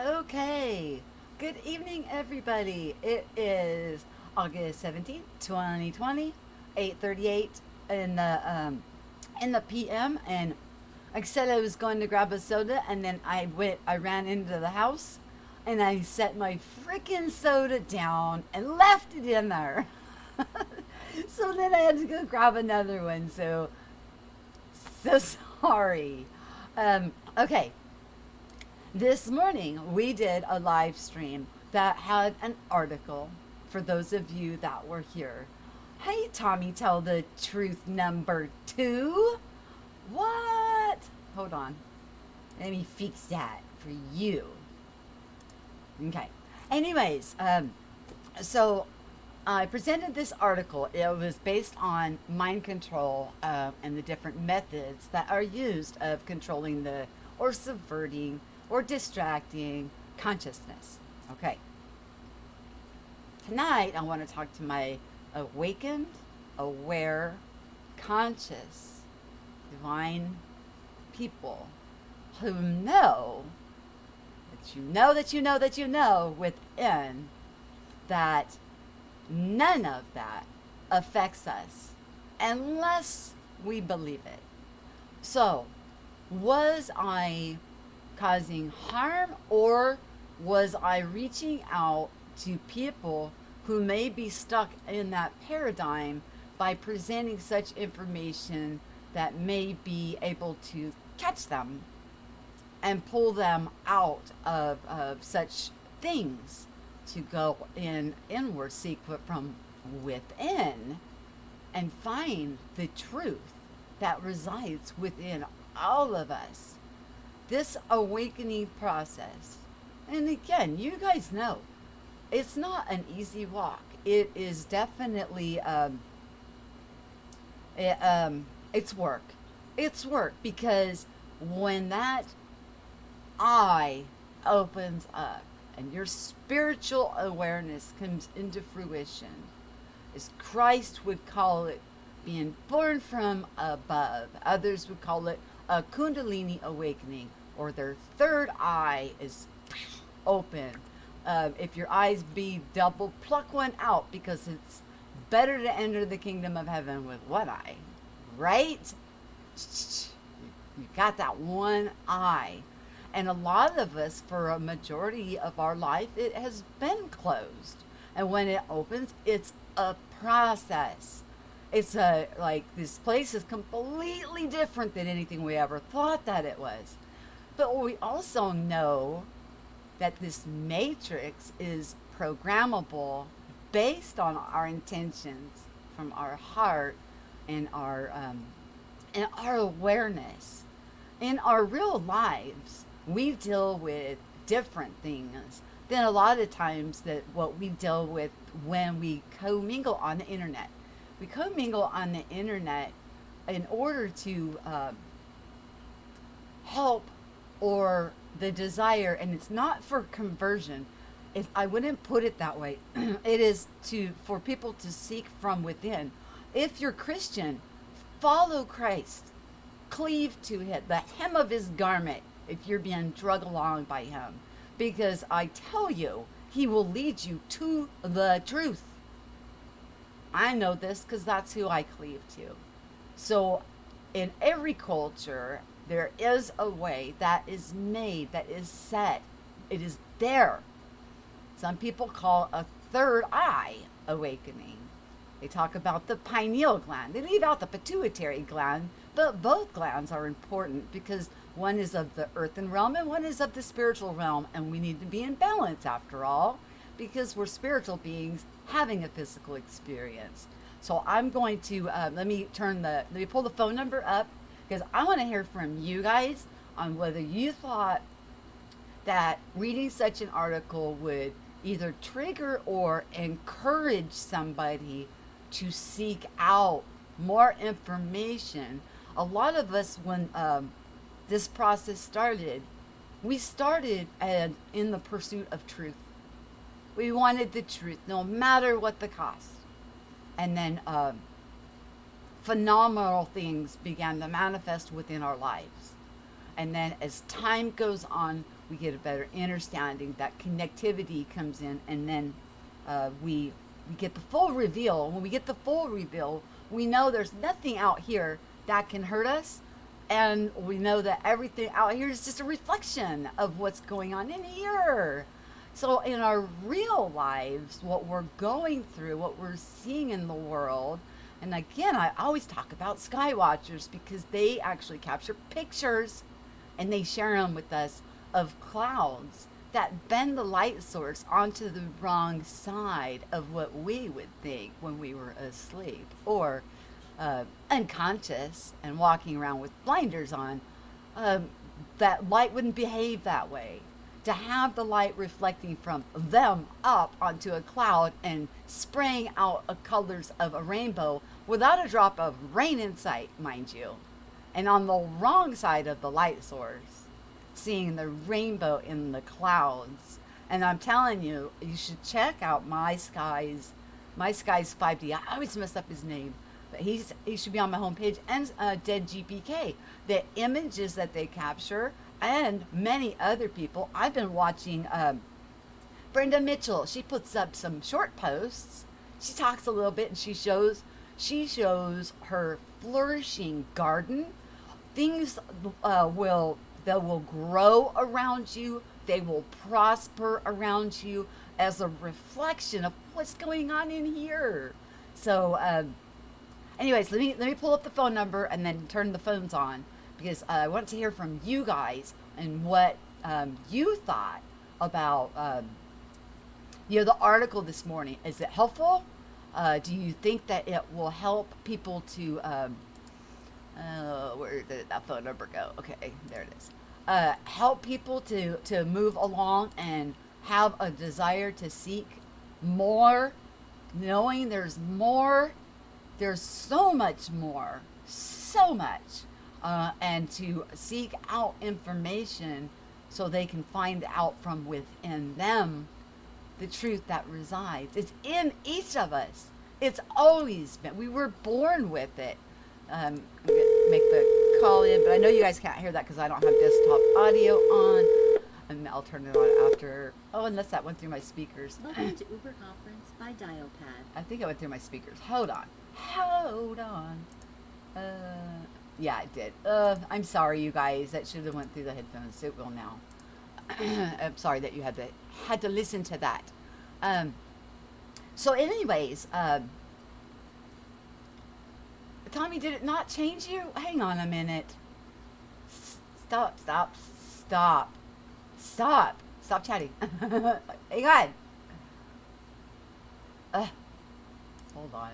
Okay. Good evening, everybody. It is August 17th, 2020, 8:38 in the PM, and like I said I was going to grab a soda, and then I ran into the house and I set my freaking soda down and left it in there. So then I had to go grab another one. So sorry. Okay, this morning, we did a live stream that had an article for those of you that were here. Hey, Tommy, tell the truth number two. What? Hold on. Let me fix that for you. Okay. Anyways, so I presented this article. It was based on mind control and the different methods that are used of controlling the or subverting or distracting consciousness. Okay. Tonight, I want to talk to my awakened, aware, conscious, divine people who know that you know within that none of that affects us unless we believe it. So, was I causing harm, or was I reaching out to people who may be stuck in that paradigm by presenting such information that may be able to catch them and pull them out of such things to go inward, seek from within, and find the truth that resides within all of us. This awakening process, and again, you guys know, it's not an easy walk. It is definitely it, it's work. It's work because when that eye opens up and your spiritual awareness comes into fruition, as Christ would call it, being born from above. Others would call it a kundalini awakening, or their third eye is open. If your eyes be double, pluck one out, because it's better to enter the kingdom of heaven with one eye, right? You got that one eye. And a lot of us, for a majority of our life, it has been closed. And when it opens, it's a process. It's like this place is completely different than anything we ever thought that it was. But we also know that this matrix is programmable based on our intentions from our heart and our awareness. In our real lives, we deal with different things than a lot of times that what we deal with when we commingle on the internet. We commingle on the internet in order to help, or the desire, and it's not for conversion. I wouldn't put it that way. It is for people to seek from within. If you're Christian, follow Christ, cleave to him, the hem of his garment, if you're being drug along by him, because I tell you, he will lead you to the truth. I know this because that's who I cleave to. So in every culture, there is a way that is made, that is set. It is there. Some people call a third eye awakening. They talk about the pineal gland. They leave out the pituitary gland, but both glands are important because one is of the earthen realm and one is of the spiritual realm, and we need to be in balance after all, because we're spiritual beings having a physical experience. So I'm going to let me pull the phone number up, because I want to hear from you guys on whether you thought that reading such an article would either trigger or encourage somebody to seek out more information. A lot of us, when this process started, we started in the pursuit of truth. We wanted the truth, no matter what the cost. And then phenomenal things began to manifest within our lives. And then as time goes on, we get a better understanding. That connectivity comes in, and then we get the full reveal. When we get the full reveal, we know there's nothing out here that can hurt us, and we know that everything out here is just a reflection of what's going on in here. So in our real lives, what we're going through, what we're seeing in the world, and again, I always talk about sky watchers because they actually capture pictures and they share them with us of clouds that bend the light source onto the wrong side of what we would think when we were asleep or unconscious and walking around with blinders on. That light wouldn't behave that way. To have the light reflecting from them up onto a cloud and spraying out colors of a rainbow without a drop of rain in sight, mind you. And on the wrong side of the light source, seeing the rainbow in the clouds. And I'm telling you, you should check out My Skies 5D. I always mess up his name, but he should be on my homepage. And Dead GPK. The images that they capture, and many other people. I've been watching Brenda Mitchell. She puts up some short posts. She talks a little bit, and she shows her flourishing garden. Things will grow around you. They will prosper around you as a reflection of what's going on in here. So, anyways, let me pull up the phone number and then turn the phones on, because I want to hear from you guys and what you thought about the article this morning. Is it helpful? Do you think that it will help people to where did that phone number go? Okay, there it is. Help people to move along and have a desire to seek more, knowing there's more. There's so much more, so much. And to seek out information so they can find out from within them the truth that resides. It's in each of us. It's always been. We were born with it. I'm going to make the call in, but I know you guys can't hear that because I don't have desktop audio on. And I'll turn it on after. Oh, unless that went through my speakers. Welcome to Uber Conference by Dialpad. I think it went through my speakers. Hold on. Yeah, it did. I'm sorry, you guys. That should have went through the headphones. It will now. I'm sorry that you had to listen to that. So, anyways, Tommy, did it not change you? Hang on a minute. Stop chatting. Hang on. Hold on.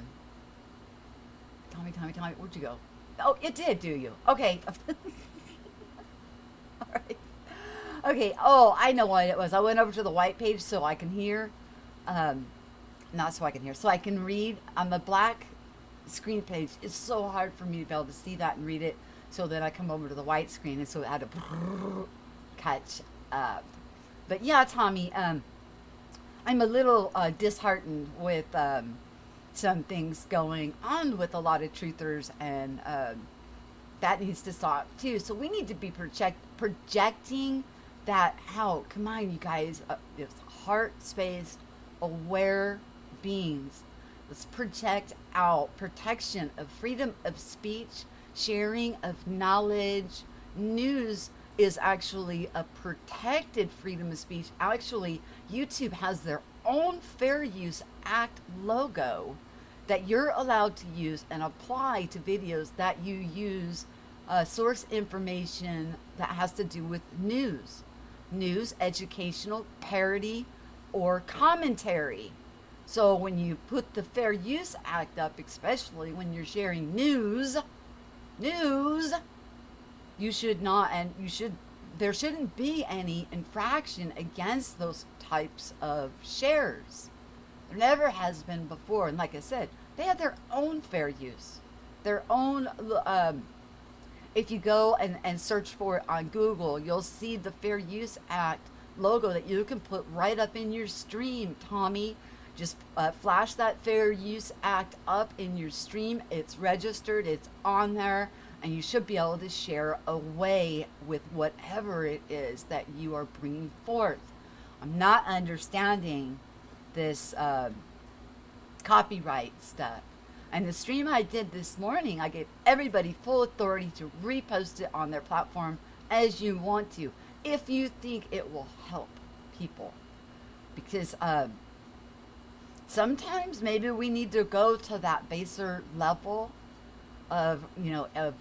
Tommy, where'd you go? Oh, it did, do you? Okay. All right. Okay. Oh, I know what it was. I went over to the white page so I can hear. Not so I can hear. So I can read on the black screen page. It's so hard for me to be able to see that and read it. So then I come over to the white screen, and so it had to catch up. But yeah, Tommy, I'm a little disheartened with some things going on with a lot of truthers, and that needs to stop too. So we need to be projecting that out. Come on, you guys, it's heart-spaced, aware beings. Let's project out protection of freedom of speech, sharing of knowledge. News is actually a protected freedom of speech. Actually, YouTube has their own Fair Use Act logo that you're allowed to use and apply to videos that you use source information that has to do with news, educational, parody, or commentary. So when you put the Fair Use Act up, especially when you're sharing news, you should not, and there shouldn't be any infraction against those types of shares. There never has been before. And like I said, they have their own fair use, their own, if you go and search for it on Google, you'll see the Fair Use Act logo that you can put right up in your stream, Tommy. Just flash that Fair Use Act up in your stream. It's registered. It's on there. and you should be able to share away with whatever it is that you are bringing forth. I'm not understanding this copyright stuff. And the stream I did this morning, I gave everybody full authority to repost it on their platform as you want to, if you think it will help people. Because sometimes maybe we need to go to that baser level of, of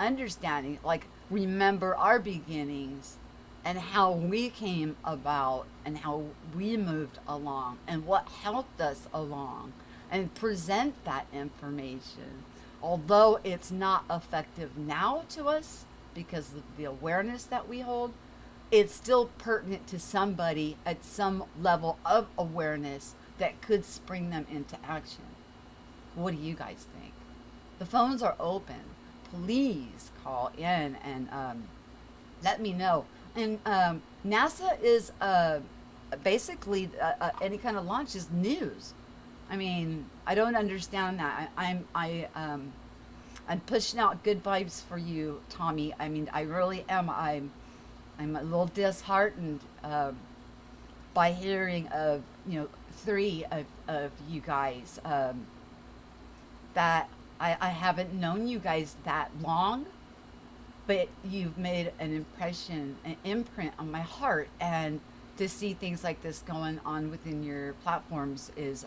understanding, like remember our beginnings and how we came about and how we moved along and what helped us along, and present that information. Although it's not effective now to us because of the awareness that we hold, it's still pertinent to somebody at some level of awareness that could spring them into action. What do you guys think? The phones are open. Please call in and let me know. And NASA is basically any kind of launch is news. I mean, I don't understand that. I'm pushing out good vibes for you, Tommy. I mean, I really am. I'm a little disheartened by hearing of 3 of you guys that I haven't known you guys that long, but you've made an impression, an imprint on my heart, and to see things like this going on within your platforms is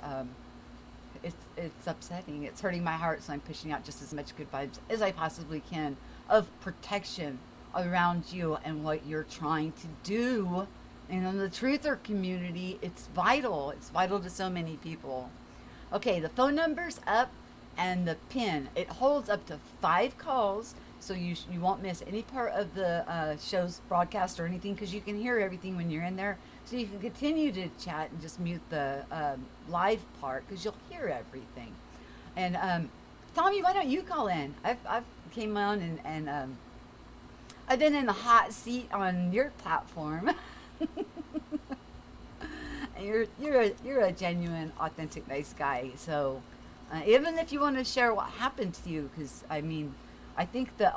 it's upsetting. It's hurting my heart, so I'm pushing out just as much good vibes as I possibly can of protection around you and what you're trying to do. And in the truther community, it's vital. It's vital to so many people. Okay, the phone number's up and the pin. It holds up to 5 calls, so you won't miss any part of the show's broadcast or anything, because you can hear everything when you're in there. So you can continue to chat and just mute the live part, because you'll hear everything. And Tommy, why don't you call in? I've came on and I've been in the hot seat on your platform. You're a genuine, authentic, nice guy. So even if you want to share what happened to you, because I mean, I think the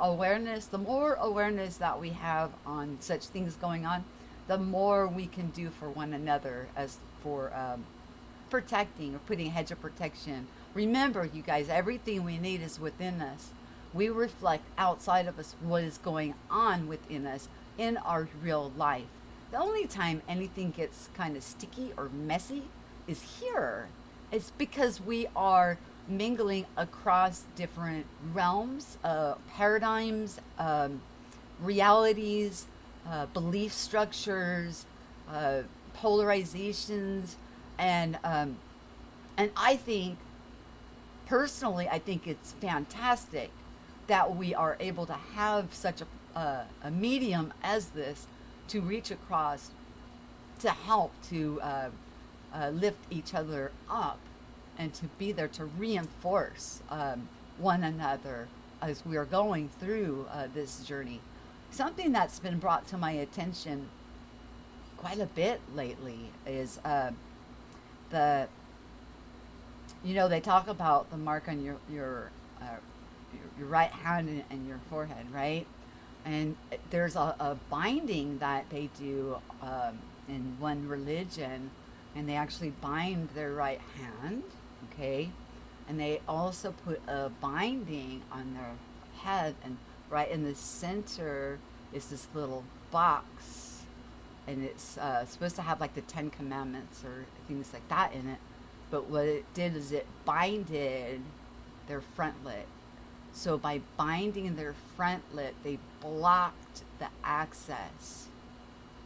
more awareness that we have on such things going on, the more we can do for one another as for protecting or putting a hedge of protection. Remember, you guys, everything we need is within us. We reflect outside of us what is going on within us in our real life. The only time anything gets kind of sticky or messy is here. It's because we are mingling across different realms, paradigms, realities, belief structures, polarizations, and I think, personally, I think it's fantastic that we are able to have such a medium as this to reach across, to help to lift each other up, and to be there to reinforce one another as we are going through this journey. Something that's been brought to my attention quite a bit lately is they talk about the mark on your right hand and your forehead, right? And there's a binding that they do in one religion, and they actually bind their right hand, okay? And they also put a binding on their head, and right in the center is this little box, and it's supposed to have like the 10 Commandments or things like that in it. But what it did is it binded their frontlet. So by binding their frontlet, they blocked the access,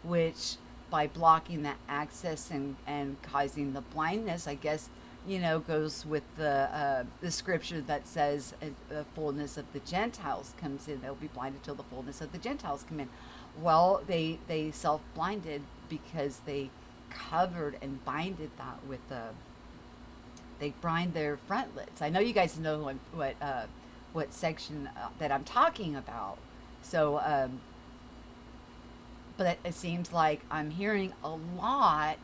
which by blocking the access and causing the blindness, I guess, goes with the scripture that says the fullness of the Gentiles comes in. They'll be blinded till the fullness of the Gentiles come in. Well, they self-blinded because they covered and binded that with they bind their frontlets. I know you guys know what section that I'm talking about. So, but it seems like I'm hearing a lot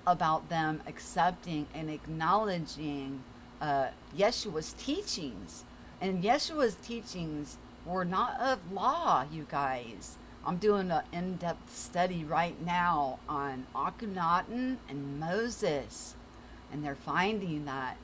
about them accepting and acknowledging Yeshua's teachings. And Yeshua's teachings were not of law, you guys. I'm doing an in-depth study right now on Akhenaten and Moses, and they're finding that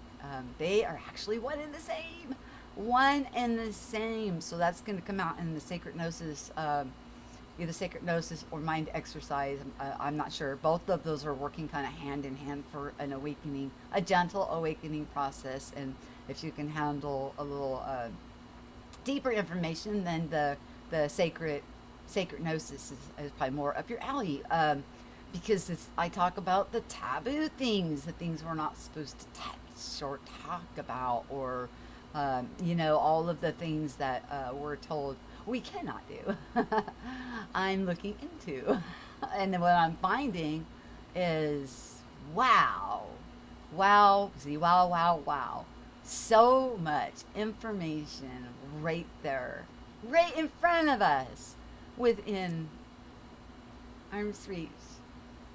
they are actually one and the same. One and the same. So that's going to come out in the Sacred Gnosis, either Sacred Gnosis or Mind Exercise. I'm not sure. Both of those are working kind of hand in hand for an awakening, a gentle awakening process. And if you can handle a little deeper information, then the sacred gnosis is probably more up your alley, because I talk about the taboo things, the things we're not supposed to touch or talk about, or all of the things that we're told we cannot do. I'm looking into, and what I'm finding is wow, so much information right there, right in front of us, within arm's reach.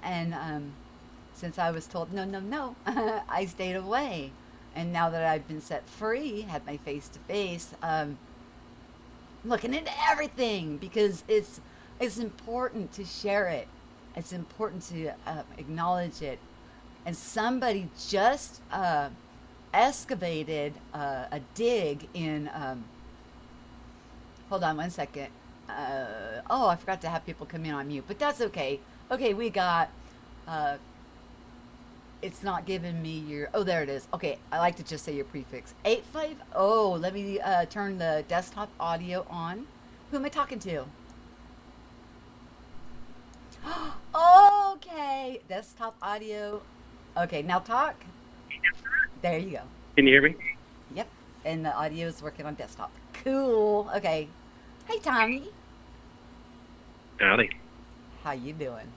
And since I was told no, I stayed away. And now that I've been set free, had my face to face, looking into everything, because it's important to share it. It's important to acknowledge it. And somebody just excavated a dig in. Hold on one second. I forgot to have people come in on mute, but that's okay. Okay, we got, it's not giving me your, oh, there it is. Okay, I like to just say your prefix. 850, let me turn the desktop audio on. Who am I talking to? Okay, desktop audio. Okay, now talk. There you go. Can you hear me? Yep, and the audio is working on desktop. Cool, okay. Hey, Tommy. Howdy. How you doing?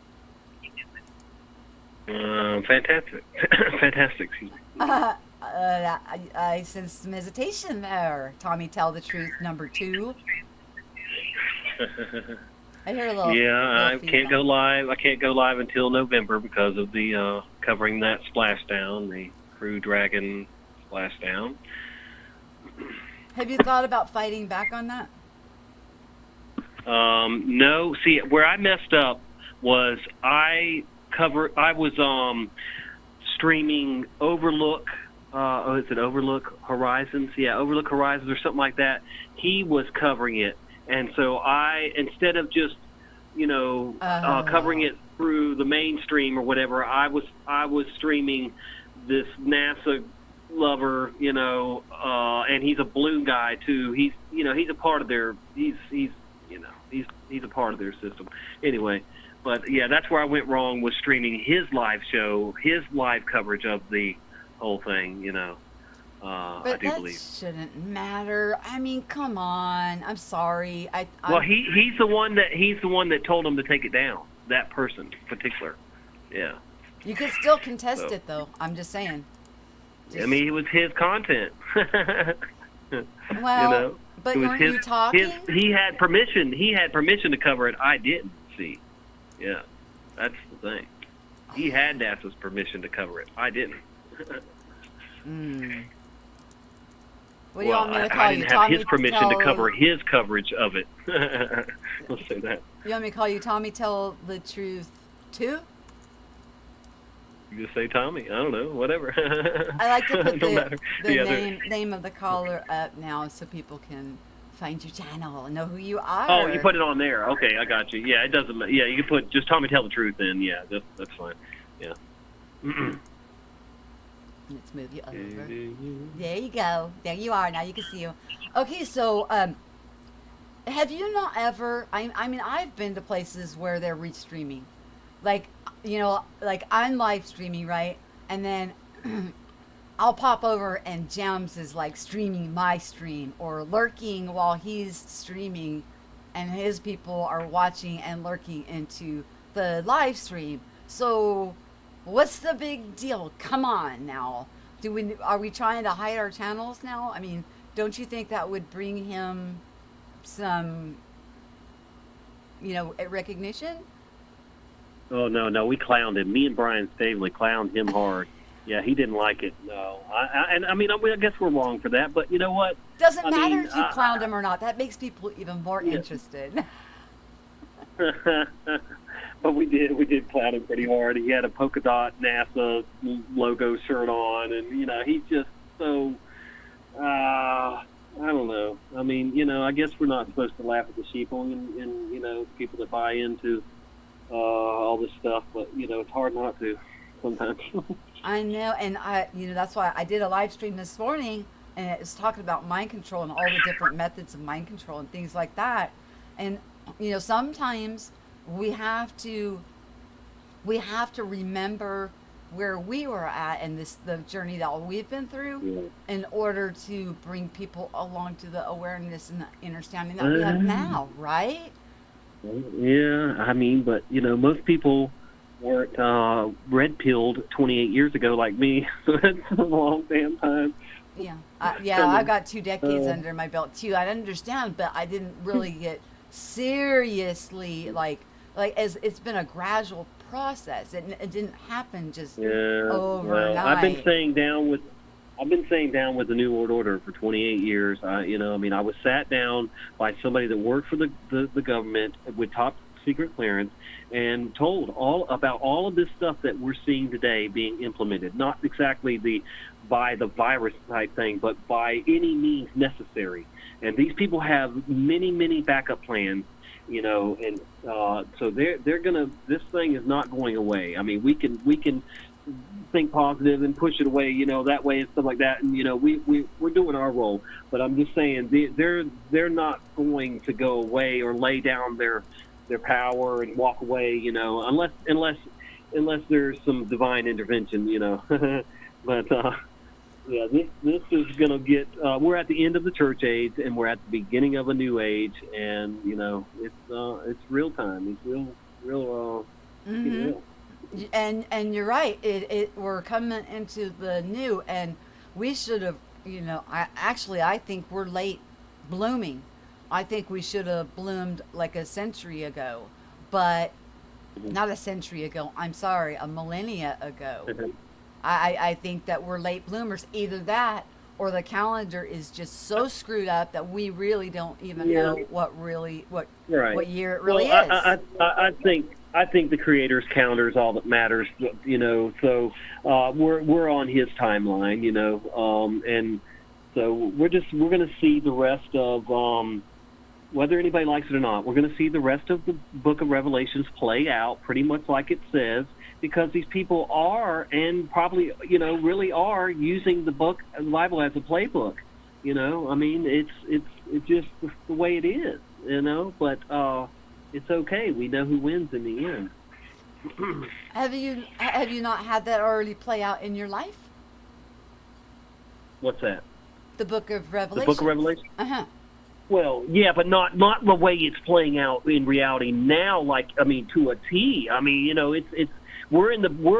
Fantastic. Fantastic, excuse me. I sense some hesitation there. Tommy, tell the truth, number 2. I hear a little. Yeah, little I can't go live. I can't go live until November because of the covering that splashdown, the Crew Dragon splashdown. Have you thought about fighting back on that? No. See, where I messed up was I was streaming Overlook. Is it Overlook Horizons? Yeah, Overlook Horizons or something like that. He was covering it, and so instead of just covering it through the mainstream or whatever, I was streaming this NASA lover, and he's a balloon guy too. He's a part of their he's a part of their system. Anyway, but yeah, that's where I went wrong, was streaming his live show, his live coverage of the whole thing. But I do believe shouldn't matter. I mean, come on. I'm sorry. He's the one that told him to take it down. That person in particular. Yeah. You could still contest it though. I'm just saying. I mean, it was his content. Well, but weren't you talking? He had permission. He had permission to cover it. I didn't. See. Yeah, that's the thing. He had NASA's permission to cover it. I didn't. What do you want me to call I you? didn't have his permission to cover his coverage of it. Let's say that. You want me to call you Tommy Tell the Truth too? You just say Tommy. I don't know. Whatever. I like to put the name of the caller up now so people can find your channel and know who you are. Oh, you put it on there. Okay, I got you. Yeah, it doesn't matter. Yeah, you can put just Tommy Tell the Truth in. Yeah, that's fine. Yeah. Let's move you over. There you go. There you are. Now you can see you. Okay, so have you not ever? I mean, I've been to places where they're restreaming, like I'm live streaming, right? And then I'll pop over and Jams is like streaming my stream or lurking while he's streaming, and his people are watching and lurking into the live stream. So what's the big deal? Come on now. Are we trying to hide our channels now? I mean, don't you think that would bring him some, recognition? Oh, no, we clowned him. Me and Brian Stavely clowned him hard. Yeah, he didn't like it. No, I guess we're wrong for that. But you know what? Doesn't I matter mean, if you clowned him or not. That makes people even more Yeah. interested. But we did clown him pretty hard. He had a polka dot NASA logo shirt on, and he's just so. I don't know. I mean, I guess we're not supposed to laugh at the sheeple and people that buy into all this stuff, but it's hard not to sometimes. I know, and that's why I did a live stream this morning, and it was talking about mind control and all the different methods of mind control and things like that. And sometimes we have to remember where we were at and the journey that we've been through in order to bring people along to the awareness and the understanding that we have now, right? Yeah, I mean, but most people weren't red-pilled 28 years ago like me, so that's a long damn time. Yeah, I've got 2 decades under my belt too. I understand, but I didn't really get seriously like as it's been a gradual process. It didn't happen just overnight. Well, I've been saying down with the New World Order for 28 years. I was sat down by somebody that worked for the government with top secret clearance and told all about all of this stuff that we're seeing today being implemented. Not exactly by the virus type thing, but by any means necessary. And these people have many backup plans, and so they're gonna. This thing is not going away. I mean, we can think positive and push it away, that way and stuff like that. And we're doing our role. But I'm just saying they're not going to go away or lay down their power and walk away, unless there's some divine intervention, But yeah, this is going to get. We're at the end of the church age, and we're at the beginning of a new age, and it's real time. It's real. And you're right. We're coming into the new, and we should have. I think we're late blooming. I think we should have bloomed like a century ago, but not a century ago. I'm sorry, a millennia ago. I think that we're late bloomers. Either that or the calendar is just so screwed up that we really don't even know what year it really is. I think the Creator's calendar is all that matters, So we're on His timeline, and so we're going to see the rest of whether anybody likes it or not. We're going to see the rest of the Book of Revelations play out pretty much like it says, because these people are and probably really are using the Bible as a playbook. I mean, it's just the way it is. But it's okay. We know who wins in the end. Have you not had that already play out in your life? What's that? The Book of Revelation. The Book of Revelation? Uh-huh. Well, yeah, but not the way it's playing out in reality now. To a T. I mean, we're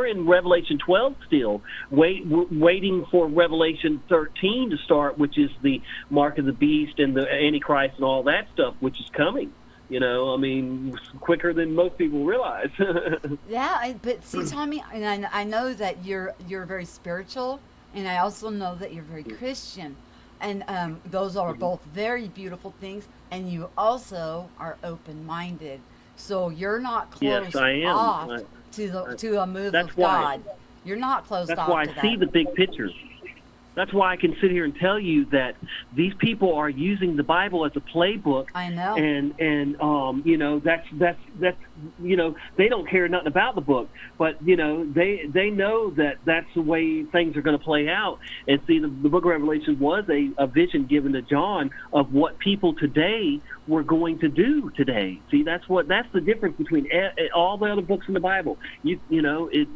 in Revelation 12 still, waiting for Revelation 13 to start, which is the mark of the beast and the Antichrist and all that stuff, which is coming. Quicker than most people realize. Yeah, but see, Tommy, and I know that you're very spiritual, and I also know that you're very Christian. And those are both very beautiful things, and you also are open-minded. So you're not closed off to a move of God. You're not closed off to that. That's why I see the big picture. That's why I can sit here and tell you that these people are using the Bible as a playbook. I know. And that's they don't care nothing about the book, but they know that that's the way things are going to play out. And see, the Book of Revelation was a vision given to John of what people today were going to do today. See, that's the difference between all the other books in the Bible.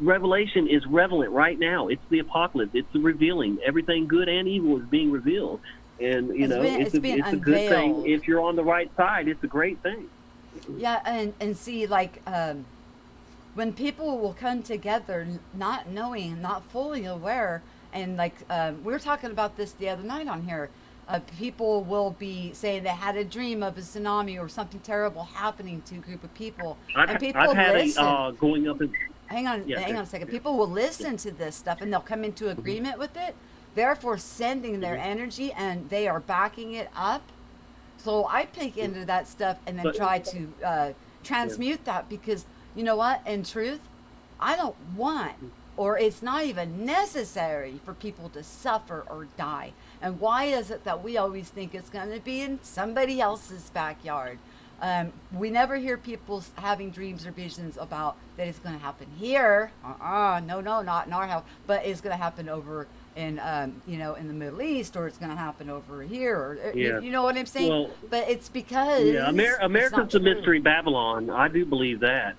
Revelation is relevant right now. It's the apocalypse. It's the revealing. Everything good and evil is being revealed, and it's a good thing. If you're on the right side, it's a great thing. Yeah, and see, when people will come together, not knowing, not fully aware, and we were talking about this the other night on here. People will be saying they had a dream of a tsunami or something terrible happening to a group of people, and I've people had listen. going up in yeah, Hang on a second. People will listen to this stuff and they'll come into agreement with it, therefore sending their energy, and they are backing it up. So I pick into that stuff and then but try to yeah. transmute that, because you know what? In truth, I don't want, or it's not even necessary for people to suffer or die. And why is it that we always think it's going to be in somebody else's backyard? We never hear people having dreams or visions about that it's going to happen here. No, no, not in our house, but it's going to happen over in, in the Middle East, or it's going to happen over here, or Yeah. you know what I'm saying? Well, But it's because yeah, it's not America's the true. mystery Babylon. I do believe that.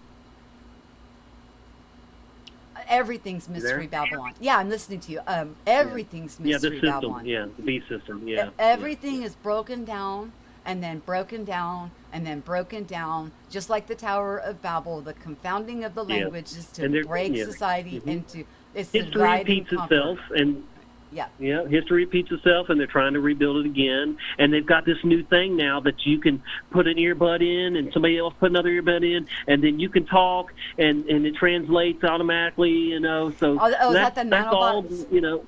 Everything's You mystery there? Babylon. Yeah, I'm listening to you. Yeah. Everything's Yeah, the mystery system. Babylon. Yeah, the B system. Yeah. Yeah. Everything is broken down and then broken down and then broken down, just like the Tower of Babel, the confounding of the Yeah. languages to And they're break yeah. society hmm into it's History divide and repeats conquer. itself, and Yeah. yeah, history repeats itself, and they're trying to rebuild it again. And they've got this new thing now that you can put an earbud in, and somebody else put another earbud in, and then you can talk, and it translates automatically. So Oh, is that the that's all. nanobots?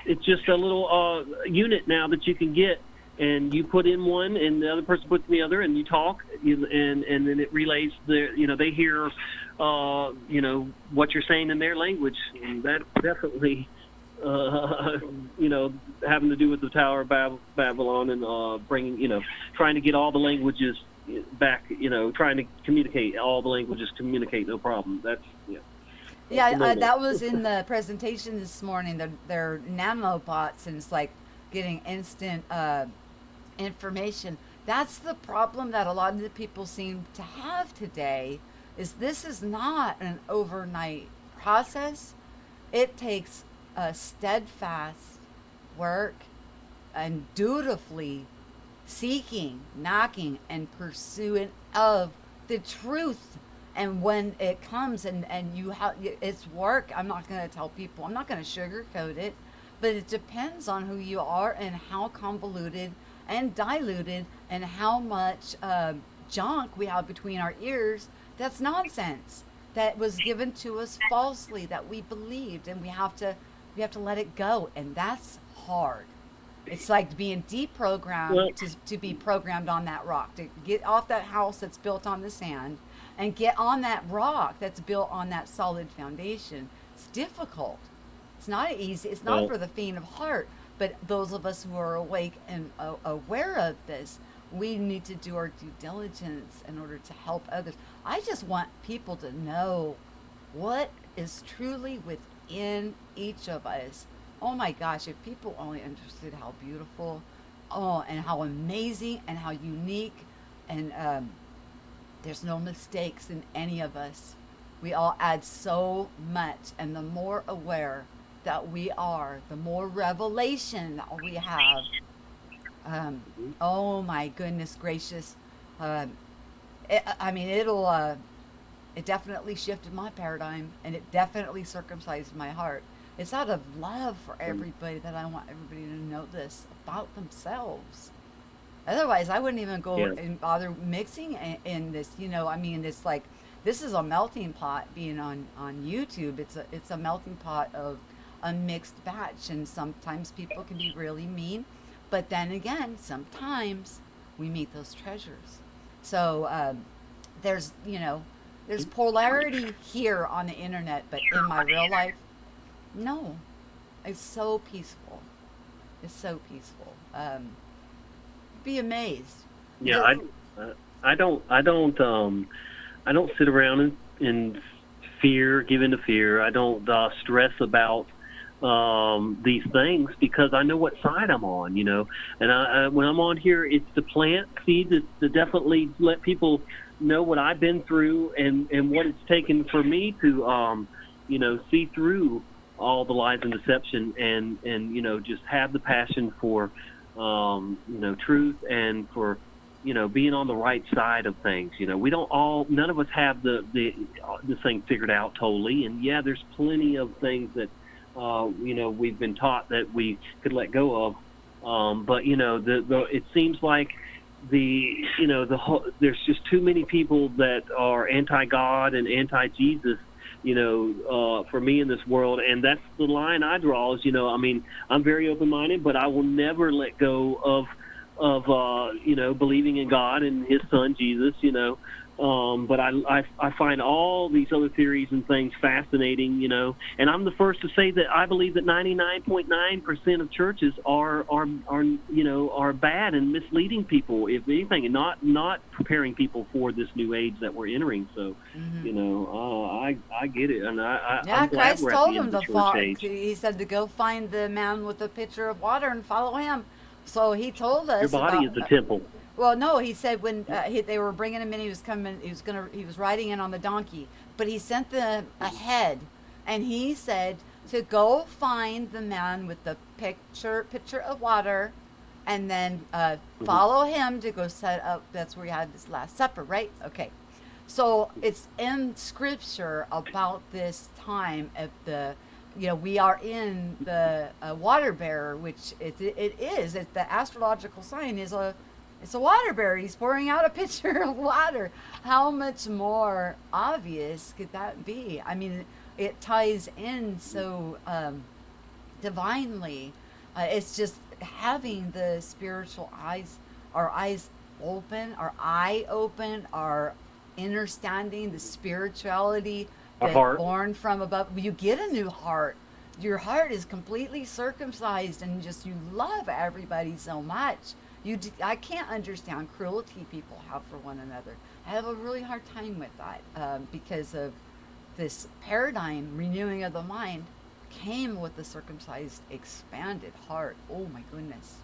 It's just a little unit now that you can get, and you put in one, and the other person puts in the other, and you talk, and then it relays they hear what you're saying in their language, and that definitely having to do with the Tower of Babylon, and trying to get all the languages back, trying to communicate all the languages, communicate no problem. That's Yeah, phenomenal. that was in the presentation this morning. They're nanobots, and it's like getting instant information. That's the problem that a lot of the people seem to have today. Is this is not an overnight process. It takes a steadfast work and dutifully seeking, knocking, and pursuing of the truth. And when it comes and you have it's work, I'm not going to tell people, I'm not going to sugarcoat it, but it depends on who you are and how convoluted and diluted and how much junk we have between our ears. That's nonsense that was given to us falsely, that we believed, and we have to let it go, and that's hard. It's like being deprogrammed Well, to be programmed on that rock, to get off that house that's built on the sand and get on that rock that's built on that solid foundation. It's difficult. It's not easy. It's not well, for the faint of heart. But those of us who are awake and aware of this, we need to do our due diligence in order to help others. I just want people to know what is truly within each of us. Oh my gosh, if people only understood how beautiful, and how amazing and how unique, and there's no mistakes in any of us. We all add so much, and the more aware that we are, the more revelation that we have. Oh my goodness gracious. It definitely shifted my paradigm, and it definitely circumcised my heart. It's out of love for everybody that I want everybody to know this about themselves. Otherwise, I wouldn't even go yeah. and bother mixing in this. It's like this is a melting pot. Being on YouTube, it's a melting pot of a mixed batch, and sometimes people can be really mean, but then again, sometimes we meet those treasures. So there's polarity here on the internet, but in my real life, no, it's so peaceful. It's so peaceful. Be amazed. Yeah, I don't sit around in fear, give into fear. I don't stress about these things, because I know what side I'm on, And when I'm on here, it's to plant seeds. It's to definitely let people know what I've been through, and what it's taken for me to, see through all the lies and deception, and just have the passion for, truth, and for, being on the right side of things. None of us have the thing figured out totally. And yeah, there's plenty of things that we've been taught that we could let go of. But it seems like there's just too many people that are anti-God and anti-Jesus, for me in this world, and that's the line I draw. Is I'm very open-minded, but I will never let go of believing in God and His Son Jesus. But I find all these other theories and things fascinating, and I'm the first to say that I believe that 99.9% of churches are bad and misleading people, if anything, and not preparing people for this new age that we're entering. So, I get it, and I'm glad Christ we're at told the him end of to the church follow. age. He said to go find the man with the pitcher of water and follow him. So he told us Your body about, is the temple. well, no, he said when they were bringing him in, he was riding in on the donkey, but he sent them ahead, and he said to go find the man with the pitcher of water, and then follow him to go set up. That's where he had his Last Supper, right? Okay, so it's in Scripture about this time of the. We are in the water bearer, which it is. It's the astrological sign is it's a water bearer. He's pouring out a pitcher of water. How much more obvious could that be? I mean, it ties in so divinely. It's just having the spiritual eyes, our eyes open, our eye open, our understanding, the spirituality Heart. born from above. You get a new heart. Your heart is completely circumcised, and just you love everybody so much. I can't understand cruelty people have for one another. I have a really hard time with that because of this paradigm renewing of the mind came with the circumcised, expanded heart. Oh my goodness,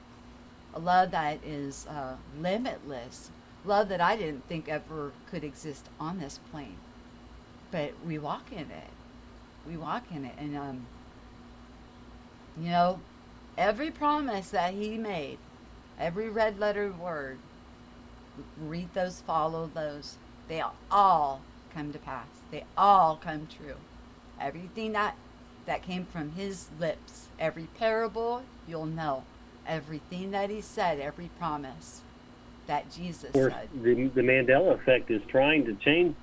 a love that is limitless. Love that I didn't think ever could exist on this plane. But we walk in it. We walk in it. And, every promise that he made, every red letter word, read those, follow those, they all come to pass. They all come true. Everything that came from his lips, every parable, you'll know. Everything that he said, every promise that Jesus of course, said. The Mandela effect is trying to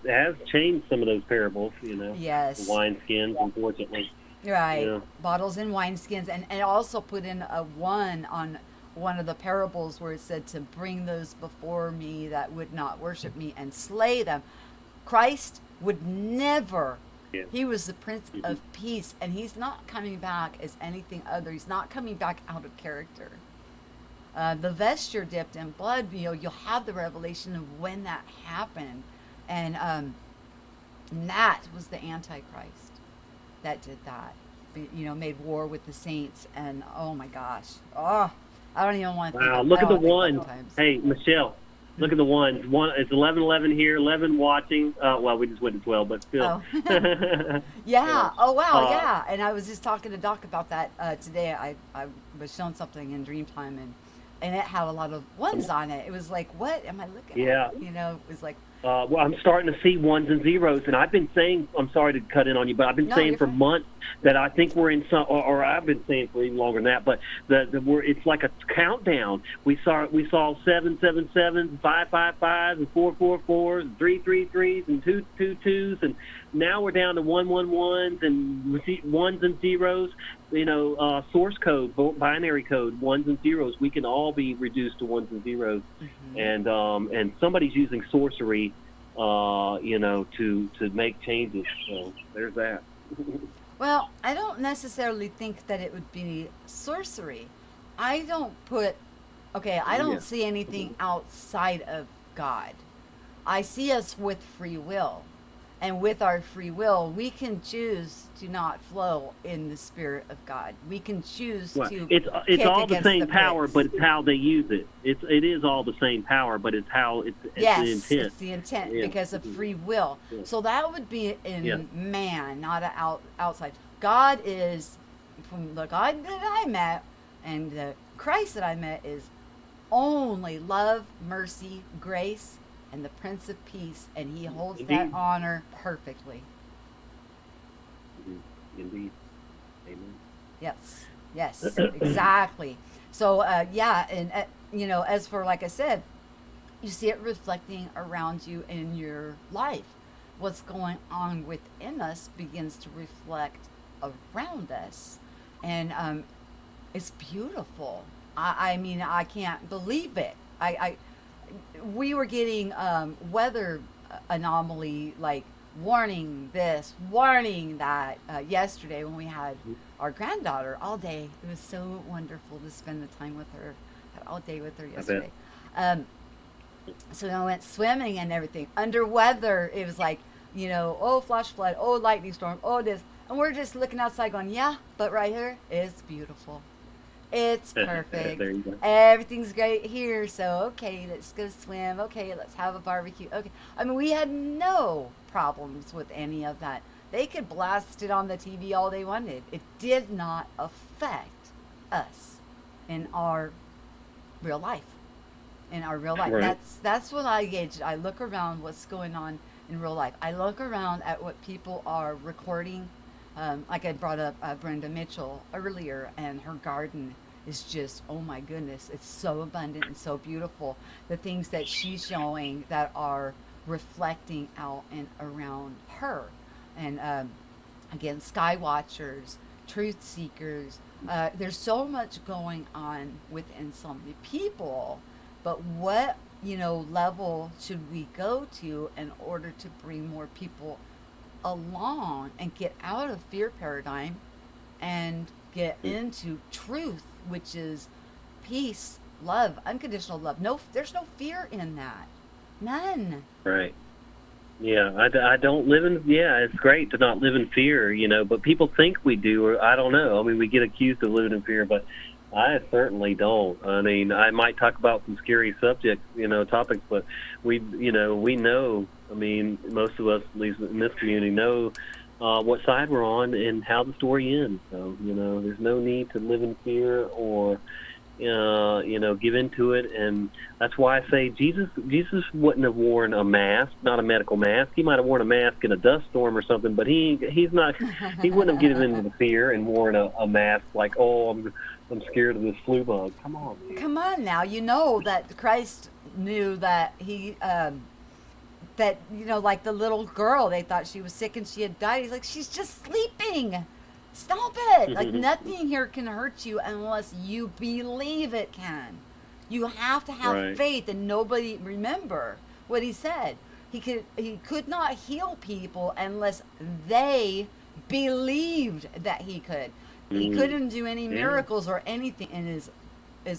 has changed some of those parables, Yes. The wineskins, unfortunately. Right. Yeah. Bottles and wineskins. And also put in a 1 on one of the parables where it said to bring those before me that would not worship me and slay them. Christ would never. Yeah. He was the Prince of Peace, and he's not coming back as anything other. He's not coming back out of character. The vesture dipped in blood, you'll have the revelation of when that happened. And that was the Antichrist that did that. Made war with the saints. And oh my gosh. Oh, I don't even want to think. Wow, look at the ones. Times. Hey, Michelle, look at the ones. It's 11:11 here, 11 watching. Well, we just went to 12, but still. Oh. Yeah. Oh, wow. Yeah. And I was just talking to Doc about that today. I was shown something in Dreamtime, and it had a lot of ones on it. It was like, what am I looking at? It was like. Well, I'm starting to see ones and zeros, and I've been saying, I'm sorry to cut in on you, but I've been saying for months that I think we're in some, or I've been saying for even longer than that, but it's like a countdown. We saw 777s, 555s, and 444s, and 333s, and 222s, and now we're down to 111s and ones and zeros. Source code, binary code, ones and zeros. We can all be reduced to ones and zeros, and somebody's using sorcery, to make changes. So there's that. Well, I don't necessarily think that it would be sorcery. I don't see anything outside of God. I see us with free will. And with our free will, we can choose to not flow in the Spirit of God. We can choose to. It's all the same power, but it's how they use it. It is all the same power, but it's how it's the intent. It's the intent because of free will. Yeah. So that would be in man, not outside. God is, from the God that I met and the Christ that I met, is only love, mercy, grace, and the Prince of Peace, and he holds that honor perfectly. Indeed. Amen. Yes, exactly. So, yeah, and, as for, like I said, you see it reflecting around you in your life. What's going on within us begins to reflect around us. And it's beautiful. I mean, I can't believe it. We were getting weather anomaly, like warning this, warning that, yesterday when we had our granddaughter all day. It was so wonderful to spend the time with her, all day with her I bet. yesterday. Um, so I went swimming and everything. Under weather, it was like, oh, flash flood, oh, lightning storm, oh, this. And we're just looking outside going, yeah, but right here, it's beautiful. It's perfect. There you go. Everything's great here. So, okay, let's go swim. Okay, let's have a barbecue. Okay. I mean, we had no problems with any of that. They could blast it on the TV all they wanted. It did not affect us in our real life. In our real life. Right. That's what I gauge. I look around what's going on in real life. I look around at what people are recording. Like I brought up Brenda Mitchell earlier, and her garden is just, oh my goodness, it's so abundant and so beautiful. The things that she's showing that are reflecting out and around her. And again, sky watchers, truth seekers. There's so much going on within so many people, but what level should we go to in order to bring more people along and get out of fear paradigm and get into truth, which is peace, love, unconditional love. No, there's no fear in that. None. Right. Yeah, I don't live in, yeah, it's great to not live in fear, but people think we do, or I don't know. I mean, we get accused of living in fear, but I certainly don't. I mean, I might talk about some scary subjects, topics, but we know, I mean, most of us, at least in this community, know what side we're on and how the story ends. So, there's no need to live in fear or, give into it. And that's why I say Jesus wouldn't have worn a mask, not a medical mask. He might have worn a mask in a dust storm or something, but he wouldn't have given into the fear and worn a mask like, oh, I'm scared of this flu bug. Come on, man. Come on now. You know that Christ knew that he, like the little girl, they thought she was sick and she had died. He's like, she's just sleeping. Stop it. Like, nothing here can hurt you unless you believe it can. You have to have Right. faith, and nobody, remember what he said. He could not heal people unless they believed that he could. He couldn't do any miracles or anything in is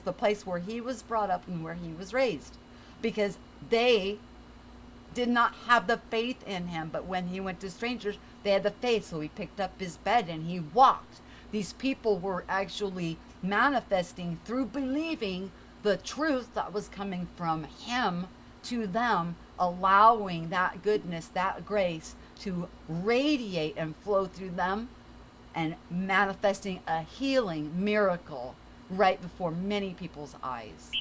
the place where he was brought up and where he was raised, because they did not have the faith in him. But when he went to strangers, they had the faith, so he picked up his bed and he walked. These people were actually manifesting through believing the truth that was coming from him to them, allowing that goodness, that grace to radiate and flow through them, and manifesting a healing miracle right before many people's eyes.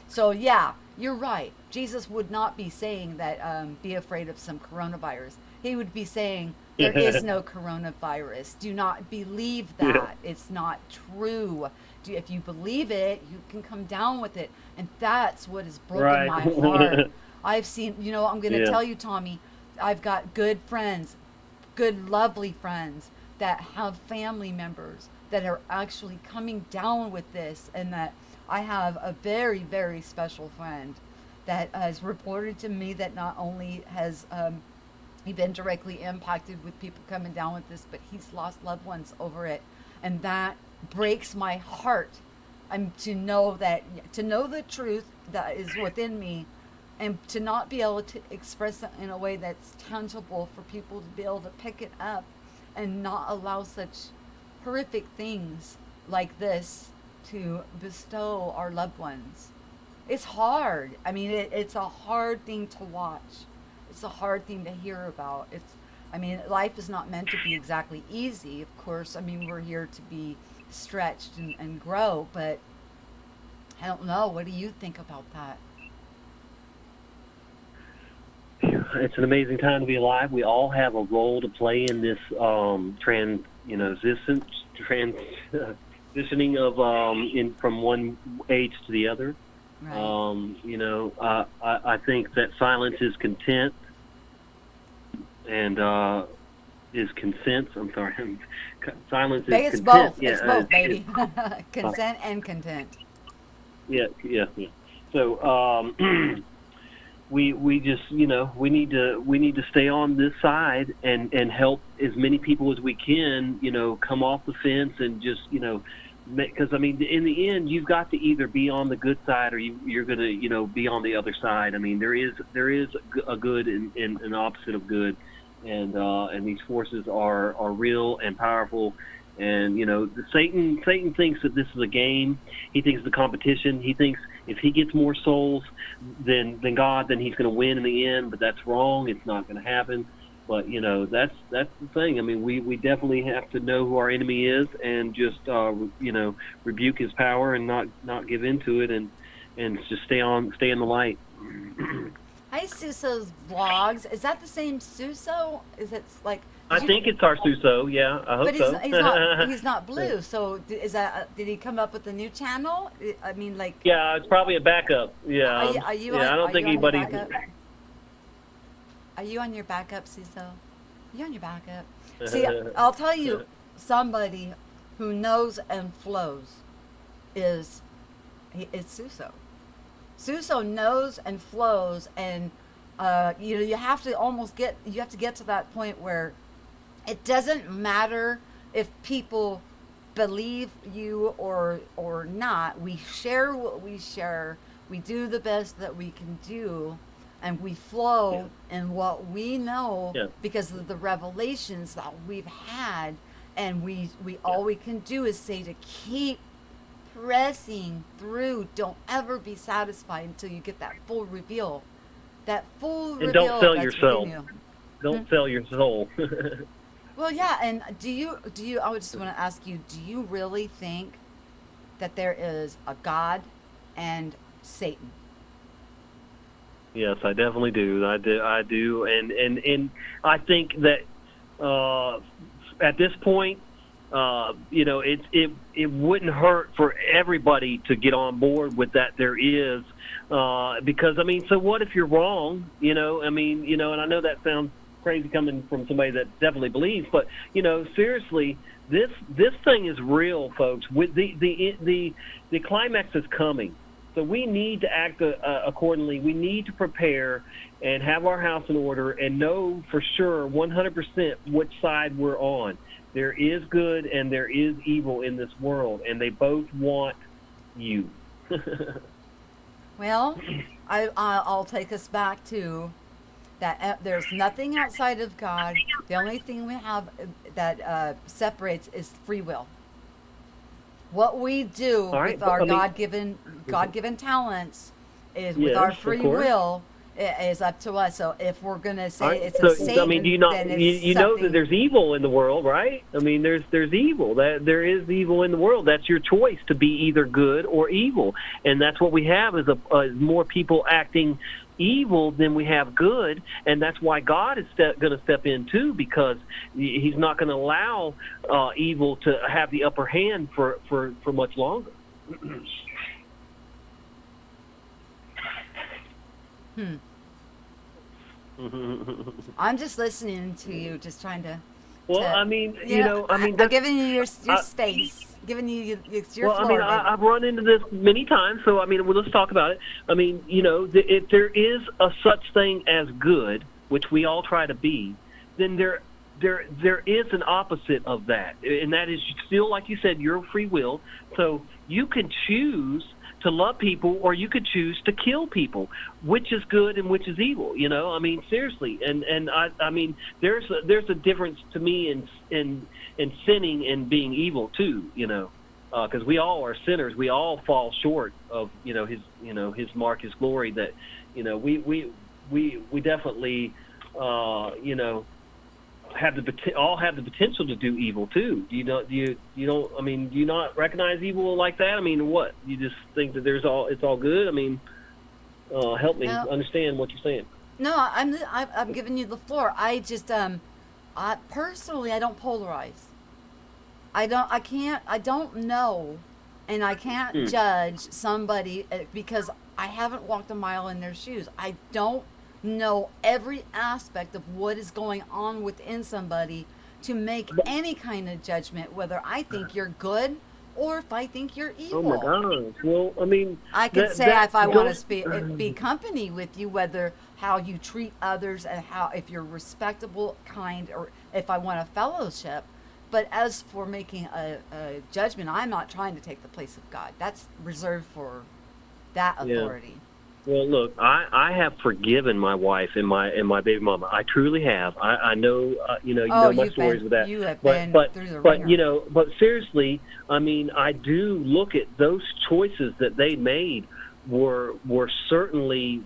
So yeah, you're right. Jesus would not be saying that be afraid of some coronavirus. He would be saying there is no coronavirus. Do not believe that. It's not true. If you believe it, you can come down with it. And that's what has broken Right. my heart. I've seen, I'm going to Yeah. tell you, Tommy, I've got good friends, good, lovely friends that have family members that are actually coming down with this. And that I have a very, very special friend that has reported to me that not only has he been directly impacted with people coming down with this, but he's lost loved ones over it. And that breaks my heart. To know the truth that is within me, and to not be able to express it in a way that's tangible for people to be able to pick it up and not allow such horrific things like this to bestow our loved ones. It's hard. I mean, it's a hard thing to watch. It's a hard thing to hear about. Life is not meant to be exactly easy, of course. I mean, we're here to be stretched and grow, but I don't know. What do you think about that? It's an amazing time to be alive. We all have a role to play in this transitioning of from one age to the other. Right. I think that silence is content, and is consent. I'm sorry, silence is It's content. both. It's both, baby. Consent and content. Yeah. So we just we need to stay on this side and help as many people as we can come off the fence and just because I mean in the end you've got to either be on the good side or you're gonna be on the other side. I mean there is a good and an opposite of good, and these forces are real and powerful. And Satan thinks that this is a game. He thinks it's a competition. He thinks if he gets more souls than God, then he's going to win in the end. But that's wrong. It's not going to happen. But that's the thing. I mean, we definitely have to know who our enemy is and just rebuke his power and not give into it and just stay in the light. Hi, Suso's vlogs. Is that the same Suso? Is it like? I think it's our Suso. Yeah, I hope But so. he's not blue. So is that? Did he come up with a new channel? I mean, like. Yeah, it's probably a backup. Yeah. Are you I don't think anybody. Are you on your backup, Suso? You on your backup? See, I'll tell you, somebody who knows and flows is Suso. Suso knows and flows, and you have to get to that point where it doesn't matter if people believe you or not. We share what we share. We do the best that we can do, and we flow in what we know because of the revelations that we've had. And we all we can do is say to keep pressing through. Don't ever be satisfied until you get that full reveal. That full and reveal. Don't sell that's yourself. You. Don't sell your soul. Well, yeah, and do you? I would just want to ask you: do you really think that there is a God and Satan? Yes, I definitely do. I do, and I think that at this point, it wouldn't hurt for everybody to get on board with that. There is. Because I mean, so what if you're wrong? And I know that sounds crazy coming from somebody that definitely believes, but seriously, this thing is real, folks. With the climax is coming, so we need to act accordingly. We need to prepare and have our house in order and know for sure 100% which side we're on. There is good and there is evil in this world, and they both want you. Well, I'll take us back to that. There's nothing outside of God. The only thing we have that separates is free will. What we do with our God-given talents is with our free will is up to us. So if we're gonna say it's a Satan, I mean, do you not you know that there's evil in the world, right? I mean, there's evil. That there is evil in the world. That's your choice to be either good or evil, and that's what we have is more people acting evil than we have good, and that's why God is going to step in too, because He's not going to allow evil to have the upper hand for much longer. I'm just listening to you, just trying to. Well, I mean, I'm giving you your space, giving you your floor. Well, I mean, I've run into this many times, so I mean, well, let's talk about it. I mean, if there is a such thing as good, which we all try to be, then there is an opposite of that, and that is still, like you said, your free will. So you can choose to love people, or you could choose to kill people. Which is good and which is evil? I mean, seriously. And I mean, there's a difference to me in sinning and being evil too. Because we all are sinners. We all fall short of His mark, His glory. That we definitely have the potential to do evil too. Do you not recognize evil like that? I mean, what? You just think that it's all good? I mean, help me understand what you're saying. No, I'm giving you the floor. I just I personally don't polarize. I don't know, and I can't judge somebody because I haven't walked a mile in their shoes. I don't know every aspect of what is going on within somebody to make any kind of judgment, whether I think you're good or if I think you're Oh my evil. gosh. Well, I mean, I could say that if I want goes. to be company with you, whether how you treat others and how if you're respectable, kind, or if I want a fellowship. But as for making a judgment, I'm not trying to take the place of God. That's reserved for that Yeah. authority. Well, look, I have forgiven my wife and my baby mama. I truly have. I know, you Oh, know my stories with that. you have But been through the but ringer. but seriously, I mean, I do look at those choices that they made were certainly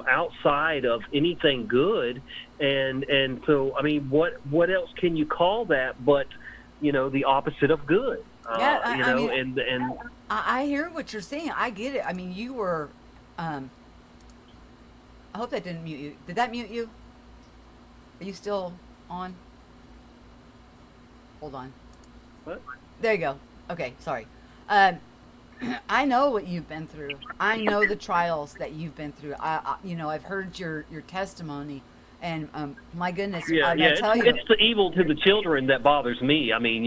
outside of anything good, and so I mean, what else can you call that but the opposite of good? Yeah, I mean, and I hear what you're saying. I get it. I mean, you were. Um, I hope that didn't mute you. Did that mute you? Are you still on? Hold on. what? There you go. Okay, sorry. Um, I know what you've been through. I know the trials that you've been through. I've heard your testimony, and my goodness, Yeah, I'm yeah. gonna tell you. It's the evil to the children that bothers me. I mean,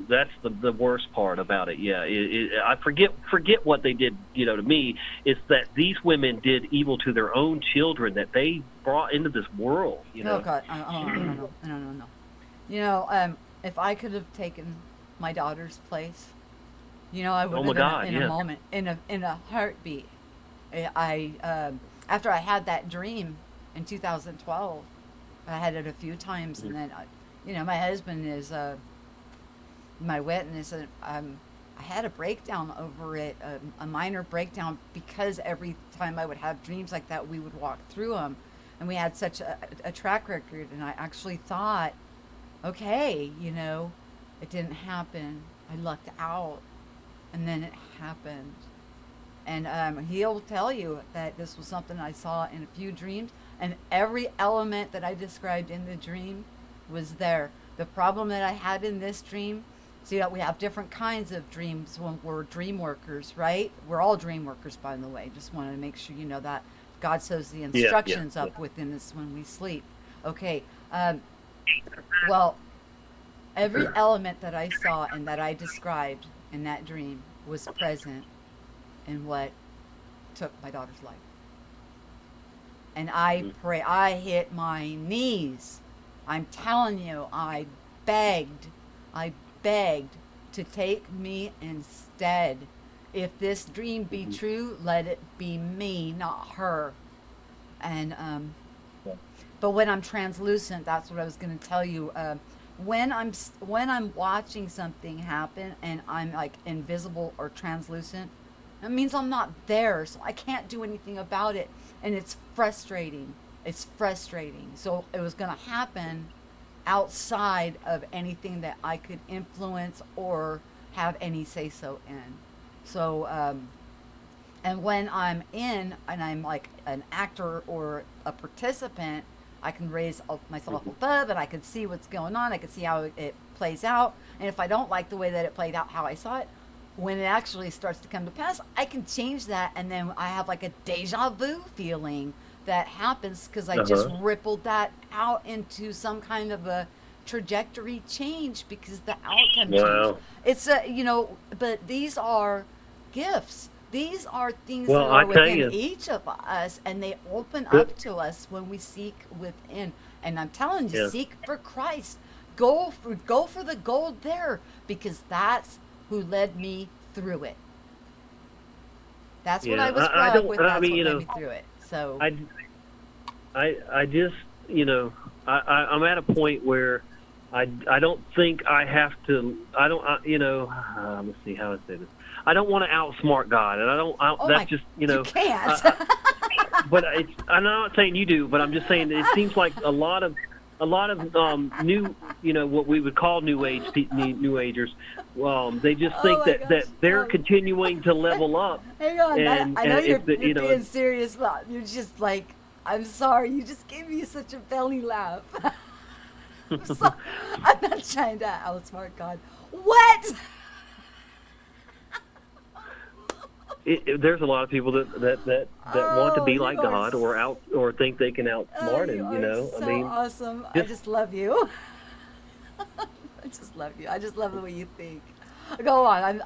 that's the worst part about it. Yeah, I forget what they did. To me, it's that these women did evil to their own children that they brought into this world. Oh God, no. If I could have taken my daughter's place, I would Oh have my God, in a yeah. moment, in a heartbeat. After I had that dream in 2012, I had it a few times, and then my husband is my witness, and I had a breakdown over it, a minor breakdown, because every time I would have dreams like that, we would walk through them, and we had such a track record, and I actually thought, okay, it didn't happen. I lucked out, and then it happened. And he'll tell you that this was something I saw in a few dreams, and every element that I described in the dream was there. The problem that I had in this dream, see that we have different kinds of dreams when we're dream workers, right? We're all dream workers, by the way. Just wanted to make sure you know that. God sews the instructions up within us when we sleep. Okay. Well, every element that I saw and that I described in that dream was present in what took my daughter's life. And I pray, I hit my knees. I'm telling you, I begged to take me instead. If this dream be true, let it be me, not her. And but when I'm translucent, that's what I was going to tell you. When I'm watching something happen and I'm like invisible or translucent, that means I'm not there, so I can't do anything about it, and it's frustrating. It's frustrating. So it was going to happen outside of anything that I could influence or have any say so in. So, and when I'm in and I'm like an actor or a participant, I can raise myself above and I can see what's going on. I can see how it plays out. And if I don't like the way that it played out, how I saw it, when it actually starts to come to pass, I can change that. And then I have like a deja vu feeling that happens because I just rippled that out into some kind of a trajectory change because the outcome changed. It's but these are gifts. These are things that are within each of us, and they open up to us when we seek within. And I'm telling you, seek for Christ. Go for the gold there, because that's who led me through it. That's what I was brought up with. That's what led me through it. So I just I'm at a point where I don't think I have to. I don't let's see how I say this. I don't want to outsmart God, and I don't. That's just you can't. But I'm not saying you do, but I'm just saying that it seems like a lot of new, what we would call new agers. They just think that they're continuing to level up. Hang on, and, I know you're being serious, but you're just like, I'm sorry, you just gave me such a belly laugh. So, I'm not trying to outsmart God. What? There's a lot of people that want to be like you are God or think they can outsmart him. You are so I mean, awesome. I just love you. I just love you. I just love the way you think. Go on.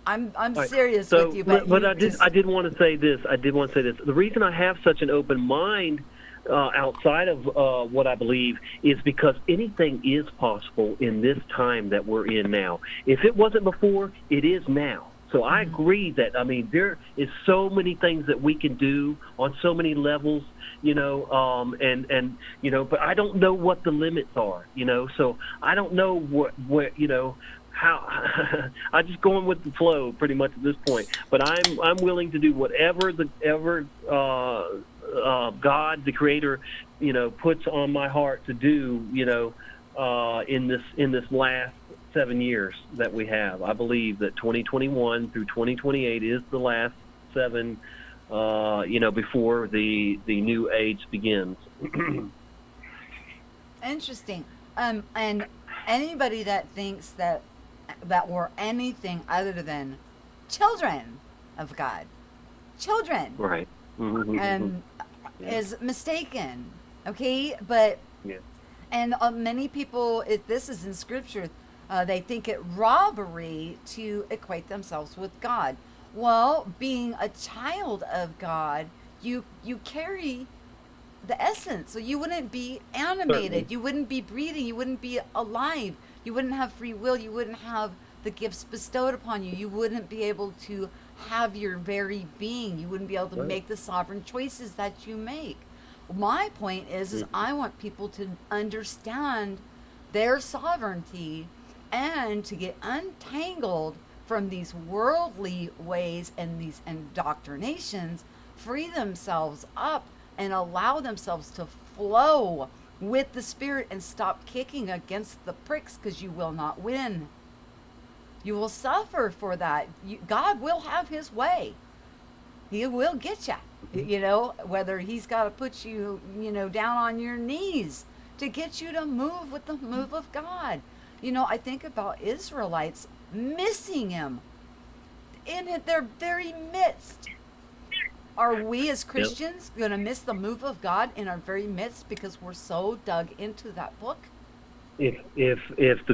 I'm serious so, with you, but I did want to say this. The reason I have such an open mind outside of what I believe is because anything is possible in this time that we're in now. If it wasn't before, it is now. So I agree that, there is so many things that we can do on so many levels, but I don't know what the limits are, so I don't know what how. I'm just going with the flow pretty much at this point, but I'm willing to do whatever God, the Creator, puts on my heart to do, in this last 7 years that we have. I believe that 2021 through 2028 is the last 7, before the new age begins. Interesting. And anybody that thinks that we're anything other than children of God, Right. is mistaken. Okay, but Yeah. and many people, if this is in Scripture, they think it robbery to equate themselves with God. Well, being a child of God, you carry the essence, so you wouldn't be animated, Certainly. you wouldn't be breathing, you wouldn't be alive, you wouldn't have free will, you wouldn't have the gifts bestowed upon you, you wouldn't be able to have your very being, you wouldn't be able to Right. make the sovereign choices that you make. My point is I want people to understand their sovereignty and to get untangled from these worldly ways and these indoctrinations, free themselves up and allow themselves to flow with the Spirit and stop kicking against the pricks, because you will not win. You will suffer for that. God will have his way. He will get you, whether he's got to put you, down on your knees to get you to move with the move of God. I think about Israelites missing him in their very midst. Are we as Christians going to miss the move of God in our very midst because we're so dug into that book? If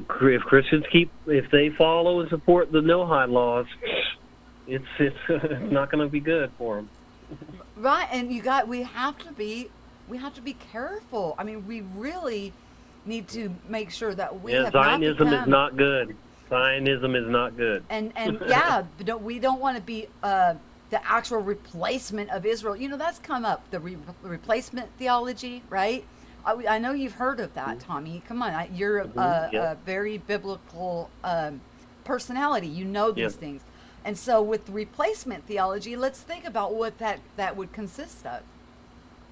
Christians if they follow and support the Noahide laws, it's not going to be good for them. Right, and we have to be careful. We really need to make sure that we have Zionism not become, is not good. Zionism is not good. And we don't want to be the actual replacement of Israel. That's come up, the replacement theology, right? I know you've heard of that, Tommy. Come on, you're a very biblical personality. You know these things. And so with replacement theology, let's think about what that would consist of.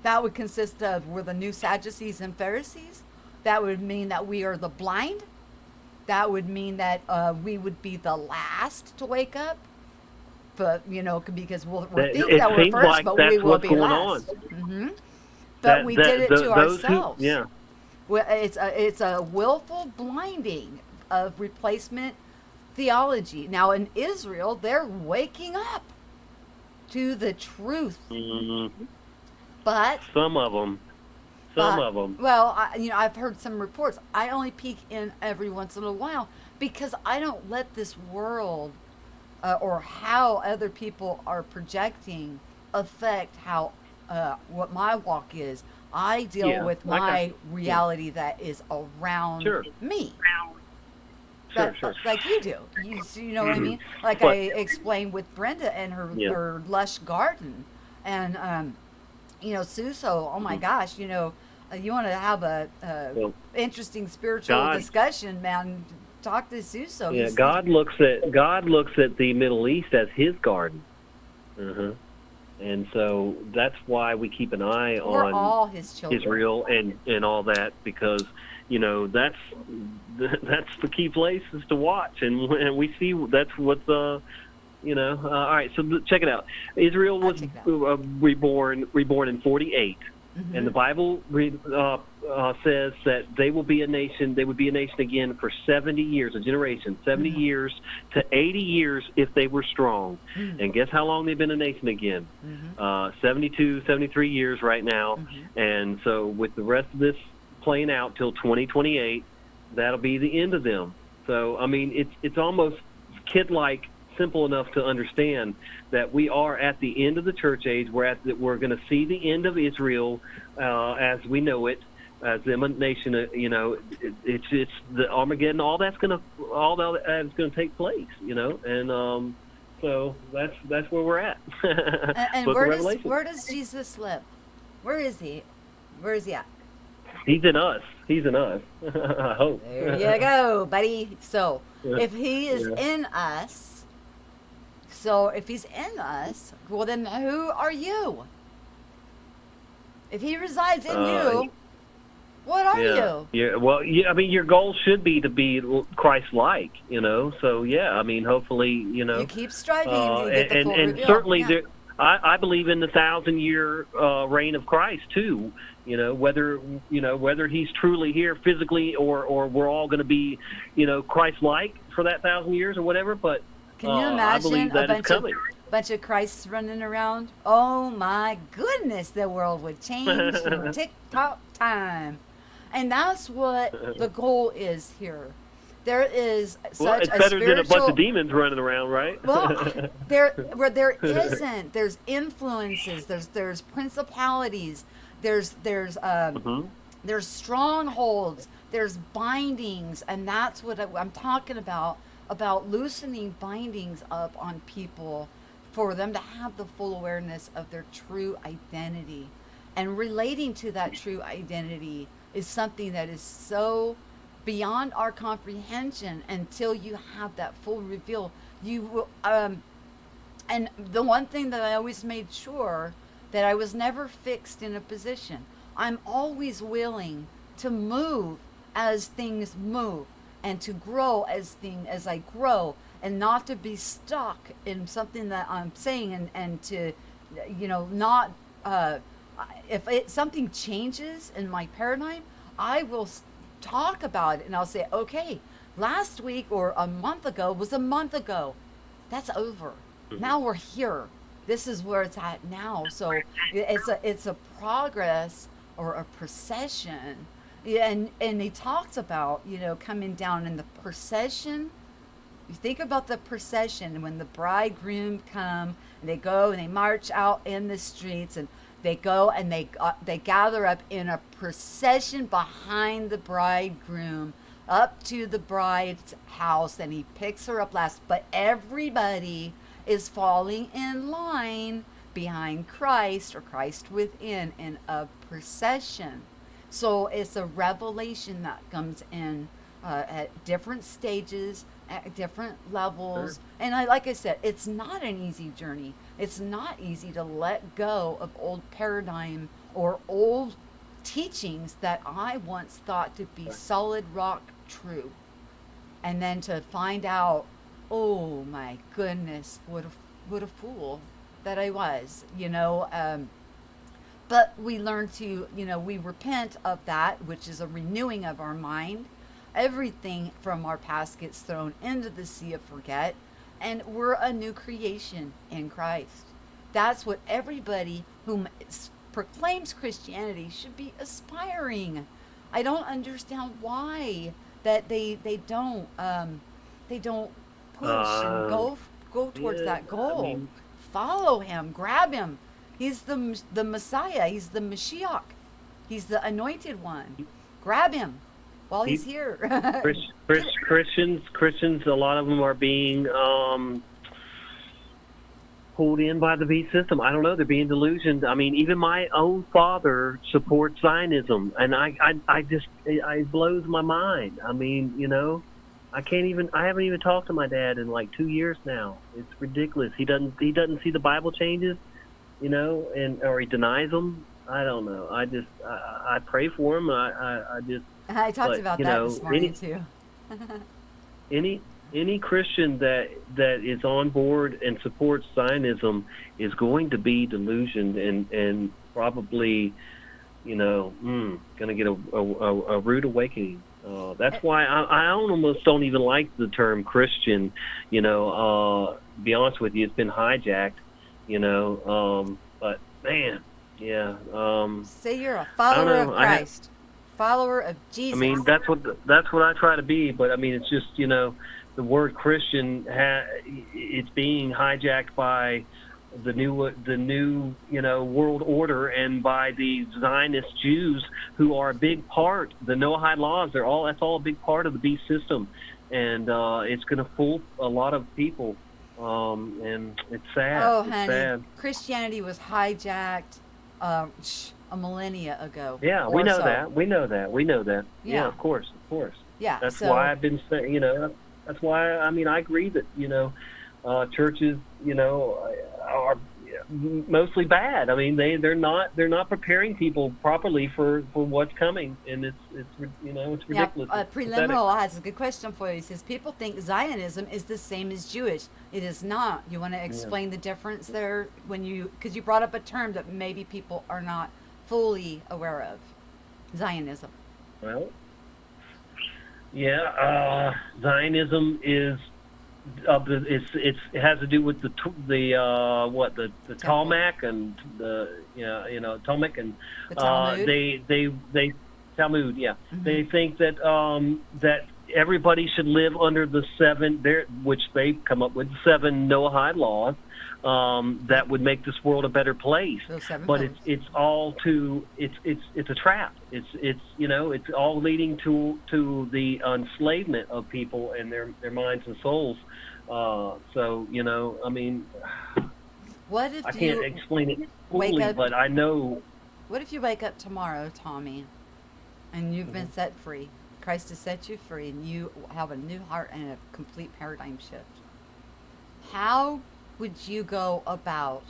That would consist of, we're the new Sadducees and Pharisees. That would mean that we are the blind. That would mean that we would be the last to wake up. But, because we'll think that we're first, like but we will be last. Mm-hmm. But we did it to ourselves. Yeah. Well, it's a willful blinding of replacement theology. Now in Israel, they're waking up to the truth. Mm-hmm. But some of them. Well, I've heard some reports. I only peek in every once in a while because I don't let this world or how other people are projecting affect how what my walk is. I deal with my reality that is around me. Sure. Like you do. You know what I mean? Like I explained with Brenda and her lush garden. And, Suso, oh my gosh, you want to have a interesting spiritual discussion, man, talk to Suso. Yeah, God looks at the Middle East as his garden. Uh-huh. And so that's why we keep an eye on all his children. Israel and all that, because that's the key places to watch, and we see that's what's all right. So check it out. Israel was reborn in 48. And the Bible says that they will be a nation. They would be a nation again for 70 years, a generation, 70 years to 80 years if they were strong. And guess how long they've been a nation again? 72, 73 years right now. And so with the rest of this playing out till 2028, that'll be the end of them. So, I mean, it's almost kid-like, simple enough to understand that we are at the end of the church age. We're going to see the end of Israel as we know it, as the nation. It's the Armageddon. All that's going to take place. And so that's where we're at. And where does Jesus live? Where is he? Where is he at? He's in us. I hope. There you go, buddy. So if he is in us. So if he's in us, well, then who are you? If he resides in you, what are you? Yeah. Well, I mean, your goal should be to be Christ-like, So, yeah, I mean, hopefully, You keep striving to get the full and reveal. certainly, I believe in the 1,000-year reign of Christ too. Whether he's truly here physically or we're all going to be, Christ-like for that 1,000 years or whatever, but. Can you imagine a bunch of Christs running around? Oh my goodness, the world would change in tick-tock time. And that's what the goal is here. There is such it's better than a bunch of demons running around, right? Well, where there isn't, there's influences, there's principalities, there's strongholds, there's bindings, and that's what I'm talking about loosening bindings up on people for them to have the full awareness of their true identity. And relating to that true identity is something that is so beyond our comprehension until you have that full reveal. You will, and the one thing that I always made sure that I was never fixed in a position. I'm always willing to move as things move, and to grow as I grow, and not to be stuck in something that I'm saying, and to, not, if something changes in my paradigm, I will talk about it, and I'll say, okay, last week or a month ago was a month ago. That's over. Now we're here. This is where it's at now. So it's a progress or a procession. Yeah, and he talks about, coming down in the procession. You think about the procession when the bridegroom come and they go and they march out in the streets, and they go and they gather up in a procession behind the bridegroom up to the bride's house, and he picks her up last. But everybody is falling in line behind Christ, or Christ within, in a procession. So it's a revelation that comes in at different stages, at different levels. Sure. And like I said, it's not an easy journey. It's not easy to let go of old paradigm or old teachings that I once thought to be solid rock true. And then to find out, oh my goodness, what a fool that I was, But we learn to, we repent of that, which is a renewing of our mind. Everything from our past gets thrown into the sea of forget, and we're a new creation in Christ. That's what everybody who proclaims Christianity should be aspiring. I don't understand why that they don't push and go towards that goal. Follow him, grab him. He's the Messiah. He's the Mashiach. He's the anointed one. Grab him while he's here. Christians, a lot of them are being pulled in by the beast system. I don't know. They're being delusioned. I mean, even my own father supports Zionism, and it blows my mind. I mean, I haven't even talked to my dad in like 2 years now. It's ridiculous. He doesn't see the Bible changes. Or he denies them. I don't know. I pray for him. I talked about that this morning too. Any Christian that is on board and supports Zionism is going to be delusioned and probably gonna get a rude awakening. That's why I almost don't even like the term Christian. Be honest with you, it's been hijacked. But man, yeah. Say you're a I don't follower know. of Christ, follower of I Jesus. mean, that's what I try to be. But I mean, it's just the word Christian it's being hijacked by the new world order and by the Zionist Jews who are a big part. The Noahide laws, that's all a big part of the beast system, and it's going to fool a lot of people, and it's sad. Oh, it's honey, sad. Christianity was hijacked a millennia ago. Yeah, we know that. We know that. Yeah, of course. Yeah, That's so, why I've been saying. That's why I agree that churches are mostly bad. I mean they're not preparing people properly for what's coming, and it's ridiculous. Yeah, Preliminal has a good question for you. He says people think Zionism is the same as Jewish. It is not. You want to explain the difference there because you brought up a term that maybe people are not fully aware of. Zionism. Well, Zionism is it has to do with the Talmud and the Talmud and The Talmud. they Talmud, yeah. Mm-hmm. They think that that everybody should live under the which they come up with 7 Noahide laws that would make this world a better place. But it's all it's a trap. It's all leading to the enslavement of people and their minds and souls. I mean, what if I can't explain it fully, wake up, but I know. What if you wake up tomorrow, Tommy, and you've been set free? Christ has set you free, and you have a new heart and a complete paradigm shift. How would you go about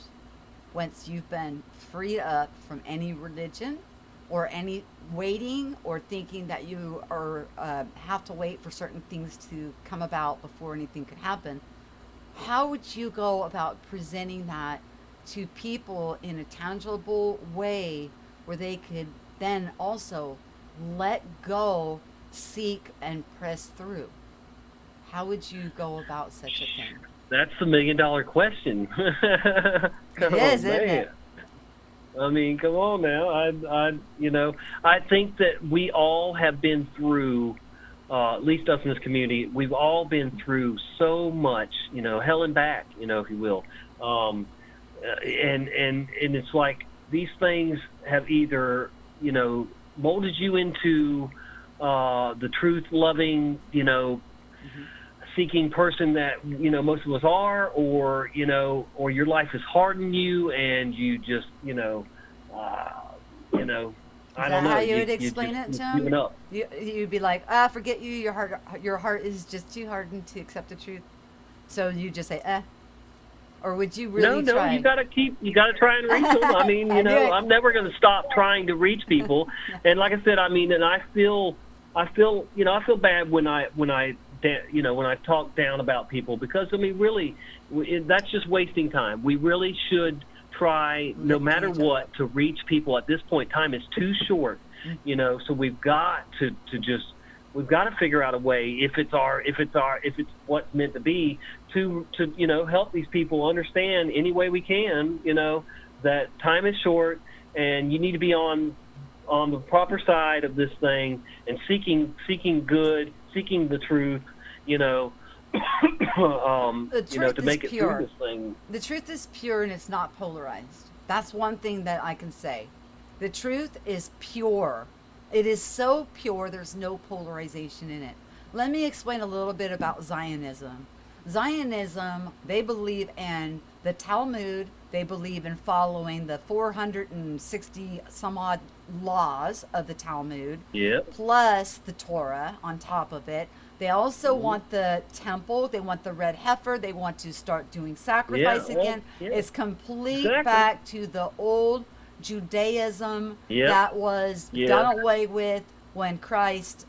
once you've been freed up from any religion or any waiting or thinking that you are have to wait for certain things to come about before anything could happen? How would you go about presenting that to people in a tangible way where they could then also let go, seek, and press through? How would you go about such a thing? That's the $1 million question. It is, isn't it? I mean, come on now. I think that we all have been through, at least us in this community, we've all been through so much, hell and back, if you will. And it's like these things have either, molded you into the truth-loving, seeking person that most of us are, or your life has hardened you, and you just I don't know. How you would explain it to him? You'd be like, forget you. Your heart is just too hardened to accept the truth. So you just say, or would you really try? No, you gotta try and reach them. I mean, I'm never gonna stop trying to reach people. And like I said, and I feel bad when I talk down about people, because really, that's just wasting time. We really should try, no matter what, to reach people at this point. Time is too short, so we've got to figure out a way, if it's what's meant to be, to help these people understand any way we can, that time is short, and you need to be on the proper side of this thing, and seeking good, seeking the truth, to make it through this thing. The truth is pure, and it's not polarized. That's one thing that I can say. The truth is pure. It is so pure, there's no polarization in it. Let me explain a little bit about Zionism. Zionism, they believe in the Talmud. They believe in following the 460 some odd laws of the Talmud, plus the Torah on top of it. They also want the temple. They want the red heifer. They want to start doing sacrifice again. It's complete back to the old Judaism that was done away with when Christ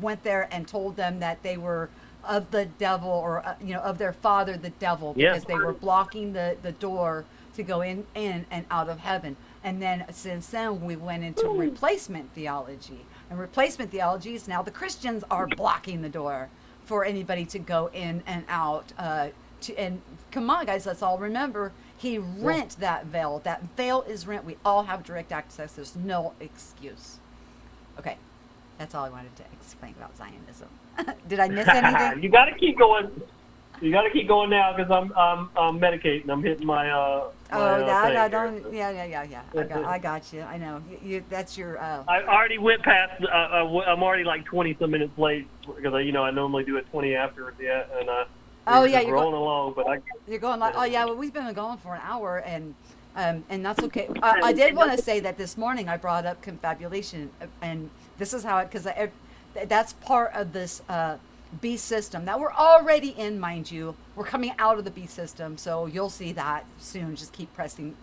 went there and told them that they were of the devil, or of their father, the devil, because they were blocking the door to go in and out of heaven. And then since then, we went into replacement theology. And replacement theology is now the Christians are blocking the door for anybody to go in and out. And come on, guys, let's all remember, he rent that veil. That veil is rent. We all have direct access. There's no excuse. Okay, that's all I wanted to explain about Zionism. Did I miss anything? You got to keep going. You got to keep going now because I'm medicating. I'm hitting my. I got you. I know. That's your. I already went past. I'm already like 20 some minutes late because I normally do it 20 after. Yeah, and you're rolling along, but you're going like, well, we've been going for an hour, and that's okay. I did want to say that this morning I brought up confabulation, and this is how because that's part of this beast system that we're already in, mind you. We're coming out of the beast system, so you'll see that soon. Just keep pressing,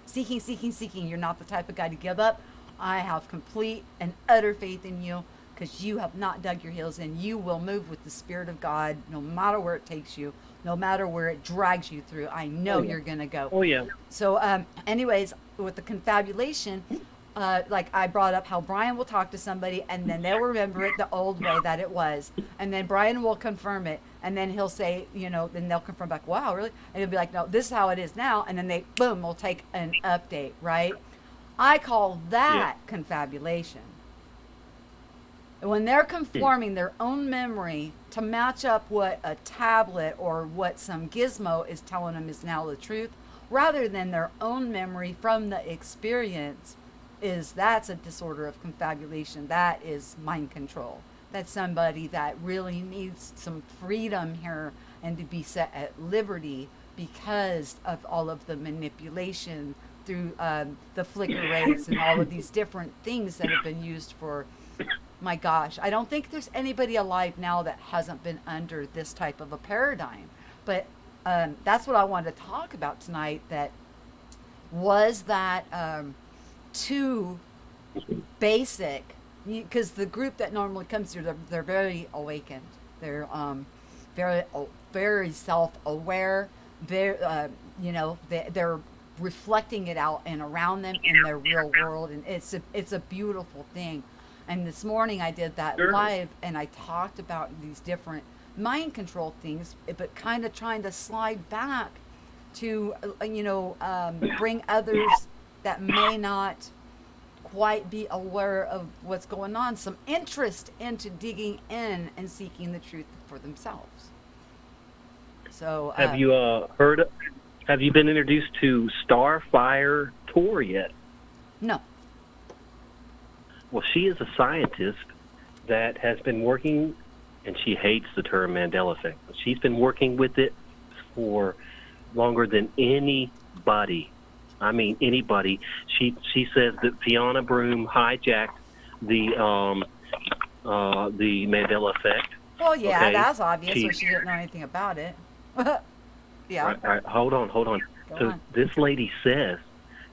seeking. You're not the type of guy to give up. I have complete and utter faith in you, because you have not dug your heels in. You will move with the Spirit of God no matter where it takes you, no matter where it drags you through. I know you're going to go. Oh, yeah. So anyways, with the confabulation, like I brought up how Brian will talk to somebody and then they'll remember it the old way that it was. And then Brian will confirm it. And then he'll say, then they'll confirm back, wow, really? And he'll be like, no, this is how it is now. And then they, boom, will take an update, right? I call that confabulation. When they're conforming their own memory to match up what a tablet or what some gizmo is telling them is now the truth, rather than their own memory from the experience, that's a disorder of confabulation. That is mind control. That's somebody that really needs some freedom here and to be set at liberty because of all of the manipulation through the flicker rates and all of these different things that have been used for, my gosh, I don't think there's anybody alive now that hasn't been under this type of a paradigm. But that's what I wanted to talk about tonight. That was that too basic, because the group that normally comes here, they're very awakened. They're very self-aware. They're reflecting it out and around them in their real world, and it's a beautiful thing. And this morning I did that live, and I talked about these different mind control things, but kind of trying to slide back to bring others that may not quite be aware of what's going on some interest into digging in and seeking the truth for themselves. So have you have you been introduced to Starfire Tor yet? No. Well, she is a scientist that has been working, and she hates the term Mandela effect, but she's been working with it for longer than anybody. I mean, anybody. She says that Fiona Broom hijacked the Mandela effect. Well, yeah, okay? That's obvious. So she didn't know anything about it. Yeah. All right, hold on. Go on. This lady says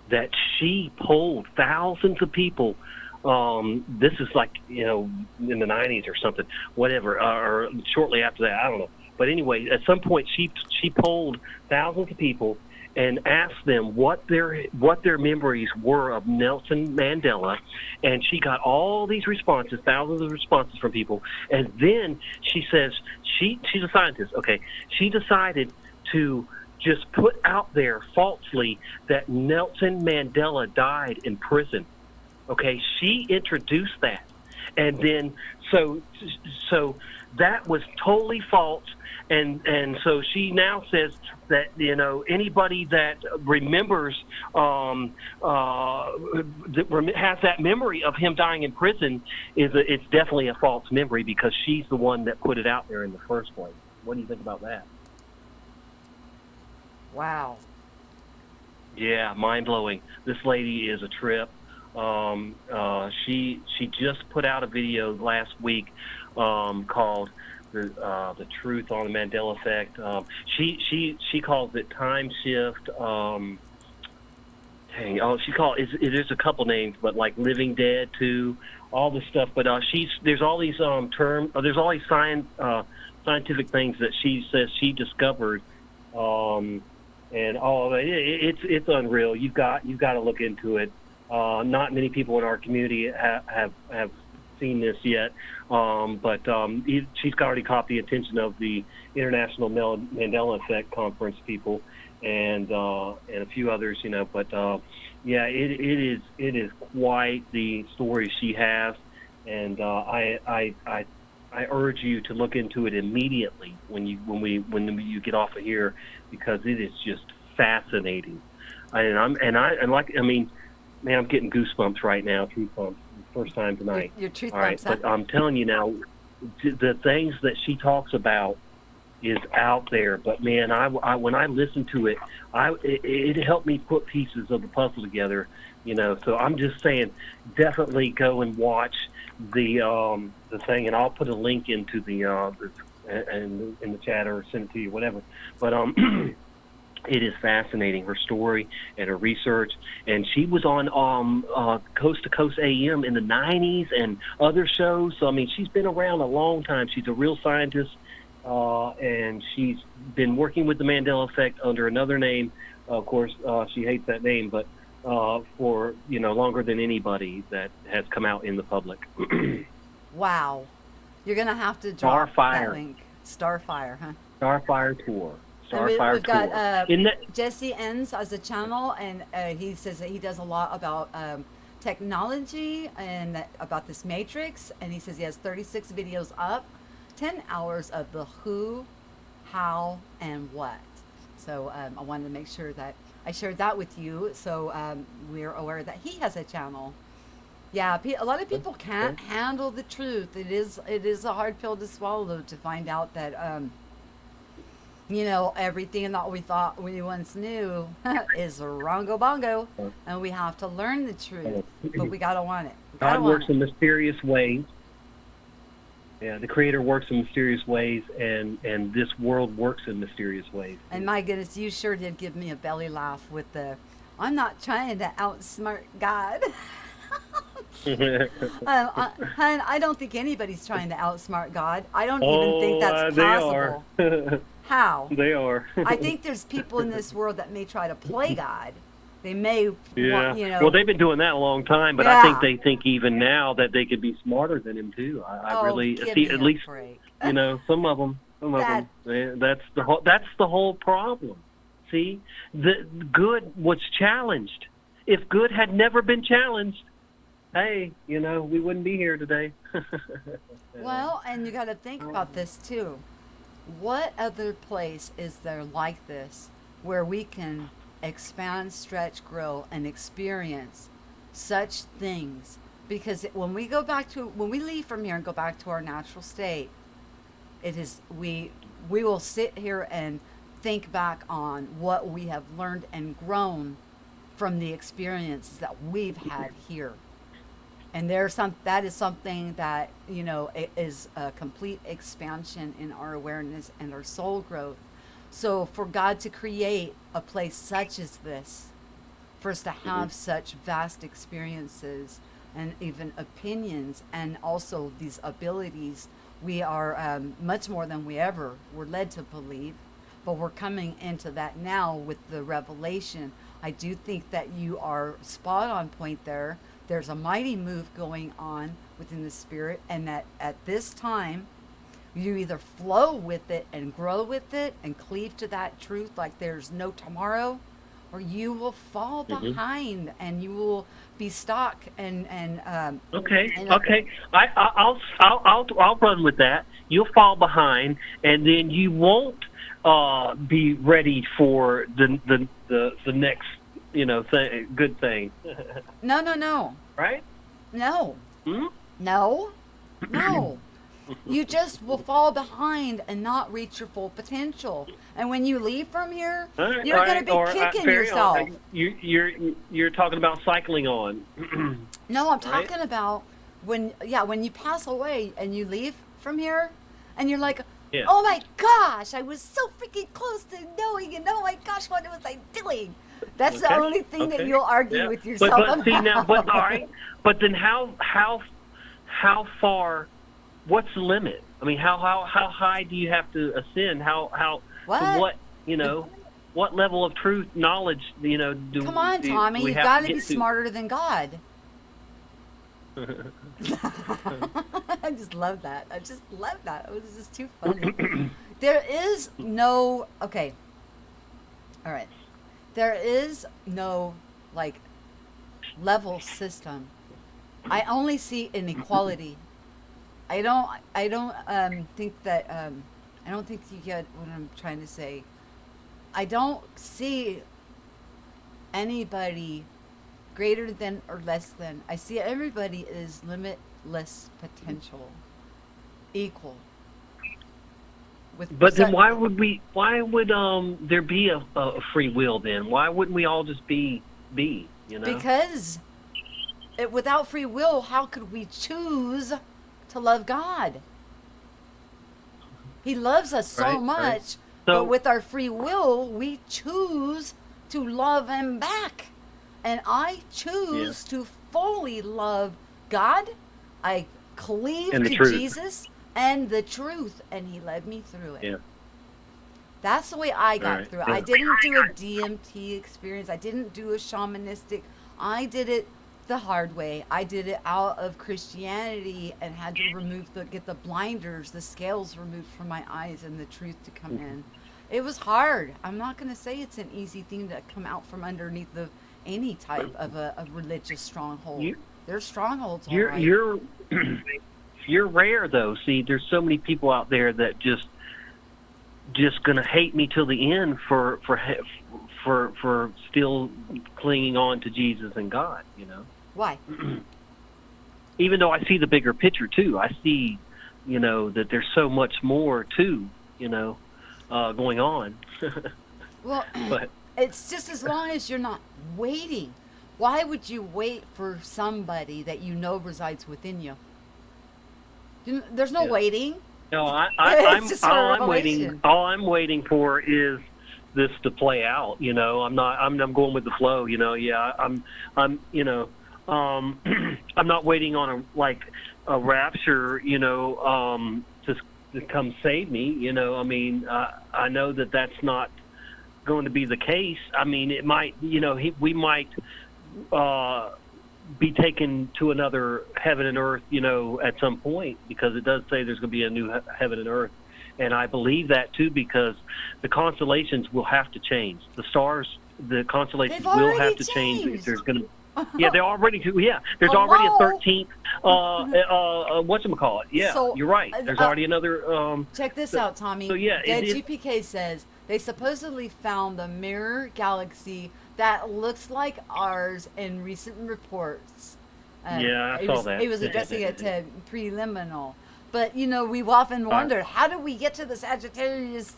that she polled thousands of people. This is like, in the 90s or something, whatever, or shortly after that, I don't know. But anyway, at some point she polled thousands of people and asked them what their memories were of Nelson Mandela, and she got all these responses, thousands of responses from people. And then she says she's a scientist, okay? She decided to just put out there falsely that Nelson Mandela died in prison. Okay, she introduced that, and then so that was totally false, and so she now says that anybody that remembers has that memory of him dying in prison it's definitely a false memory because she's the one that put it out there in the first place. What do you think about that? Wow. Yeah, mind blowing. This lady is a trip. She just put out a video last week called the Truth on the Mandela Effect. She calls it time shift. There's a couple names, but like Living Dead too, all this stuff. But there's all these terms. There's all these scientific things that she says she discovered and it's unreal. You've got to look into it. Not many people in our community have seen this yet, but she's already caught the attention of the International Mandela Effect Conference people and a few others, But it is quite the story she has, and I urge you to look into it immediately when you get off of here, because it is just fascinating. I'm getting goosebumps right now, truth bumps, first time tonight. Your truth All right, bumps, huh? but I'm telling you now, the things that she talks about is out there. But man, I when I listened to it, it helped me put pieces of the puzzle together. So I'm just saying, definitely go and watch the thing, and I'll put a link into the in the chat or send it to you, whatever. But it is fascinating, her story and her research. And she was on Coast to Coast AM in the 90s and other shows. So, she's been around a long time. She's a real scientist, and she's been working with the Mandela Effect under another name. Of course, she hates that name, but for, longer than anybody that has come out in the public. Wow. You're going to have to drop that link. Starfire, huh? Starfire Tour. We've got Tour. Jesse Enns as a channel, and he says that he does a lot about technology and about this matrix, and he says he has 36 videos up, 10 hours of the who, how, and what. So I wanted to make sure that I shared that with you, so we're aware that he has a channel. Yeah, a lot of people can't handle the truth. It is a hard pill to swallow to find out that everything that we thought we once knew is wrongo bongo, and we have to learn the truth, but we gotta want it. God works in mysterious ways. Yeah, the Creator works in mysterious ways, and this world works in mysterious ways. And my goodness, you sure did give me a belly laugh with the, I'm not trying to outsmart God. I don't think anybody's trying to outsmart God. I don't even think that's possible. They are. How? They are. I think there's people in this world that may try to play God. They may, Well, they've been doing that a long time, but I think they think even now that they could be smarter than him too. I really see, at least some of them. That's the whole problem. See, the good was challenged. If good had never been challenged, hey, we wouldn't be here today. Well, and you got to think about this too. What other place is there like this where we can expand, stretch, grow, and experience such things? Because when we leave from here and go back to our natural state, it is we will sit here and think back on what we have learned and grown from the experiences that we've had here. And that is something that, it is a complete expansion in our awareness and our soul growth. So for God to create a place such as this, for us to have such vast experiences and even opinions, and also these abilities, we are much more than we ever were led to believe. But we're coming into that now with the revelation. I do think that you are spot on point there. There's a mighty move going on within the spirit, and that at this time, you either flow with it and grow with it and cleave to that truth like there's no tomorrow, or you will fall behind and you will be stuck. Okay. I'll run with that. You'll fall behind, and then you won't be ready for the next good thing. No. Right? No. Hmm? No. You just will fall behind and not reach your full potential. And when you leave from here, you're going to be kicking yourself. You're talking about cycling on. No, I'm talking about when you pass away and you leave from here, and you're like, oh my gosh, I was so freaking close to knowing, and oh my gosh, what was I doing? That's the only thing that you'll argue with yourself about. See now, all right. But then how far? What's the limit? I mean, how high do you have to ascend? How what? to what? what level of truth knowledge, do Come on, do Tommy, we you've have got to get be smarter than God. to? I just love that. I just love that. It was just too funny. There is no, okay. All right. There is no, like, level system. I only see inequality. I don't think that, I don't think you get what I'm trying to say. I don't see anybody greater than or less than. I see everybody is limitless potential, equal. But then why would there be a free will then? Why wouldn't we all just be, Because without free will, how could we choose to love God? He loves us so Right, much, right. So, but with our free will, we choose to love him back. And I choose to fully love God. I cleave And the to truth. Jesus and the truth, and he led me through it. Yeah. That's the way I got Right. through it. Yeah. I didn't do a DMT experience. I didn't do a shamanistic. I did it the hard way. I did it out of Christianity and had to get the blinders, the scales removed from my eyes, and the truth to come in. It was hard. I'm not going to say it's an easy thing to come out from underneath any type of a religious stronghold. There's strongholds, all right. You're rare though. See, there's so many people out there that just gonna hate me till the end for still clinging on to Jesus and God. Why? Even though I see the bigger picture too, I see, that there's so much more too, going on. Well, But it's just as long as you're not waiting. Why would you wait for somebody that you know resides within you? There's no Yeah. waiting. no, It's just a I'm revelation. waiting. All I'm waiting for is this to play out. I'm going with the flow. Yeah, I'm I'm not waiting on a rapture. To come save me. I know that that's not going to be the case. I mean, it might. We might be taken to another heaven and earth. At some point, because it does say there's going to be a new heaven and earth. And I believe that too, because the constellations will have to change. The stars, the constellations They've will already have to change. changed. There's going to, yeah, they already do. Yeah, there's Hello? already a 13th. Whatchamacallit? Yeah, So, you're right. There's already another. Check this out, Tommy. so, yeah, Dead it- GPK says they supposedly found a mirror galaxy that looks like ours in recent reports. Yeah, I saw that. He was addressing it to preliminal. But, we've often wondered, how do we get to the Sagittarius,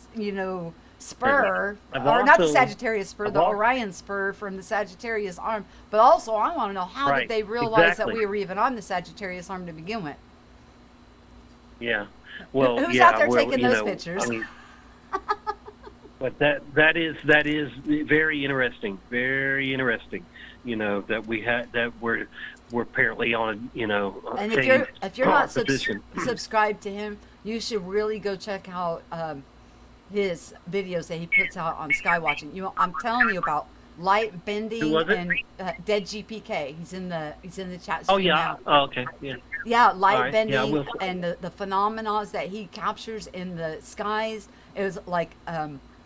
spur, I've or not the also- Sagittarius spur, I've the al- Orion spur from the Sagittarius arm. But also, I want to know, how did Right, they realize that exactly. we were even on the Sagittarius arm to begin with? Yeah. Well, Who's yeah, out there well, taking those pictures? I mean, but that is very interesting. Very interesting. That we had that we're apparently on. And same if you're not position. subscribed to him, you should really go check out his videos that he puts out on Skywatching. I'm telling you about light bending Who was it? and Dead GPK. He's in the chat. Oh stream yeah. now. Oh, okay. Yeah. Yeah, light All right. bending Yeah, I will. and the phenomena that he captures in the skies is like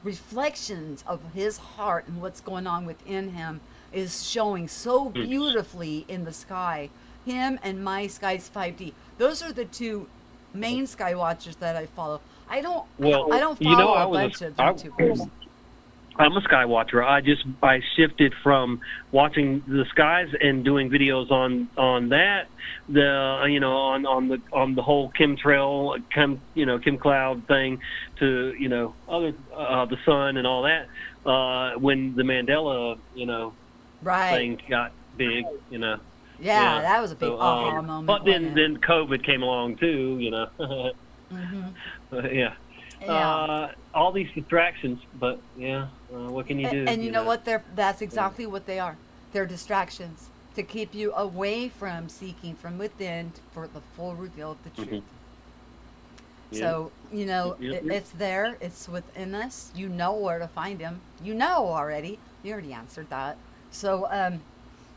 reflections of his heart, and what's going on within him is showing so beautifully in the sky. Him and My Skies 5D. Those are the two main sky watchers that I follow. I don't follow a bunch of YouTubers. I'm a sky watcher. I shifted from watching the skies and doing videos on that, on the whole chemtrail, Kim Cloud thing, to other the sun and all that. When the Mandela Right. thing got big, Yeah, Yeah. that was a big So, aha moment. but wasn't it? then COVID came along too, Mhm. yeah. Yeah. All these distractions, but yeah, what can you do? And you know what? That's exactly what they are. They're distractions to keep you away from seeking from within for the full reveal of the truth. Yeah. So, Yeah. it's there. It's within us. You know where to find him. You know already. You already answered that. So,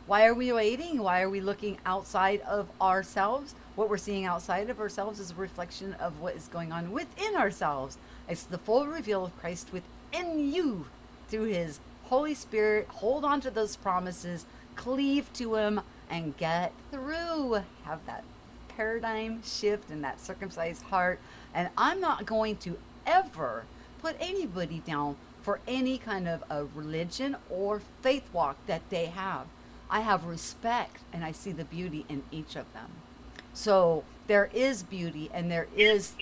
why are we waiting? Why are we looking outside of ourselves? What we're seeing outside of ourselves is a reflection of what is going on within ourselves. It's the full reveal of Christ within you through his Holy Spirit. Hold on to those promises, cleave to him, and get through. Have that paradigm shift in that circumcised heart. And I'm not going to ever put anybody down for any kind of a religion or faith walk that they have. I have respect and I see the beauty in each of them. So there is beauty and there is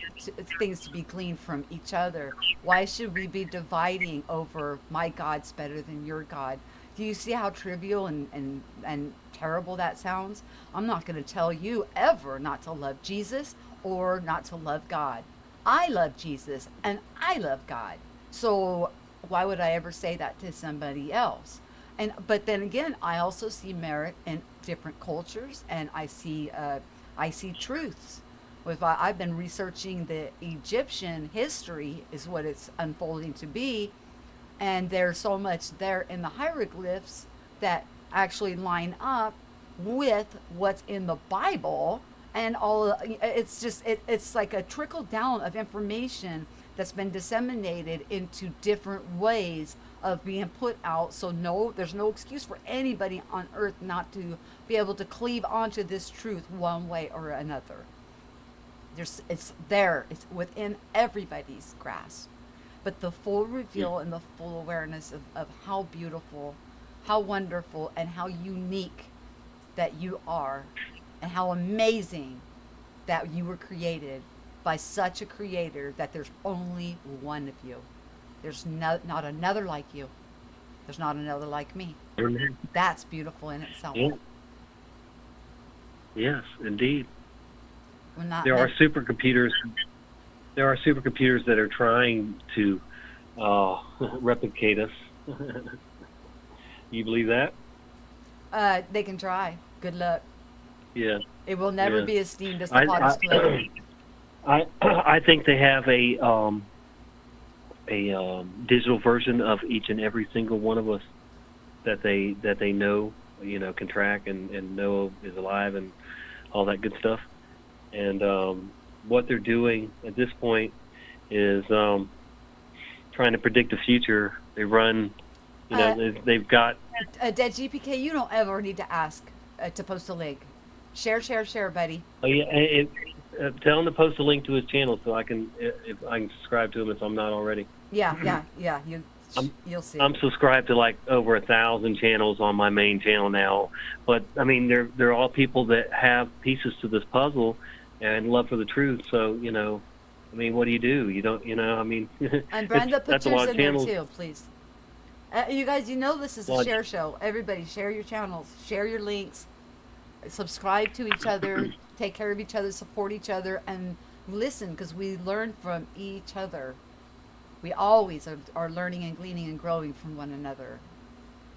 things to be gleaned from each other. Why should we be dividing over my God's better than your God? Do you see how trivial and terrible that sounds? I'm not going to tell you ever not to love Jesus or not to love God. I love Jesus and I love God. So why would I ever say that to somebody else? But then again, I also see merit in different cultures, and I see truths. I've been researching the Egyptian history, is what it's unfolding to be, and there's so much there in the hieroglyphs that actually line up with what's in the Bible, and it's like a trickle down of information that's been disseminated into different ways of being put out. So no, there's no excuse for anybody on earth not to be able to cleave onto this truth one way or another. It's there. It's within everybody's grasp. But the full reveal and the full awareness of how beautiful, how wonderful, and how unique that you are, and how amazing that you were created by such a creator that there's only one of you. There's not another like you. There's not another like me. Amen. That's beautiful in itself. Yeah. Yes, indeed. We're not There are meant- supercomputers. There are supercomputers that are trying to replicate us. You believe that? They can try. Good luck. Yeah. It will never Yeah. be esteemed as the potters clay. I think they have a digital version of each and every single one of us that they know, can track and know is alive and all that good stuff. And what they're doing at this point is trying to predict the future. They run, they've got. Dead GPK, you don't ever need to ask to post a link. Share, buddy. Oh yeah, tell him to post a link to his channel so I can subscribe to him if I'm not already. Yeah. You'll see. I'm subscribed to like over 1,000 channels on my main channel now, but I mean they're all people that have pieces to this puzzle and love for the truth. So I mean, what do? You don't, I mean. And Brenda, put that's a yours lot of in there channels. too, please. You guys, this is a share show. Everybody, share your channels, share your links, subscribe to each other, take care of each other, support each other, and listen, because we learn from each other. We always are learning and gleaning and growing from one another.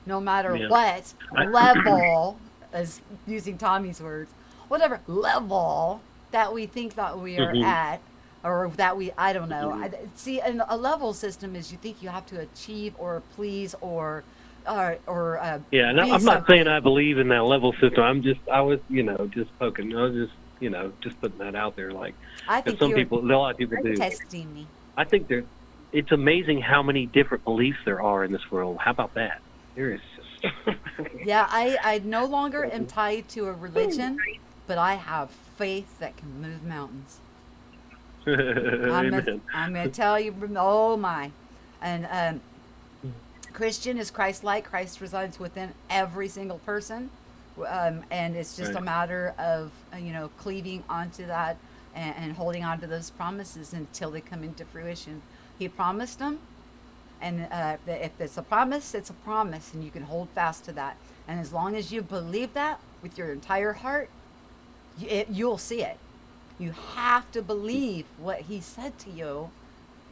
No matter what level, as using Tommy's words, whatever level that we think that we are at, or that I don't know. See, and a level system is you think you have to achieve or please or Yeah, and be I'm not something. saying I believe in that level system. I was just poking. I was just putting that out there. Like, I think a lot of people do. testing me. I think it's amazing how many different beliefs there are in this world. How about that? There is just. Yeah, I no longer am tied to a religion, but I have faith that can move mountains. Amen. I'm gonna tell you, oh my, and Christian is Christ-like. Christ resides within every single person, and it's just a matter of cleaving onto that and holding on to those promises until they come into fruition. He promised them, and if it's a promise, it's a promise, and you can hold fast to that. And as long as you believe that with your entire heart, you'll see it. You have to believe what he said to you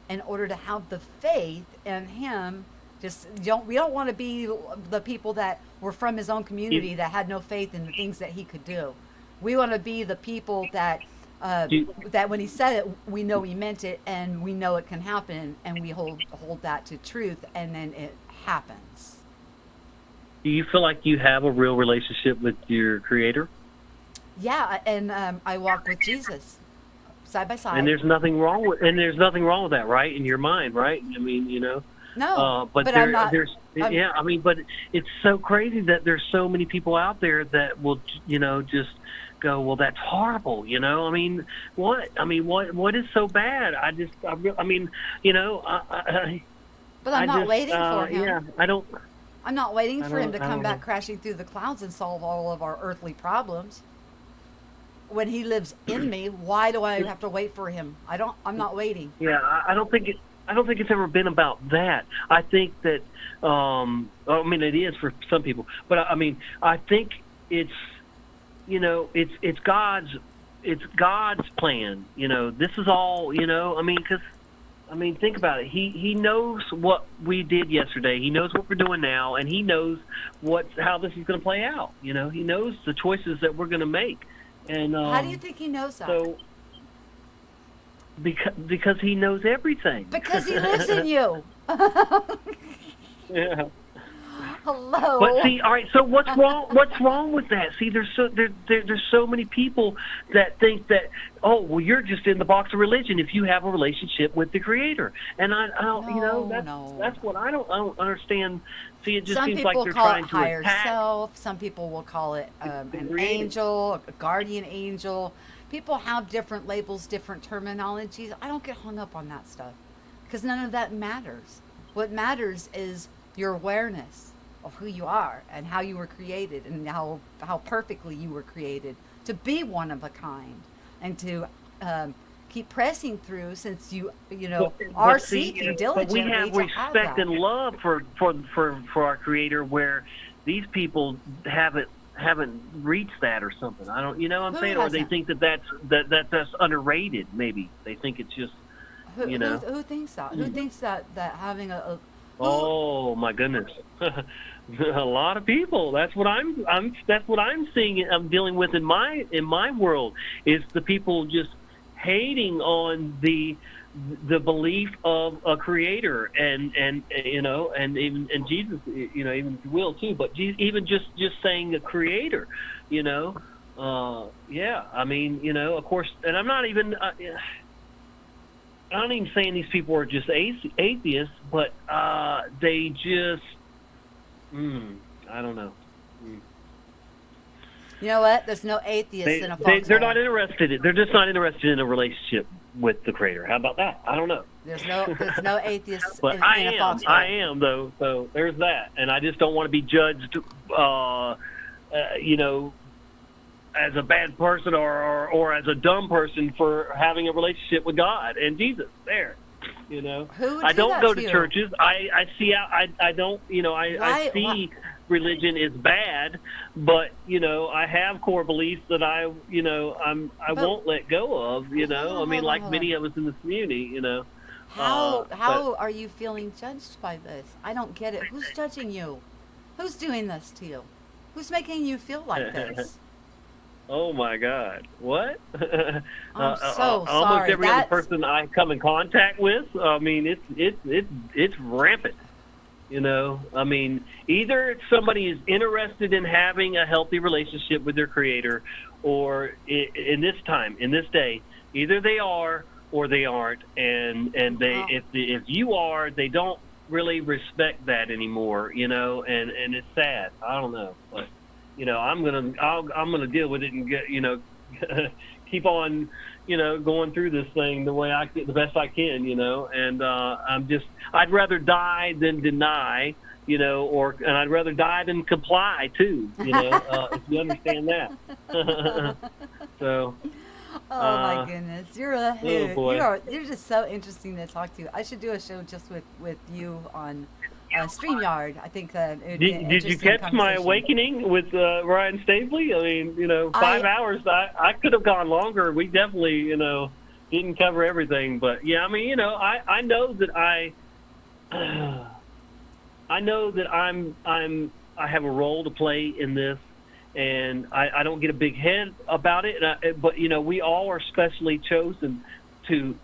in order to have the faith in him. We don't want to be the people that were from his own community that had no faith in the things that he could do. We want to be the people that that when he said it, we know he meant it, and we know it can happen, and we hold that to truth, and then it happens. Do you feel like you have a real relationship with your Creator? Yeah, and I walk with Jesus side by side. And there's nothing wrong with that, right? In your mind, right? I mean, No, but I'm not. yeah. I mean, but it's so crazy that there's so many people out there that will, just go, well, that's horrible. I mean, what? I mean, what is so bad? But I'm not waiting for him. Yeah, I don't. I'm not waiting for him to come back crashing through the clouds and solve all of our earthly problems. When he lives in me, why do I have to wait for him? I'm not waiting. Yeah, I don't think it's ever been about that. I think that, it is for some people, but I mean, I think it's, it's God's plan. This is all, think about it. He knows what we did yesterday. He knows what we're doing now, and he knows how this is going to play out. He knows the choices that we're going to make. And how do you think he knows that? So, because he knows everything. Because he lives in you. Yeah. Hello. But see, all right. So what's wrong? What's wrong with that? See, there's so many people that think that, oh, well, you're just in the box of religion if you have a relationship with the Creator. And I don't, that's what I don't understand. See, it just seems like they're trying to higher attack. Self. Some people will call it an angel, a guardian angel. People have different labels, different terminologies. I don't get hung up on that stuff because none of that matters. What matters is your awareness of who you are and how you were created and how perfectly you were created to be one of a kind and to keep pressing through since you are seeking diligently. But we have respect and love for our Creator, where these people haven't reached that or something. I don't, what I'm saying, or they think that's underrated. Maybe they think it's just, Who thinks that? Who thinks that having Oh my goodness, a lot of people. That's what I'm seeing. I'm dealing with in my world is the people just hating on the belief of a Creator and even Jesus, even will too. But even just saying a Creator, yeah. I mean, of course, and I'm not even saying these people are just atheists, but they just, I don't know. You know what? There's no atheists in a foxhole. They're not interested. They're just not interested in a relationship with the Creator. How about that? I don't know. There's no atheists but in a foxhole. I am, though. So there's that. And I just don't want to be judged, as a bad person or as a dumb person for having a relationship with God and Jesus. There. I don't go to churches. I see. I don't. I see religion is bad, but I have core beliefs that I won't let go of. Like many of us in this community. How are you feeling judged by this? I don't get it. Who's judging you? Who's doing this to you? Who's making you feel like this? Oh my God! What? I'm so sorry. Almost every other person I come in contact with. I mean, it's rampant. I mean, either somebody is interested in having a healthy relationship with their Creator, or in this day, either they are or they aren't. And they, if you are, they don't really respect that anymore. And it's sad. I don't know, but. I'm gonna deal with it and get keep on going through this thing the best I can, and I'd rather die than deny, and I'd rather die than comply too, if you understand that. So. Oh my goodness, you're a hoot. Oh boy. You're just so interesting to talk to. I should do a show just with you on StreamYard. I think it would be an Did you catch my awakening with Ryan Staveley? I mean, 5 hours. I could have gone longer. We definitely, didn't cover everything. But yeah, I mean, I know that I know that I have a role to play in this, and I don't get a big head about it. But we all are specially chosen to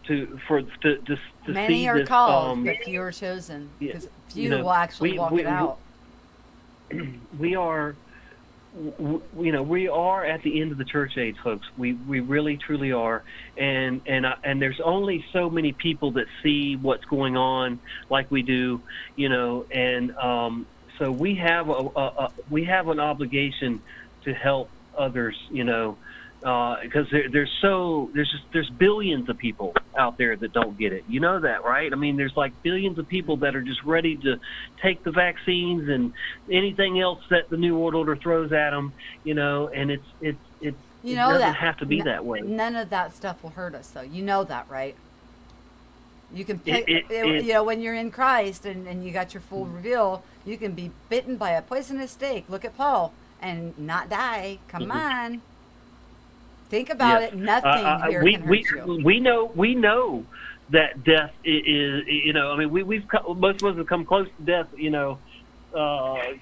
Many see are this. called, but few are chosen. Because few will actually walk it out. We are. We are at the end of the church age, folks. We really truly are, and there's only so many people that see what's going on like we do, and so we have an obligation to help others, because there's billions of people out there that don't get it. You know that, right? I mean, there's like billions of people that are just ready to take the vaccines and anything else that the New World Order throws at them, and it doesn't have to be that way. None of that stuff will hurt us, though. You know that, right? You can pick, when you're in Christ and you got your full reveal, you can be bitten by a poisonous snake. Look at Paul and not die. Come on. Think about it. Nothing here can hurt you. We know that death is. We've most of us have come close to death.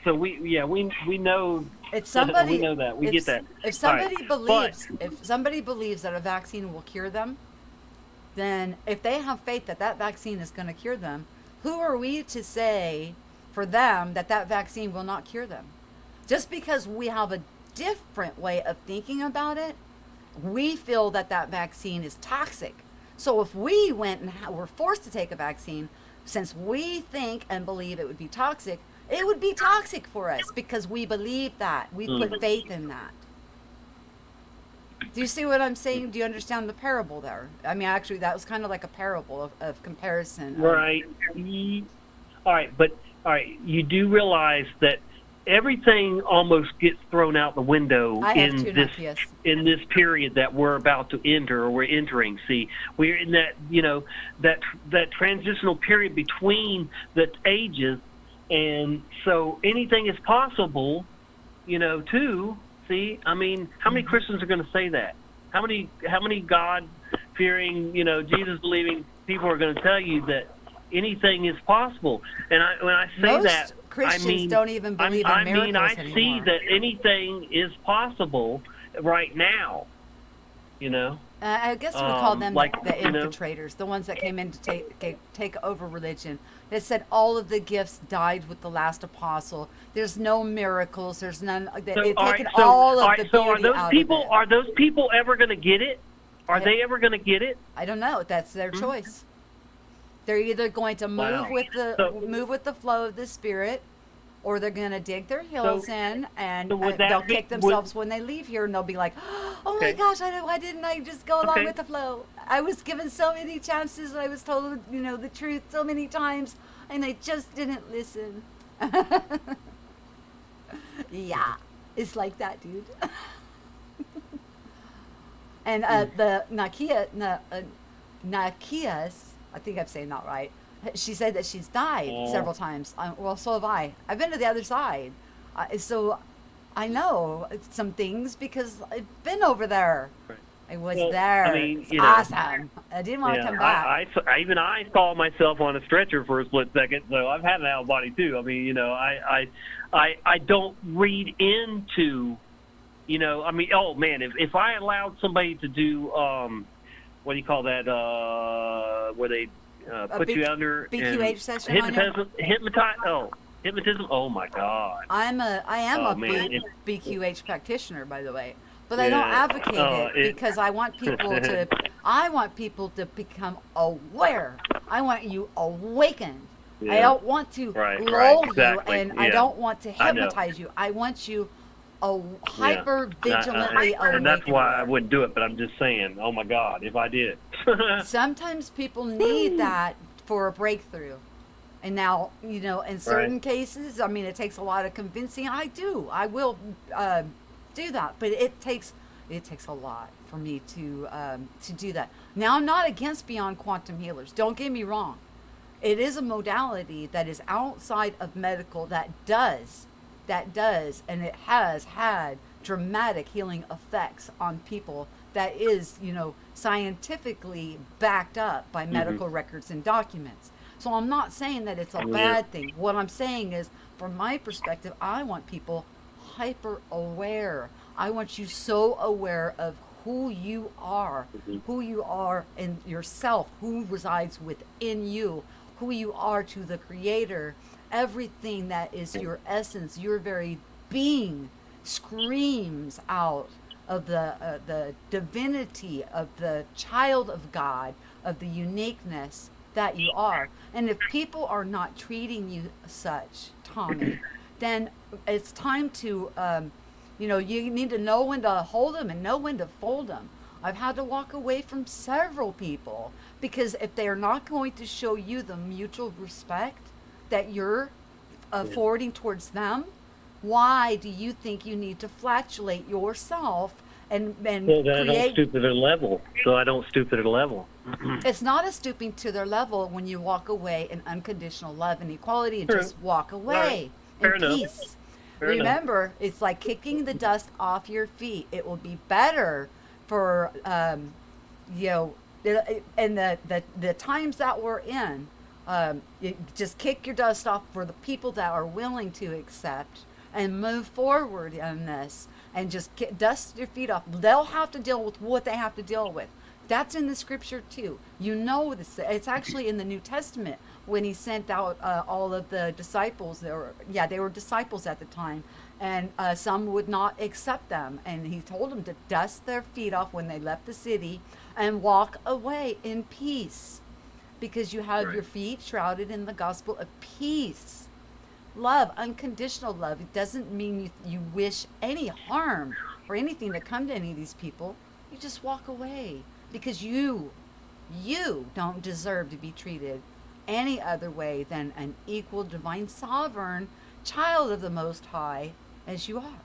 So we know. If somebody, we know that. We get that. If somebody believes that a vaccine will cure them, then if they have faith that vaccine is going to cure them, who are we to say for them that vaccine will not cure them? Just because we have a different way of thinking about it, we feel that vaccine is toxic. So if we went and were forced to take a vaccine, since we think and believe it would be toxic, it would be toxic for us because we believe that. We put faith in that. Do you see what I'm saying? Do you understand the parable there? I mean, actually, that was kind of like a parable of comparison. Right. All right. You do realize that everything almost gets thrown out the window in this period that we're about to enter, or we're entering. See, we're in that that transitional period between the ages, and so anything is possible, too. See, I mean, how many Christians are going to say that? How many God-fearing, Jesus believing people are going to tell you that anything is possible? And when I say Most that, Christians don't even believe in miracles I anymore. see that anything is possible right now. I guess we call them like, the infiltrators, the ones that came in to take over religion. They said all of the gifts died with the last apostle. There's no miracles. There's none. They've taken all of the beauty out of it. Are those people ever going to get it? Are they ever going to get it? I don't know. That's their choice. They're either going to move with the flow of the Spirit, or they're going to dig their heels in, and they'll kick themselves when they leave here, and they'll be like, "Oh my gosh, why didn't I just go along with the flow? I was given so many chances, and I was told, the truth so many times, and I just didn't listen." Yeah, it's like that, dude. And the Nakias, I think I'm saying that right. She said that she's died several times. Well, so have I. I've been to the other side. So I know some things because I've been over there. Right. I was there. I mean, it's awesome. I didn't want to come back. I saw myself on a stretcher for a split second, so I've had an out of body too. I mean, I don't read into, oh man, if I allowed somebody to do, what do you call that, where they put you under BQH session, hypnotism. Oh my God! I am a BQH practitioner, by the way, but I don't advocate it because I want people to become aware. I want you awakened. Yeah. I don't want to lull you, and I don't want to hypnotize you. I want you hyper vigilantly awake. And that's why I wouldn't do it, but I'm just saying, oh my God, if I did. Sometimes people need that for a breakthrough. And now, in certain cases, I mean, it takes a lot of convincing. I will do that, but it takes a lot for me to do that. Now, I'm not against beyond quantum healers. Don't get me wrong. It is a modality that is outside of medical that does, and it has had dramatic healing effects on people that is, scientifically backed up by medical records and documents. So I'm not saying that it's a bad thing. What I'm saying is, from my perspective, I want people hyper aware. I want you so aware of who you are, who you are in yourself, who resides within you, who you are to the Creator. Everything that is your essence, your very being, screams out of the divinity of the child of God, of the uniqueness that you are. And if people are not treating you such, Tommy, then it's time to, you need to know when to hold them and know when to fold them. I've had to walk away from several people because if they are not going to show you the mutual respect that you're forwarding towards them, why do you think you need to flatulate yourself and So that I don't create? stoop to their level. So I don't stoop to their level. It's not a stooping to their level when you walk away in unconditional love and equality and True. just walk away Fair in enough. peace. Fair enough. Remember, it's like kicking the dust off your feet. It will be better for, in the times that we're in, you just kick your dust off for the people that are willing to accept and move forward in this and just dust your feet off. They'll have to deal with what they have to deal with. That's in the scripture too. You know this. It's actually in the New Testament when he sent out all of the disciples. They were disciples at the time, and some would not accept them. And he told them to dust their feet off when they left the city and walk away in peace, because you have your feet shrouded in the gospel of peace. Love, unconditional love. It doesn't mean you wish any harm or anything to come to any of these people. You just walk away because you don't deserve to be treated any other way than an equal, divine, sovereign child of the Most High as you are.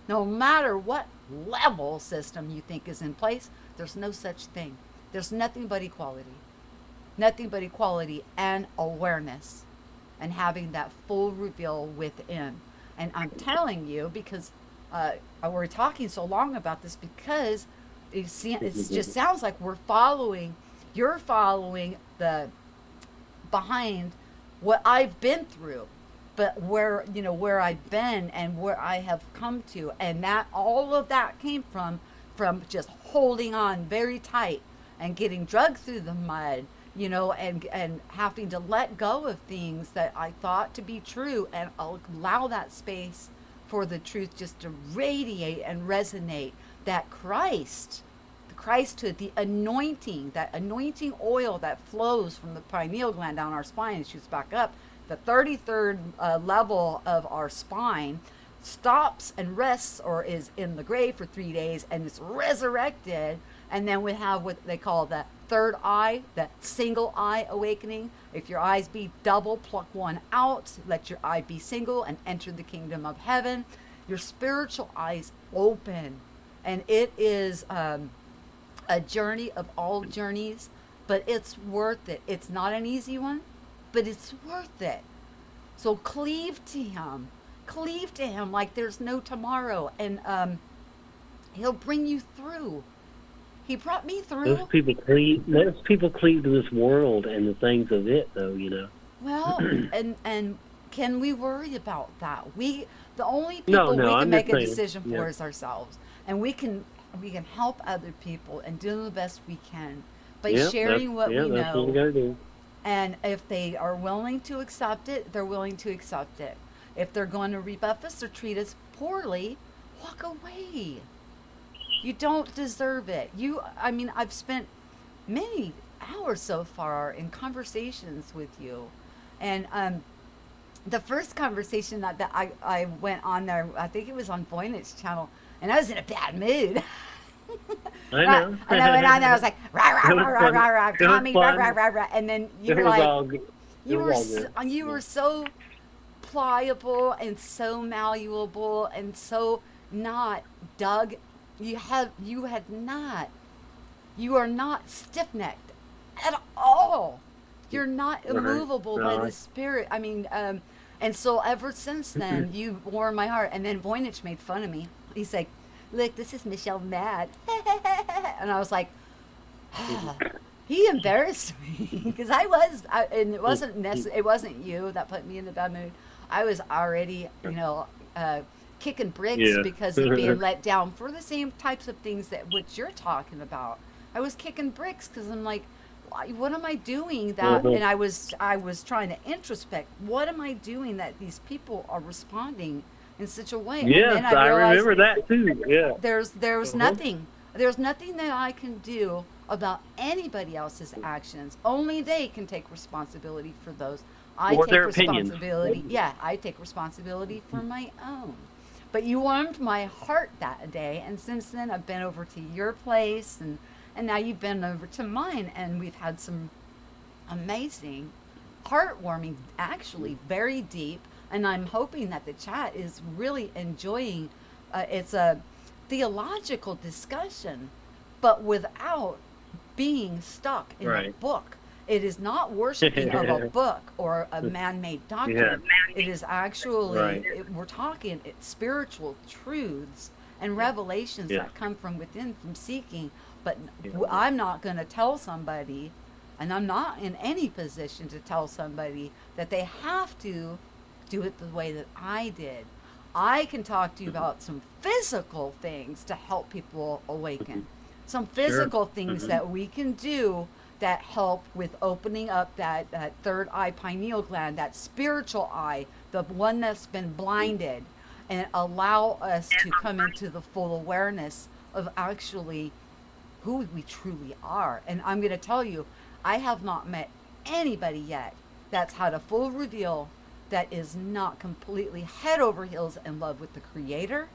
No matter what level system you think is in place, there's no such thing. There's nothing but equality. Nothing but equality and awareness, and having that full reveal within. And I'm telling you, because we're talking so long about this, because it just sounds like you're following the behind what I've been through, but where I've been and where I have come to, and that all of that came from just holding on very tight and getting dragged through the mud, and having to let go of things that I thought to be true and allow that space for the truth just to radiate and resonate. That the Christhood, the anointing, that anointing oil that flows from the pineal gland down our spine and shoots back up, the 33rd level of our spine, stops and rests or is in the grave for 3 days and is resurrected. And then we have what they call the third eye, the single eye awakening. If your eyes be double, pluck one out, let your eye be single and enter the kingdom of heaven. Your spiritual eyes open. And it is a journey of all journeys, but it's worth it. It's not an easy one, but it's worth it. So cleave to him like there's no tomorrow, and he'll bring you through. He brought me through. Most people cleave to this world and the things of it, though. Well, and can we worry about that? The only people we can make a decision for is ourselves, and we can help other people and do the best we can by sharing what we know. That's what we gotta do. And if they are willing to accept it, they're willing to accept it. If they're going to rebuff us or treat us poorly, walk away. You don't deserve it. I've spent many hours so far in conversations with you. And the first conversation that I went on there, I think it was on Voynich channel, and I was in a bad mood. I know. And I went on there, I was like, rah, rah, rah, rah, rah, rah, Tommy, rah, rah, rah, rah. And then you were like, you were so pliable and so malleable and so not dug. You are not stiff-necked at all. You're not immovable by the Spirit. And so ever since then, you warmed my heart. And then Voynich made fun of me. He's like, look, this is Michelle Mad. And I was like, he embarrassed me. Because and it wasn't you that put me in the bad mood. I was already, kicking bricks Yeah. because of being let down for the same types of things that what you're talking about. I was kicking bricks because I'm like, what am I doing that? And I was trying to introspect. What am I doing that these people are responding in such a way? And Yes, then I I realized remember that too. Yeah. there's nothing. There's nothing that I can do about anybody else's actions. Only they can take responsibility for those. I Or take their opinions. responsibility. Yeah, I take responsibility for my own. But you warmed my heart that day, and since then I've been over to your place, and now you've been over to mine, and we've had some amazing, heartwarming, actually very deep, and I'm hoping that the chat is really enjoying. It's a theological discussion, but without being stuck in a Right. book. It is not worshiping of a book or a man-made doctrine. It is actually, Right. we're talking it's spiritual truths and revelations Yeah. that come from within, from seeking. But Yeah. I'm not going to tell somebody, and I'm not in any position to tell somebody that they have to do it the way that I did. I can talk to you about some physical things to help people awaken. Some physical things that we can do that help with opening up that third eye pineal gland, that spiritual eye, the one that's been blinded, and allow us to come into the full awareness of actually who we truly are. And I'm going to tell you, I have not met anybody yet that's had a full reveal that is not completely head over heels in love with the Creator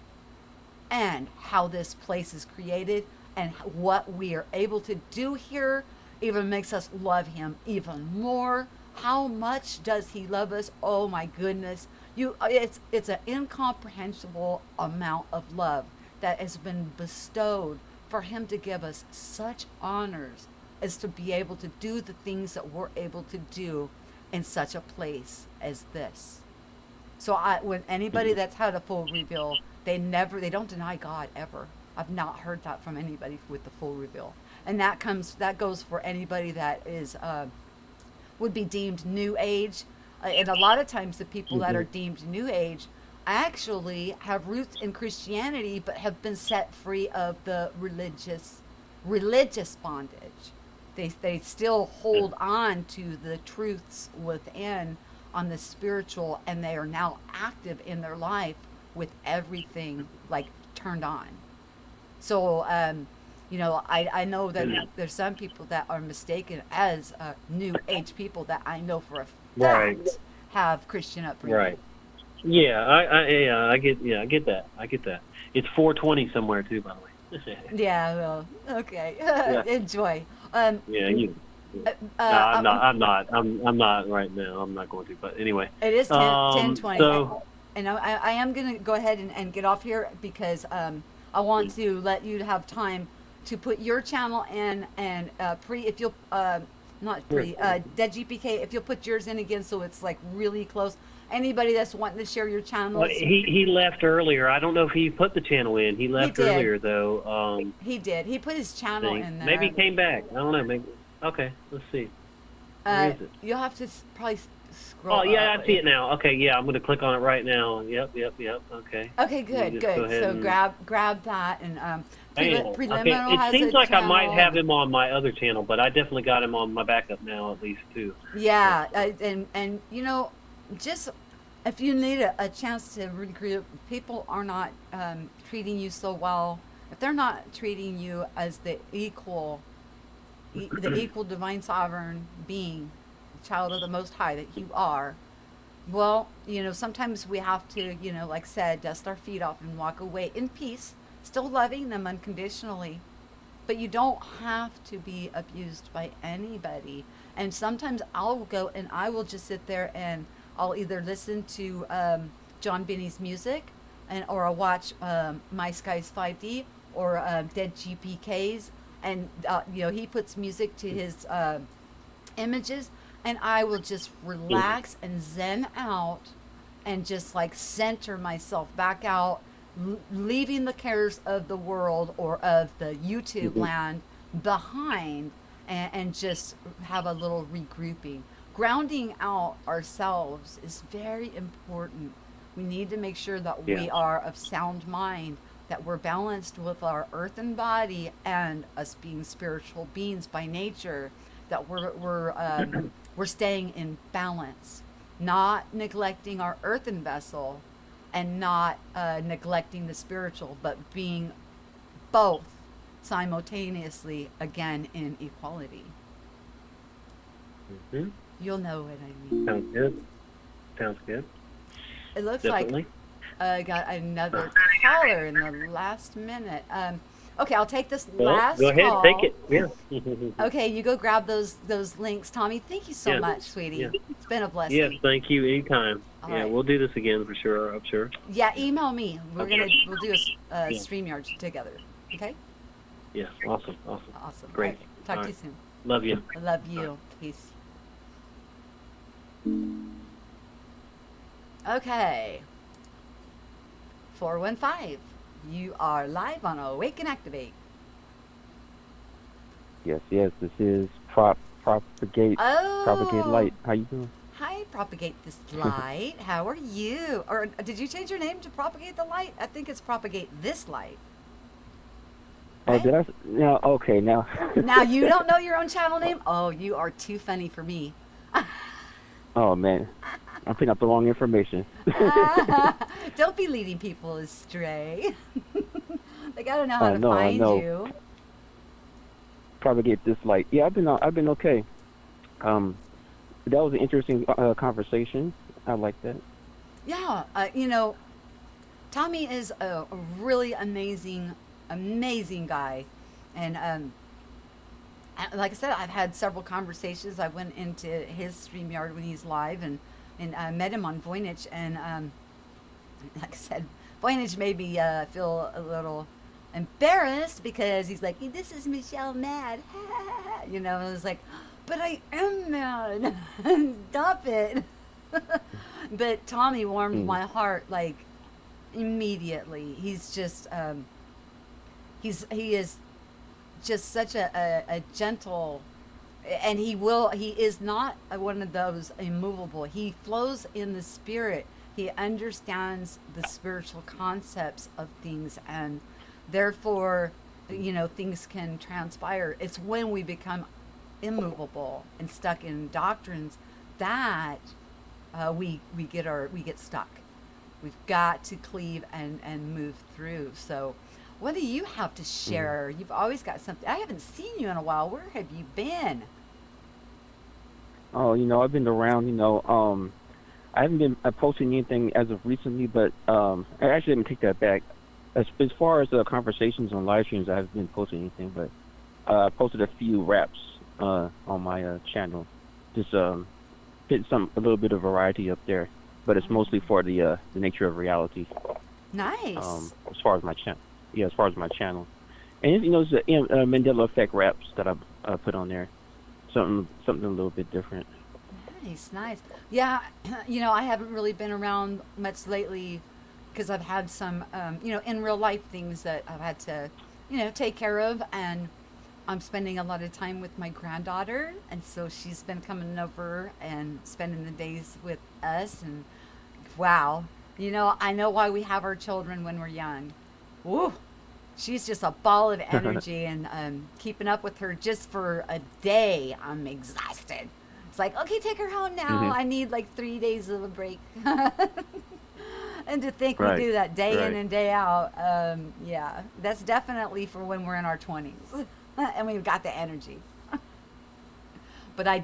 and how this place is created and what we are able to do here even makes us love Him even more. How much does He love us? Oh my goodness. It's an incomprehensible amount of love that has been bestowed for Him to give us such honors as to be able to do the things that we're able to do in such a place as this. So when anybody that's had a full reveal, they don't deny God ever. I've not heard that from anybody with the full reveal. And that goes for anybody that is would be deemed New Age. And a lot of times the people that are deemed New Age actually have roots in Christianity but have been set free of the religious bondage. They still hold on to the truths within on the spiritual, and they are now active in their life with everything like turned on. So I know that there's some people that are mistaken as New Age people that I know for a fact have Christian upbringing. Right. Yeah, I get that. It's 4:20 somewhere too, by the way. Yeah, well, okay. Enjoy. Yeah, you. No, I'm not right now. I'm not going to. But anyway. It is 10:20. So, and I am going to go ahead and get off here because I want to let you have time to put your channel in and if you'll Dead GPK, if you'll put yours in again so it's like really close. Anybody that's wanting to share your channel. Well, he left earlier. I don't know if he put the channel in. He left earlier though. He did. He put his channel in there. Maybe he came back. I don't know. Maybe. Okay, let's see. Where is it? You'll have to probably scroll. Oh yeah, I see it now. Okay, yeah, I'm going to click on it right now. Yep. Okay. Okay, good. So grab that and Preliminal It has seems a like channel. I might have him on my other channel, but I definitely got him on my backup now at least too. Yeah, and just if you need a chance to regroup, people are not treating you so well. If they're not treating you as the equal divine sovereign being, child of the Most High that you are, well, sometimes we have to, like I said, dust our feet off and walk away in peace, still loving them unconditionally. But you don't have to be abused by anybody. And sometimes I'll go and I will just sit there and I'll either listen to John Binney's music, or I'll watch My Skies 5D or Dead GPK's, and he puts music to his images, and I will just relax and zen out and just like center myself back out, leaving the cares of the world or of the YouTube land behind, and just have a little regrouping. Grounding out ourselves is very important We need to make sure that Yeah. we are of sound mind, that we're balanced with our earthen body and us being spiritual beings by nature, that we're staying in balance, not neglecting our earthen vessel and not neglecting the spiritual, but being both simultaneously, again, in equality. Hmm. You'll know what I mean. Sounds good. Sounds good. It looks Definitely. like I got another caller in the last minute. Okay, I'll take this Well, last go ahead, call. take it. Yeah. Okay, you go grab those links, Tommy. Thank you so Yeah. much, sweetie. Yeah. It's been a blessing. Yes, thank you. Anytime. All Yeah, right. we'll do this again for sure. I'm sure. Yeah, email me. We'll do a Yeah. StreamYard together. Okay. Yeah. Awesome. Awesome. Awesome. Great. All right. Talk All to you right. soon. Love you. I love you. Peace. Okay. 415. You are live on Awake and Activate. Yes, this is Propagate Oh. Light. How you doing? Hi, Propagate This Light. How are you? Or did you change your name to Propagate the Light? I think it's Propagate This Light. Oh, Right? did I? Now, okay, now. Now you don't know your own channel name? Oh, you are too funny for me. Oh man, I'm putting up the wrong information. Don't be leading people astray. They gotta know how to No, I find know. you. Propagate This Light. Yeah, I've been okay. That was an interesting conversation. I like that. Yeah, Tommy is a really amazing guy, and like I said, I've had several conversations. I went into his StreamYard when he's live, and met him on Voynich, and like I said, Voynich made me feel a little embarrassed because he's like, "This is Michelle mad," I was like, "But I am mad." Stop it. But Tommy warmed my heart like immediately. He's just he is just such a gentle, and he is not one of those immovable. He flows in the spirit. He understands the spiritual concepts of things, and therefore things can transpire. It's when we become immovable and stuck in doctrines that we get stuck. We've got to cleave and move through. So what do you have to share? You've always got something. I haven't seen you in a while. Where have you been? Oh, I've been around. I haven't been posting anything as of recently, but actually, let me take that back. As far as conversations on live streams, I haven't been posting anything, but I posted a few raps on my channel. Just fit a little bit of variety up there, but it's mostly for the nature of reality. Nice. As far as my channel, as far as my channel, and it's the Mandela Effect raps that I put on there. Something a little bit different. Nice. Yeah, I haven't really been around much lately because I've had some, in real life things that I've had to, take care of, and I'm spending a lot of time with my granddaughter, and so she's been coming over and spending the days with us, and wow, I know why we have our children when we're young. Woo! She's just a ball of energy, and keeping up with her just for a day, I'm exhausted. It's like, okay, take her home now. I need like 3 days of a break. And to think we do that day in and day out, yeah, that's definitely for when we're in our 20s and we've got the energy. But I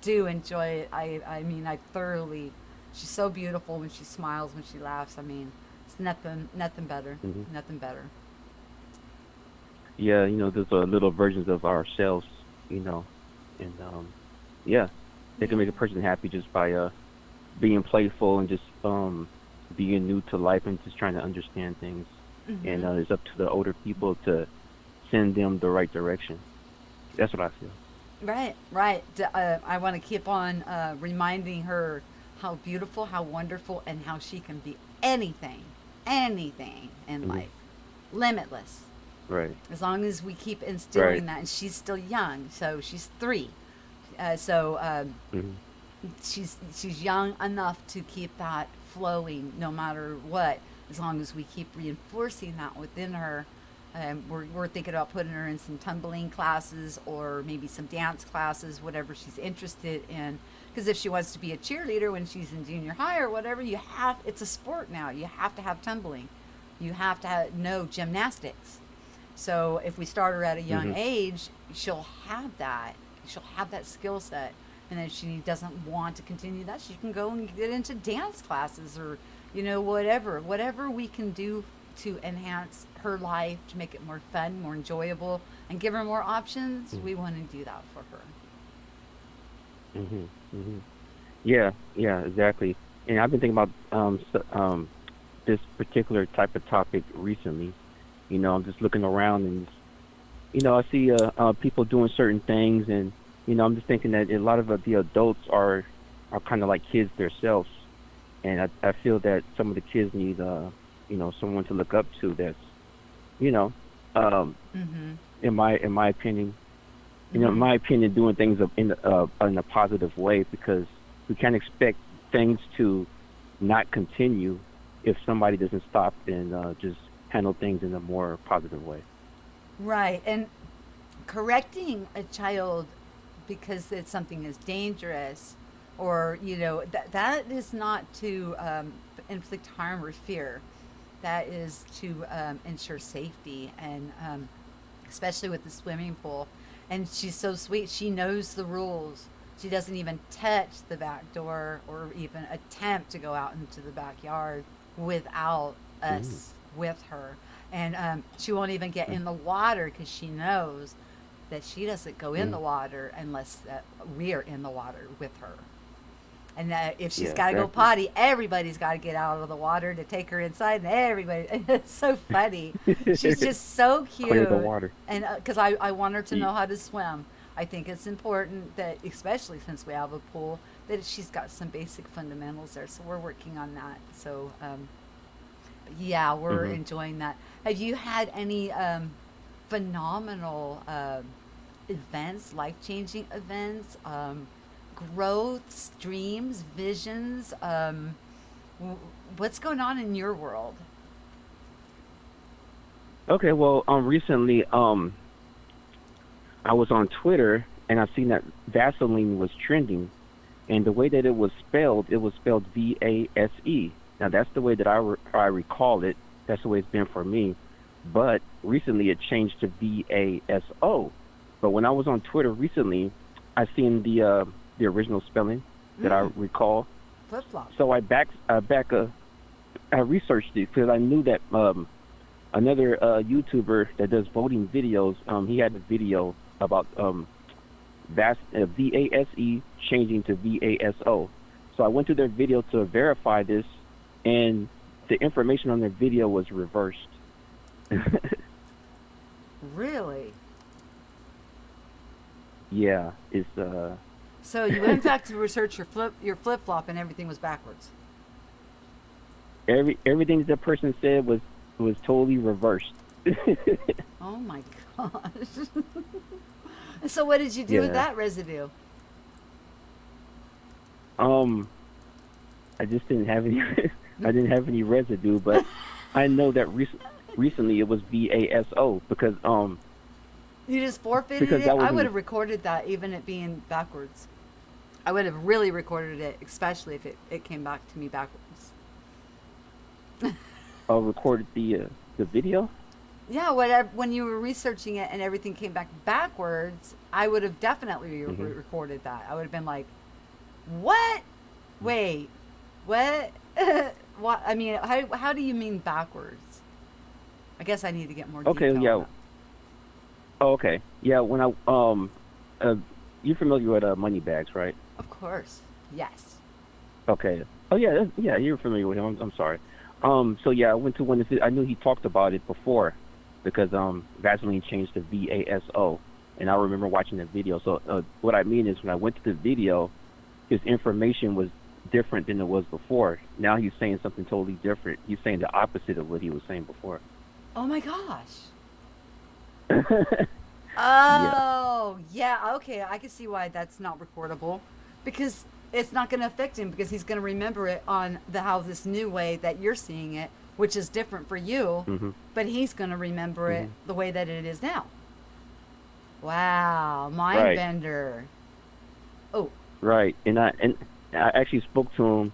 do enjoy it. I mean, I thoroughly. She's so beautiful when she smiles, when she laughs. I mean, it's nothing better. Nothing better. Yeah, there's little versions of ourselves, and yeah, they can make a person happy just by being playful and just being new to life and just trying to understand things. And it's up to the older people to send them the right direction. That's what I feel. Right. I want to keep on reminding her how beautiful, how wonderful, and how she can be anything in life. Limitless. Right. As long as we keep instilling that. And she's still young, so she's 3. she's young enough to keep that flowing no matter what, as long as we keep reinforcing that within her. We're thinking about putting her in some tumbling classes or maybe some dance classes, whatever she's interested in. Because if she wants to be a cheerleader when she's in junior high or whatever, it's a sport now. You have to have tumbling. You have to know gymnastics. So if we start her at a young age, she'll have that. She'll have that skill set. And if she doesn't want to continue that, she can go and get into dance classes or, whatever we can do to enhance her life, to make it more fun, more enjoyable, and give her more options. We want to do that for her. Yeah, exactly. And I've been thinking about this particular type of topic recently. I'm just looking around and I see people doing certain things, and I'm just thinking that a lot of the adults are kind of like kids themselves, and I feel that some of the kids need someone to look up to. That's in my opinion, in my opinion, doing things in a positive way, because we can't expect things to not continue if somebody doesn't stop and just handle things in a more positive way. Right. And correcting a child because it's something is dangerous, or that is not to inflict harm or fear. That is to ensure safety, and especially with the swimming pool. And she's so sweet. She knows the rules. She doesn't even touch the back door or even attempt to go out into the backyard without us with her. And she won't even get in the water because she knows that she doesn't go in the water unless we are in the water with her. And if she's got to go potty, everybody's got to get out of the water to take her inside. And everybody, it's so funny. She's just so cute. Clear the water. And because I want her to know how to swim. I think it's important that, especially since we have a pool, that she's got some basic fundamentals there. So we're working on that. So, we're enjoying that. Have you had any phenomenal events, life-changing events, growths, dreams, visions? What's going on in your world? Okay, well, recently, I was on Twitter and I seen that Vaseline was trending, and the way that it was spelled VASE. Now that's the way that I recall it. That's the way it's been for me. But recently it changed to VASO. But when I was on Twitter recently, I seen the original spelling that I recall. Flip flop. So I researched it because I knew that another YouTuber that does voting videos, he had a video about VASE changing to VASO. So I went to their video to verify this, and the information on their video was reversed. Really? Yeah, it's So you went back to research your flip flop, and everything was backwards. everything that person said was totally reversed. Oh my gosh! So what did you do with that residue? I just didn't have any. I didn't have any residue, but I know that recently it was VASO because You just forfeited because it? that was I would have recorded that, even it being backwards. I would have really recorded it, especially if it came back to me backwards. recorded the video. Yeah, whatever. When you were researching it and everything came back backwards, I would have definitely recorded that. I would have been like, "What? Wait, what? What? I mean, how do you mean backwards?" I guess I need to get more detail. Okay, yeah. on that. Oh, okay. Yeah, when you're familiar with Moneybags, right? Of course, yes. Okay. Oh yeah, yeah, you're familiar with him. I'm sorry. So yeah, I went to one. I knew he talked about it before, because Vaseline changed to VASO, and I remember watching the video. So what I mean is, when I went to the video, his information was different than it was before. Now he's saying something totally different. He's saying the opposite of what he was saying before. Oh my gosh. Oh, yeah. Okay, I can see why that's not recordable, because it's not going to affect him because he's going to remember it on how this new way that you're seeing it, which is different for you, Mm-hmm. but he's going to remember it the way that it is now. Wow, mind Right. bender. Oh, Right. And I actually spoke to him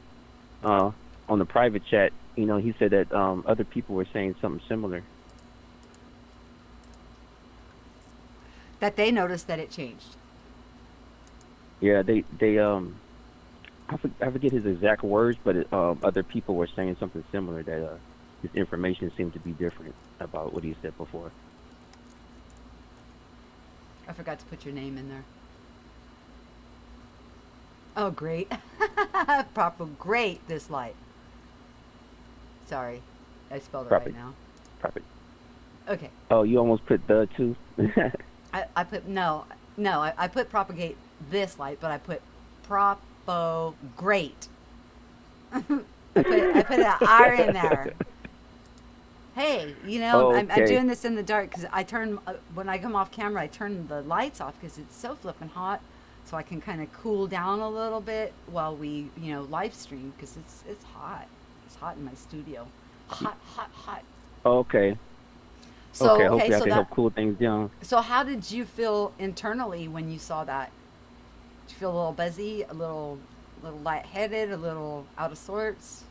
on the private chat. You know, he said that other people were saying something similar. that they noticed that it changed. Yeah, they I forget his exact words, but other people were saying something similar that his information seemed to be different about what he said before. I forgot to put your name in there. Oh, great. Proper great, this light. Sorry, I spelled it Proper. right now. Probably. Okay. Oh, you almost put the two. I put, no, I put propagate this light, but I put propo great. I put an R in there. Hey, you know, I'm Okay. doing this in the dark because I turn, when I come off camera, I turn the lights off because it's so flippin' hot. So I can kind of cool down a little bit while we, you know, live stream because it's hot. It's hot in my studio. Hot, hot, hot. Okay. So, okay. okay, Hopefully I so can that, help cool things down. so how did you feel internally when you saw that? Did you feel a little buzzy, a little lightheaded, a little out of sorts?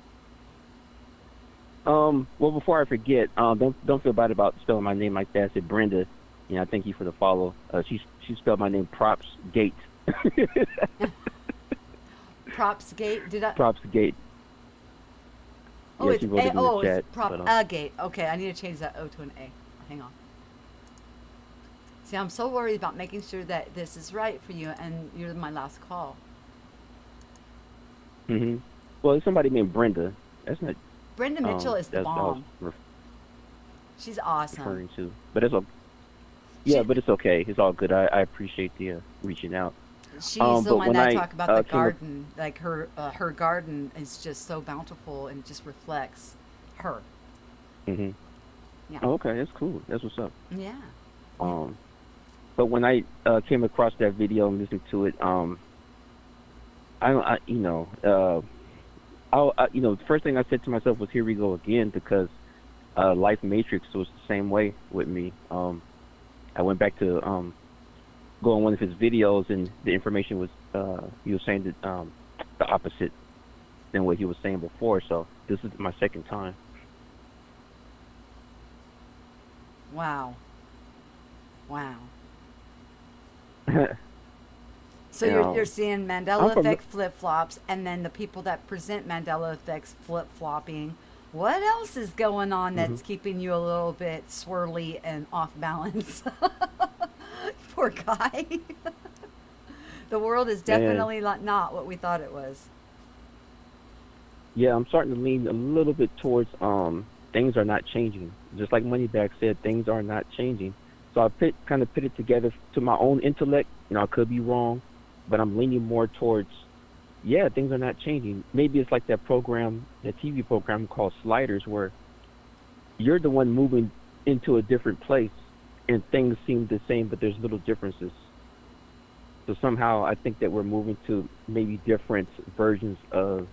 Well, before I forget, don't feel bad about spelling my name like that. I said Brenda. You know, I thank you for the follow. She spelled my name Props Gate. Props gate? Did I? Props Gate. Oh, Yeah, it's she wrote it in the oh, chat, it's prop but, gate. Okay, I need to change that O to an A. Hang on. See, I'm so worried about making sure that this is right for you, and you're my last call. Mm-hmm. Well, it's somebody named Brenda. That's not. Brenda Mitchell is the That's what I was bomb. She's awesome. referring to. But it's okay. Yeah, She- but it's okay. It's all good. I appreciate the reaching out. She's the but one when that I, talk about the came ac- garden. Like her garden is just so bountiful and just reflects her. Mhm. Yeah. Oh, okay, that's cool. That's what's up. Yeah. But when I came across that video and listened to it, I you know, the first thing I said to myself was, "Here we go again," because Life Matrix was the same way with me. I went back to go on one of his videos, and the information was he was saying that the opposite than what he was saying before. So this is my second time. Wow. Wow. Yeah. So you're seeing Mandela effect flip flops, and then the people that present Mandela effects flip flopping. What else is going on that's keeping you a little bit swirly and off balance? Poor guy. The world is definitely not what we thought it was. Yeah, I'm starting to lean a little bit towards things are not changing. Just like Moneybag said, things are not changing. So I kind of put it together to my own intellect. You know, I could be wrong, but I'm leaning more towards, yeah, things are not changing. Maybe it's like that program, that TV program called Sliders, where you're the one moving into a different place and things seem the same, but there's little differences. So somehow I think that we're moving to maybe different versions of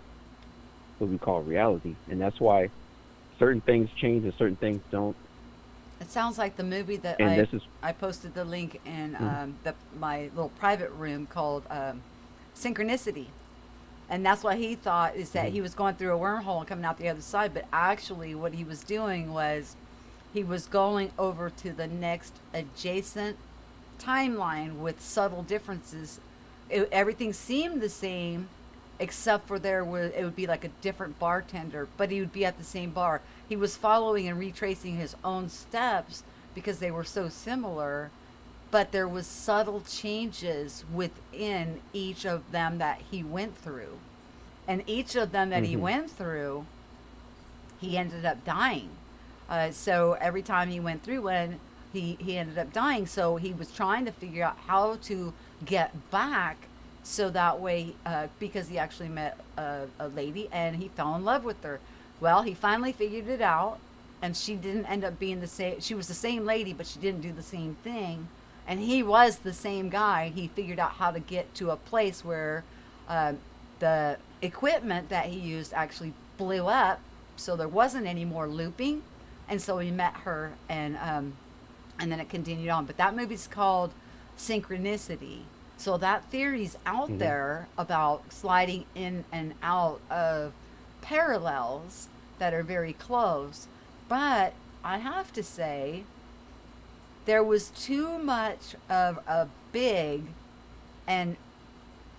what we call reality. And that's why certain things change and certain things don't. It sounds like the movie that And this is I posted the link in my little private room called Synchronicity. And that's what he thought, is that he was going through a wormhole and coming out the other side. But actually what he was doing was he was going over to the next adjacent timeline with subtle differences. Everything seemed the same, except for it would be like a different bartender, but he would be at the same bar. He was following and retracing his own steps because they were so similar, but there was subtle changes within each of them that he went through. And each of them that he went through, he ended up dying. So every time he went through one, he ended up dying. So he was trying to figure out how to get back, so that way, because he actually met a lady and he fell in love with her. Well, he finally figured it out, and she didn't end up being the same. She was the same lady, but she didn't do the same thing. And he was the same guy. He figured out how to get to a place where the equipment that he used actually blew up, so there wasn't any more looping, and so he met her, and then it continued on. But that movie's called Synchronicity. So that theory's out there about sliding in and out of parallels that are very close. But I have to say, there was too much of a big and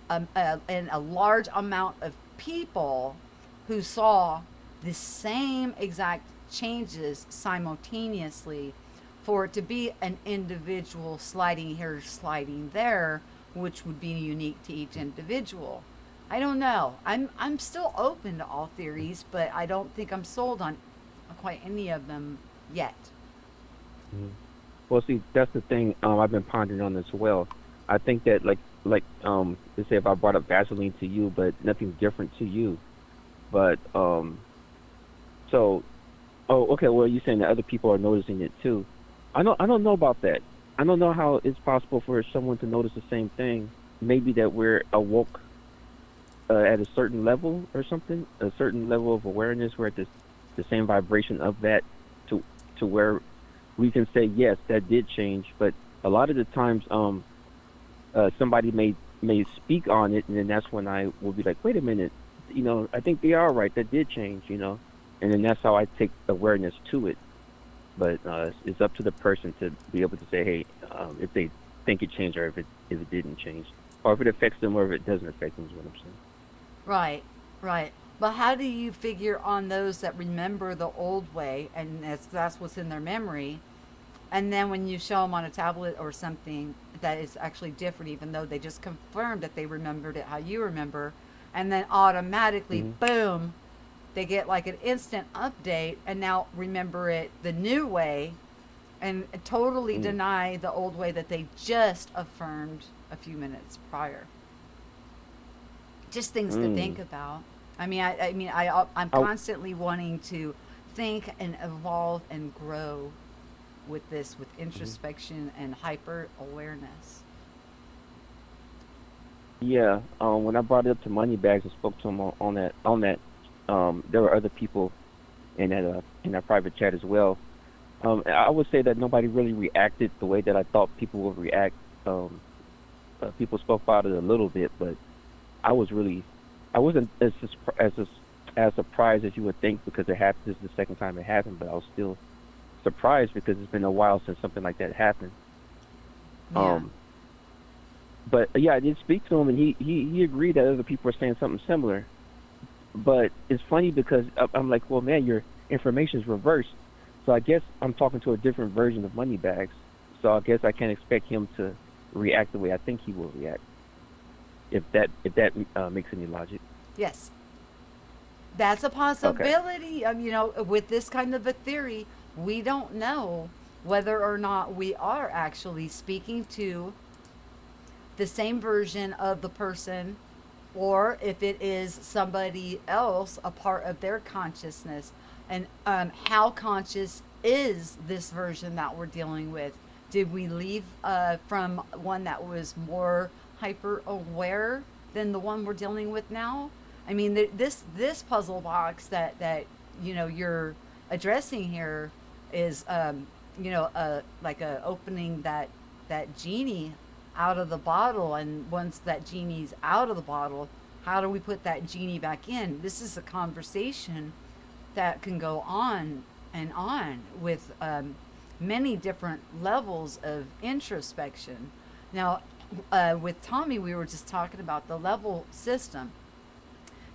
a large amount of people who saw the same exact changes simultaneously for it to be an individual sliding here, sliding there, which would be unique to each individual. I don't know. I'm still open to all theories, but I don't think I'm sold on quite any of them yet. Mhm. Well, see, that's the thing. I've been pondering on as well. I think that, let's say if I brought up Vaseline to you, but nothing's different to you, but so, oh, okay. Well, you're saying that other people are noticing it too. I don't know about that. I don't know how it's possible for someone to notice the same thing. Maybe that we're awoke at a certain level or something, a certain level of awareness. We're at the same vibration of that to where we can say yes, that did change. But a lot of the times, somebody may speak on it, and then that's when I will be like, wait a minute, I think they are right. That did change, and then that's how I take awareness to it. But it's up to the person to be able to say, hey, if they think it changed or if it didn't change, or if it affects them or if it doesn't affect them is what I'm saying. Right, right. But how do you figure on those that remember the old way, and that's what's in their memory, and then when you show them on a tablet or something that is actually different, even though they just confirmed that they remembered it how you remember, and then automatically, boom, they get like an instant update and now remember it the new way and totally deny the old way that they just affirmed a few minutes prior. Just things to think about. I'm constantly wanting to think and evolve and grow with introspection and hyper awareness. Yeah. When I brought it up to Moneybags and spoke to him on that, there were other people in that private chat as well. I would say that nobody really reacted the way that I thought people would react. People spoke about it a little bit, but I wasn't as surprised as you would think because it happened. This is the second time it happened, but I was still surprised because it's been a while since something like that happened. Yeah. But yeah, I did speak to him, and he agreed that other people were saying something similar. But it's funny because I'm like, well, man, your information is reversed. So I guess I'm talking to a different version of Moneybags. So I guess I can't expect him to react the way I think he will react. If that makes any logic. Yes. That's a possibility. With this kind of a theory, we don't know whether or not we are actually speaking to the same version of the person, or if it is somebody else, a part of their consciousness. And how conscious is this version that we're dealing with? Did we leave from one that was more hyper aware than the one we're dealing with now? I mean, this puzzle box that you're addressing here is like a opening that genie out of the bottle, and once that genie's out of the bottle, how do we put that genie back in? This is a conversation that can go on and on with many different levels of introspection. Now, with Tommy, we were just talking about the level system.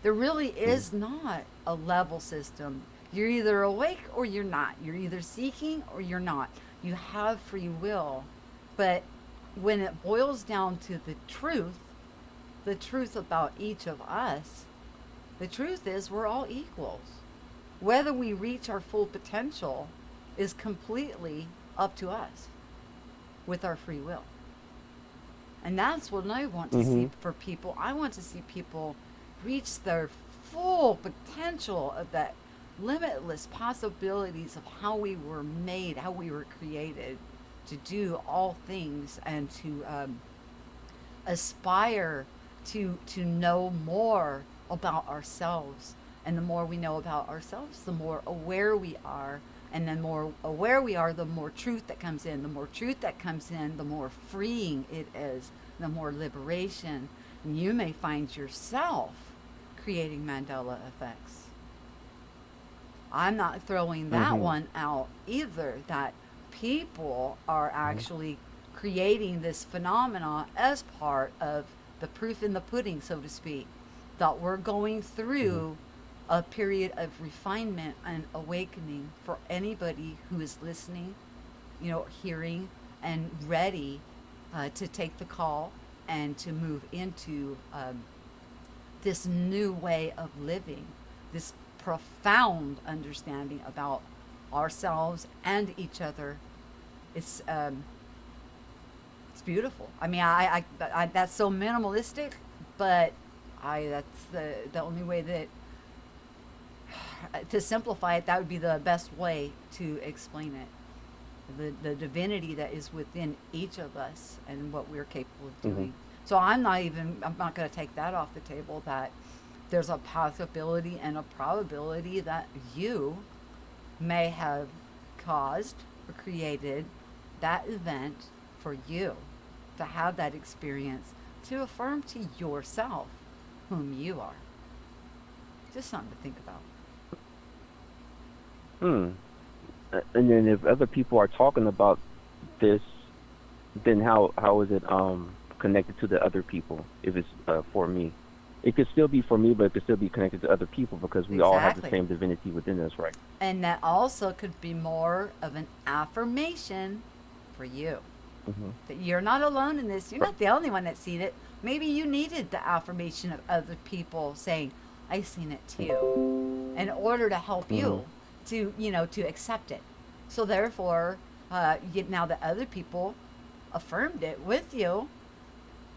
There really is not a level system. You're either awake or you're not. You're either seeking or you're not. You have free will. But when it boils down to the truth about each of us, the truth is we're all equals. Whether we reach our full potential is completely up to us with our free will. And that's what I want to see for people. I want to see people reach their full potential of that limitless possibilities of how we were made, how we were created to do all things, and to aspire to know more about ourselves. And the more we know about ourselves, the more aware we are. And the more aware we are, the more truth that comes in. The more truth that comes in, the more freeing it is, the more liberation. And you may find yourself creating Mandela effects. I'm not throwing that one out either, that people are actually creating this phenomena as part of the proof in the pudding, so to speak, that we're going through a period of refinement and awakening for anybody who is listening, hearing and ready to take the call and to move into this new way of living, this profound understanding about ourselves and each other. It's beautiful. I mean, I that's so minimalistic, but that's the only way that to simplify it. That would be the best way to explain it. The divinity that is within each of us and what we're capable of doing. So I'm not going to take that off the table, that there's a possibility and a probability that you may have caused or created that event for you to have that experience, to affirm to yourself whom you are. Just something to think about. And then if other people are talking about this, then how is it connected to the other people? If it's for me, it could still be for me, but it could still be connected to other people because we all have the same divinity within us, right? And that also could be more of an affirmation for you. That you're not alone in this. You're not the only one that's seen it. Maybe you needed the affirmation of other people saying, I've seen it too, in order to help you to accept it. So therefore, now that other people affirmed it with you,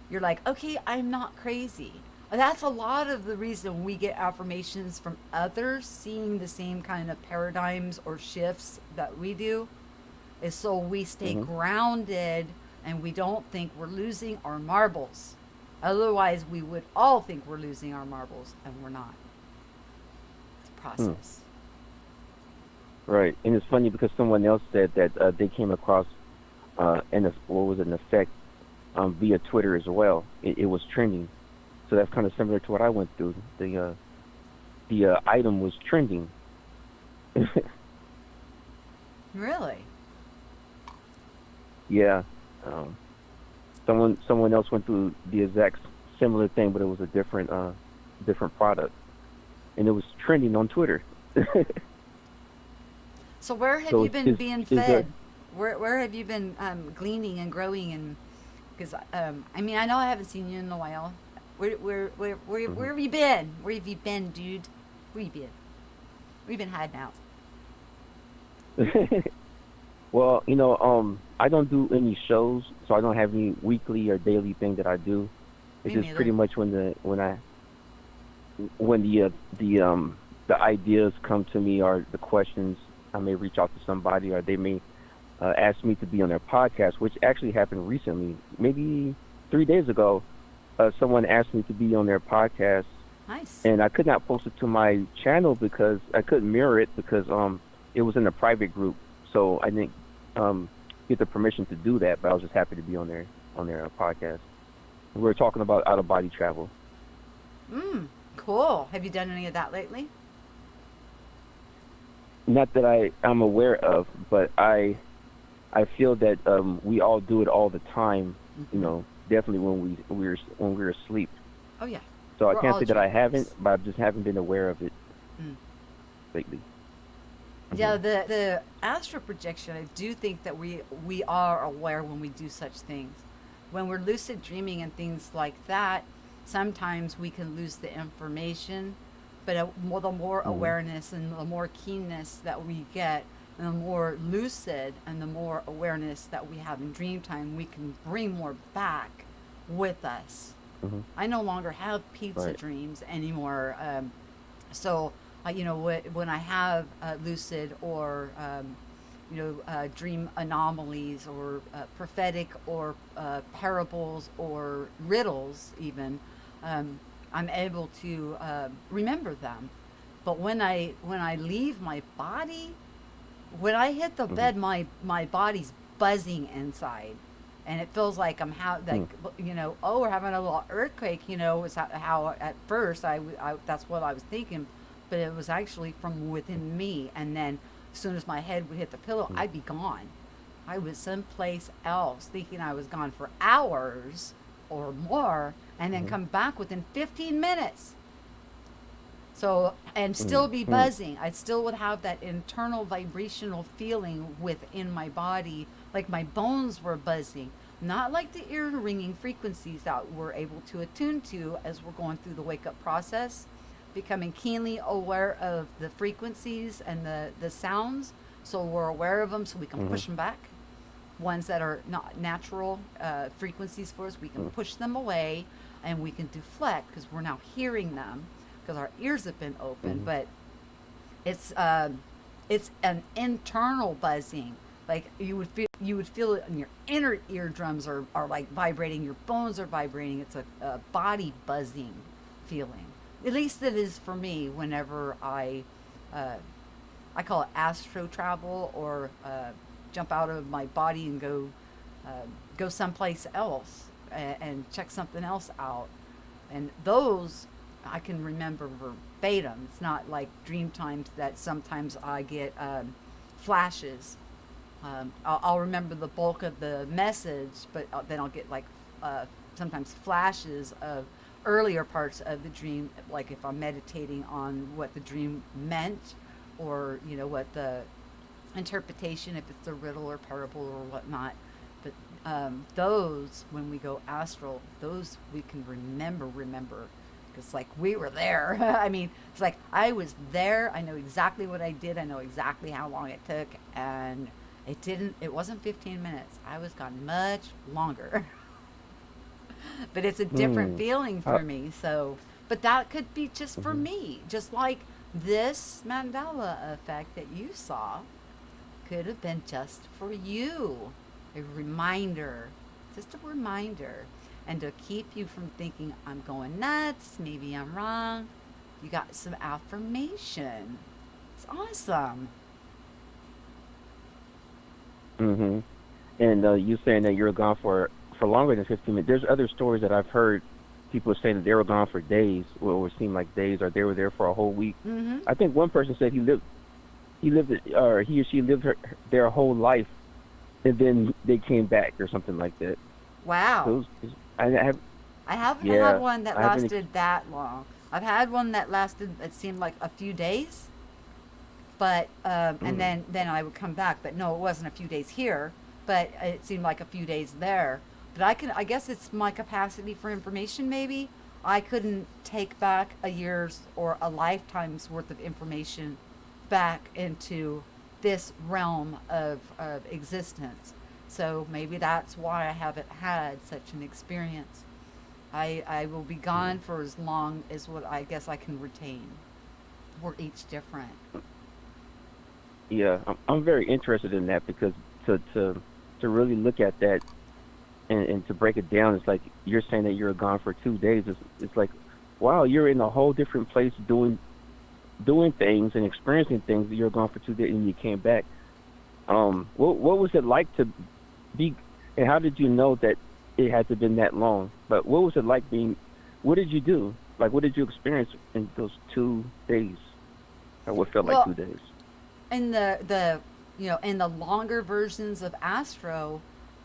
you're like, okay, I'm not crazy. That's a lot of the reason we get affirmations from others seeing the same kind of paradigms or shifts that we do, is so we stay grounded and we don't think we're losing our marbles. Otherwise, we would all think we're losing our marbles, and we're not. It's a process. Right. And it's funny because someone else said that they came across an effect via Twitter as well. It was trending. So that's kind of similar to what I went through. The item was trending. Really? Yeah. Someone else went through the exact similar thing, but it was a different product, and it was trending on Twitter. So where have you been being fed? Where have you been gleaning and growing? And because I mean, I know I haven't seen you in a while. Where have you been? Where have you been, dude? Where you been? Where you been hiding out? Well, I don't do any shows, so I don't have any weekly or daily thing that I do. It's just pretty much when the ideas come to me or the questions, I may reach out to somebody, or they may ask me to be on their podcast, which actually happened recently. Maybe 3 days ago, someone asked me to be on their podcast. Nice. And I could not post it to my channel because I couldn't mirror it because it was in a private group. So I didn't get the permission to do that, but I was just happy to be on their podcast. We were talking about out-of-body travel. Cool. Have you done any of that lately? Not that I'm aware of, but I feel that we all do it all the time. Definitely when we're asleep. Oh yeah. So I can't say that I haven't, but I just haven't been aware of it lately. Yeah, the astral projection, I do think that we are aware when we do such things. When we're lucid dreaming and things like that, sometimes we can lose the information, but the more awareness and the more keenness that we get, and the more lucid and the more awareness that we have in dream time, we can bring more back with us. I no longer have pizza dreams anymore. So when I have lucid or dream anomalies or prophetic or parables or riddles even, I'm able to remember them. But when I leave my body, when I hit the Hmm. bed, my body's buzzing inside, and it feels like like, oh, we're having a little earthquake. Is how at first that's what I was thinking, but it was actually from within me. And then as soon as my head would hit the pillow, I'd be gone. I was someplace else, thinking I was gone for hours or more, and then Hmm. come back within 15 minutes. So, and still be Hmm. buzzing. I still would have that internal vibrational feeling within my body, like my bones were buzzing. Not like the ear ringing frequencies that we're able to attune to as we're going through the wake up process, becoming keenly aware of the frequencies and the sounds. So we're aware of them so we can Hmm. push them back. Ones that are not natural frequencies for us, we can Hmm. push them away and we can deflect because we're now hearing them because our ears have been open. Hmm. But it's it's an internal buzzing. Like you would feel it in your inner eardrums are like vibrating. Your bones are vibrating. It's a body buzzing feeling. At least it is for me whenever uh, I call it astro travel or jump out of my body and go someplace else and check something else out. And those I can remember verbatim. It's not like dream times that sometimes I get flashes. I'll remember the bulk of the message, but then I'll get like sometimes flashes of earlier parts of the dream, like if I'm meditating on what the dream meant, or what the interpretation, if it's a riddle or parable or whatnot. But those, when we go astral, those we can remember. It's like we were there. I mean, it's like I was there. I know exactly what I did. I know exactly how long it took. And it wasn't 15 minutes. I was gone much longer. But it's a different Hmm. feeling Uh, for me. So, but that could be just for mhm. me. Just like this Mandela effect that you saw could have been just for you. A reminder, just a reminder. And to keep you from thinking, I'm going nuts, maybe I'm wrong, you got some affirmation. It's awesome. Hmm. And you saying that you're gone for longer than 15 minutes. There's other stories that I've heard. People saying that they were gone for days, or it seemed like days, or they were there for a whole week. Mm-hmm. I think one person said or he or she lived their whole life, and then they came back or something like that. Wow. Those, I have, I haven't had yeah, one that I haven't. lasted that long. I've had one that lasted, it seemed like a few days, but and Mm, then I would come back. But no, it wasn't a few days here, but it seemed like a few days there. But I guess it's my capacity for information. Maybe I couldn't take back a year's or a lifetime's worth of information back into this realm of existence. So maybe that's why I haven't had such an experience. I will be mm. gone for as long as what I guess I can retain. We're each different. Yeah, I'm very interested in that because to to to really look at that and to break it down, it's like you're saying that you're gone for 2 days. It's like, wow, you're in a whole different place doing things and experiencing things. You're gone for 2 days and you came back. What was it like to be, and how did you know that it had to been that long? But what was it like being? What did you do? Like, what did you experience in those 2 days, or what felt like Well, 2 days? in the in the longer versions of Astro,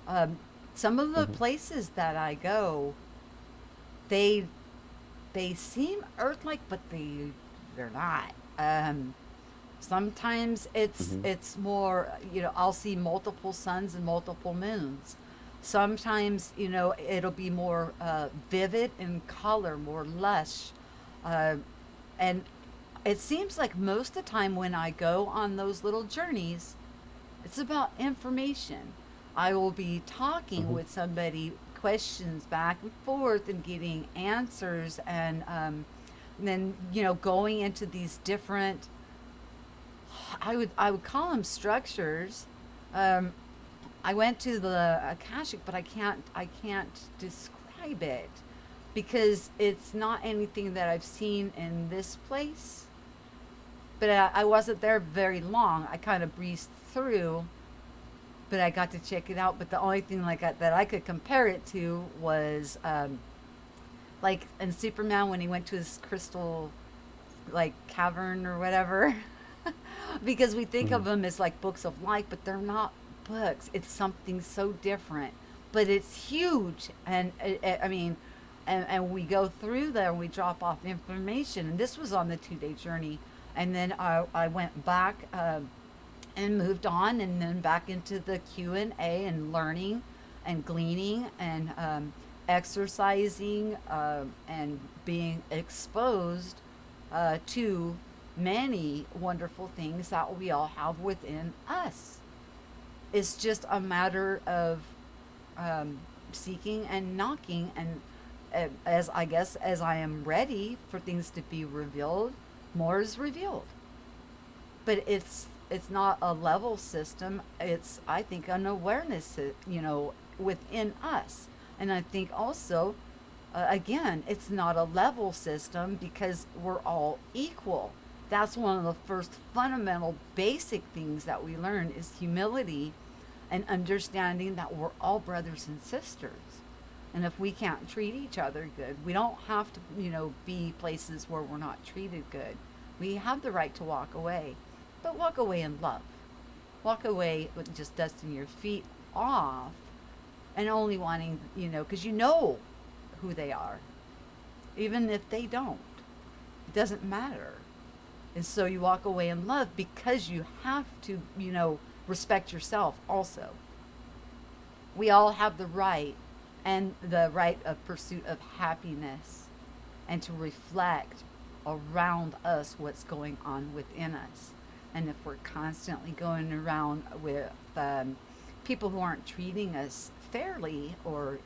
um, some of the Hmm. places that I go, they they seem Earth-like, but they're not. Sometimes Hmm. it's more, I'll see multiple suns and multiple moons. Sometimes, it'll be more vivid in color, more lush. Uh, and it seems like most of the time when I go on those little journeys, it's about information. I will be talking Hmm. with somebody, questions back and forth, and getting answers, and then going into these different. I would call them structures. Um, I went to the Akashic, but I can't describe it. because it's not anything that I've seen in this place. But I wasn't there very long. I kind of breezed through, but I got to check it out. But the only thing that I could compare it to was like in Superman when he went to his crystal like cavern or whatever. Because we think of them as like books of life, but they're not books. It's something so different, but it's huge. And I mean, and we go through there and we drop off information. And this was on the 2-day journey. And then I went back and moved on, and then back into the Q&A and learning and gleaning and exercising and being exposed to many wonderful things that we all have within us. It's just a matter of seeking and knocking, and as I am ready for things to be revealed, more is revealed. But it's not a level system. It's, I think, an awareness, within us. And I think also, again, it's not a level system because we're all equal. That's one of the first fundamental basic things that we learn is humility and understanding that we're all brothers and sisters. And if we can't treat each other good, we don't have to, be places where we're not treated good. We have the right to walk away, but walk away in love. Walk away with just dusting your feet off and only wanting, because you know who they are. Even if they don't, it doesn't matter. And so you walk away in love because you have to, respect yourself also. We all have the right and the right of pursuit of happiness and to reflect around us what's going on within us. And if we're constantly going around with people who aren't treating us fairly, or,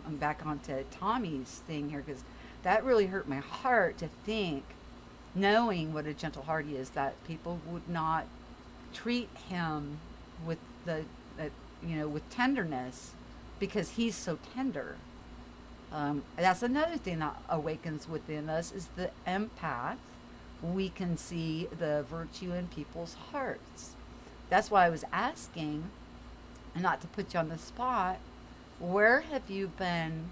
I'm back onto Tommy's thing here, because that really hurt my heart to think, knowing what a gentle heart he is, that people would not treat him with with tenderness because he's so tender. That's another thing that awakens within us is the empath. We can see the virtue in people's hearts. That's why I was asking, and not to put you on the spot, where have you been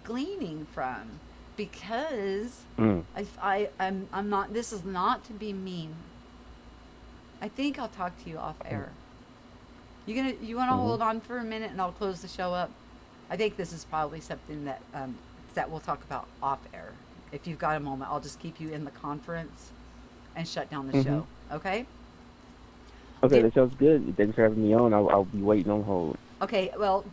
gleaning from? Because I'm not, this is not to be mean. I think I'll talk to you off air. You want to hold on for a minute and I'll close the show up? I think this is probably something that we'll talk about off air. If you've got a moment, I'll just keep you in the conference and shut down the show. Okay? Okay, that sounds good. Thanks for having me on. I'll be waiting on hold. Okay, well,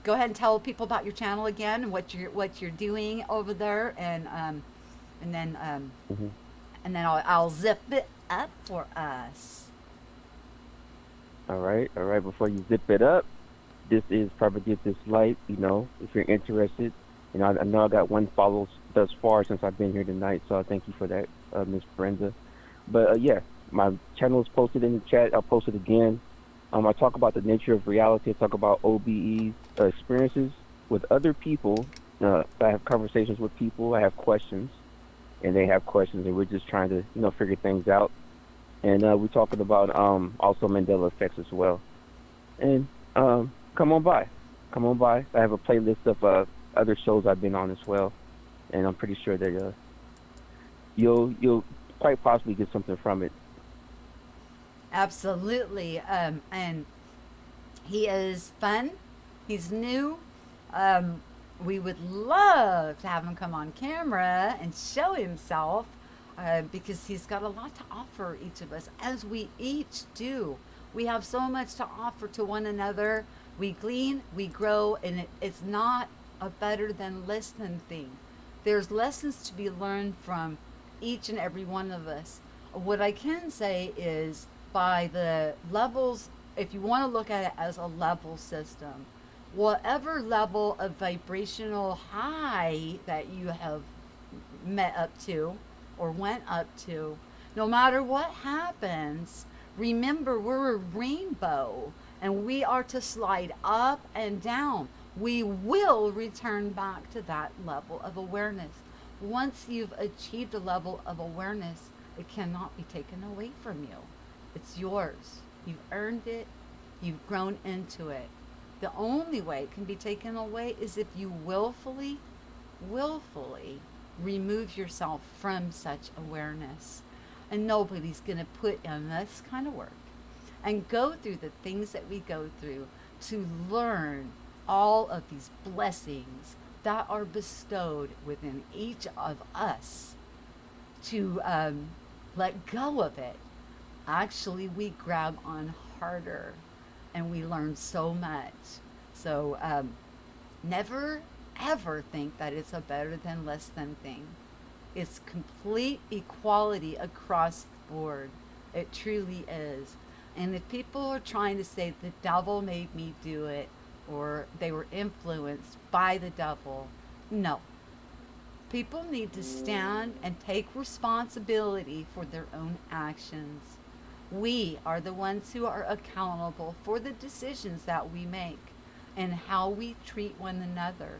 go ahead and tell people about your channel again and what you're doing over there, and then I'll zip it up for us. All right. Before you zip it up, this is Propagate This Light. If you're interested, I know I got one follow thus far since I've been here tonight, so I thank you for that, Miss Brenda. But yeah, my channel is posted in the chat. I'll post it again. I talk about the nature of reality. I talk about OBE experiences with other people. I have conversations with people. I have questions, and they have questions, and we're just trying to, figure things out. And we're talking about also Mandela effects as well. And come on by. I have a playlist of other shows I've been on as well, and I'm pretty sure that you'll quite possibly get something from it. Absolutely. And he is fun. He's new. We would love to have him come on camera and show himself because he's got a lot to offer each of us, as we each do. We have so much to offer to one another. We glean, we grow, and it's not a better than listen thing. There's lessons to be learned from each and every one of us. What I can say is, by the levels, if you want to look at it as a level system, whatever level of vibrational high that you have met up to or went up to, no matter what happens, remember we're a rainbow and we are to slide up and down. we will return back to that level of awareness. Once you've achieved a level of awareness, it cannot be taken away from you. It's yours. You've earned it. You've grown into it. The only way it can be taken away is if you willfully remove yourself from such awareness. And nobody's going to put in this kind of work and go through the things that we go through to learn all of these blessings that are bestowed within each of us, to let go of it. Actually, we grab on harder and we learn so much. So never ever think that it's a better than less than thing. It's complete equality across the board. It truly is. And if people are trying to say the devil made me do it, or they were influenced by the devil, no. People need to stand and take responsibility for their own actions. We are the ones who are accountable for the decisions that we make and how we treat one another.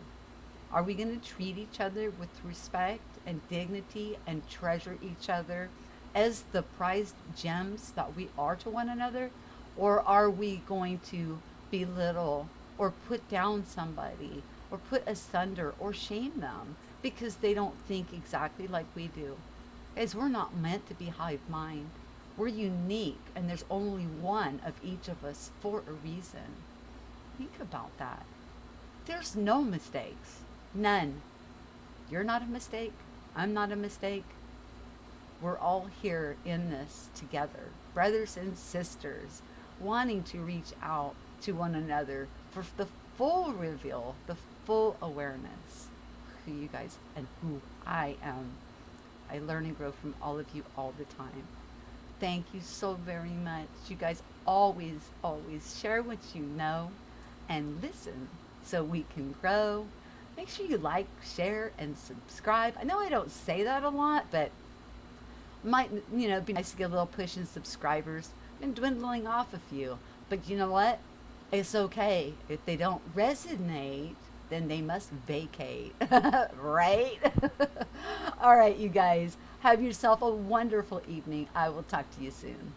Are we going to treat each other with respect and dignity and treasure each other as the prized gems that we are to one another? Or are we going to belittle or put down somebody or put asunder or shame them because they don't think exactly like we do? Guys, we're not meant to be hive mind. We're unique, and there's only one of each of us for a reason. Think about that. There's no mistakes. None. You're not a mistake. I'm not a mistake. We're all here in this together, brothers and sisters, wanting to reach out to one another for the full reveal, the full awareness of who you guys and who I am. I learn and grow from all of you all the time. Thank you so very much. You guys always share what you know and listen so we can grow. Make sure you like, share, and subscribe. I know I don't say that a lot, but might, be nice to get a little push in subscribers. Been dwindling off a few, but you know what? It's okay. If they don't resonate, then they must vacate, right? All right, you guys, have yourself a wonderful evening. I will talk to you soon.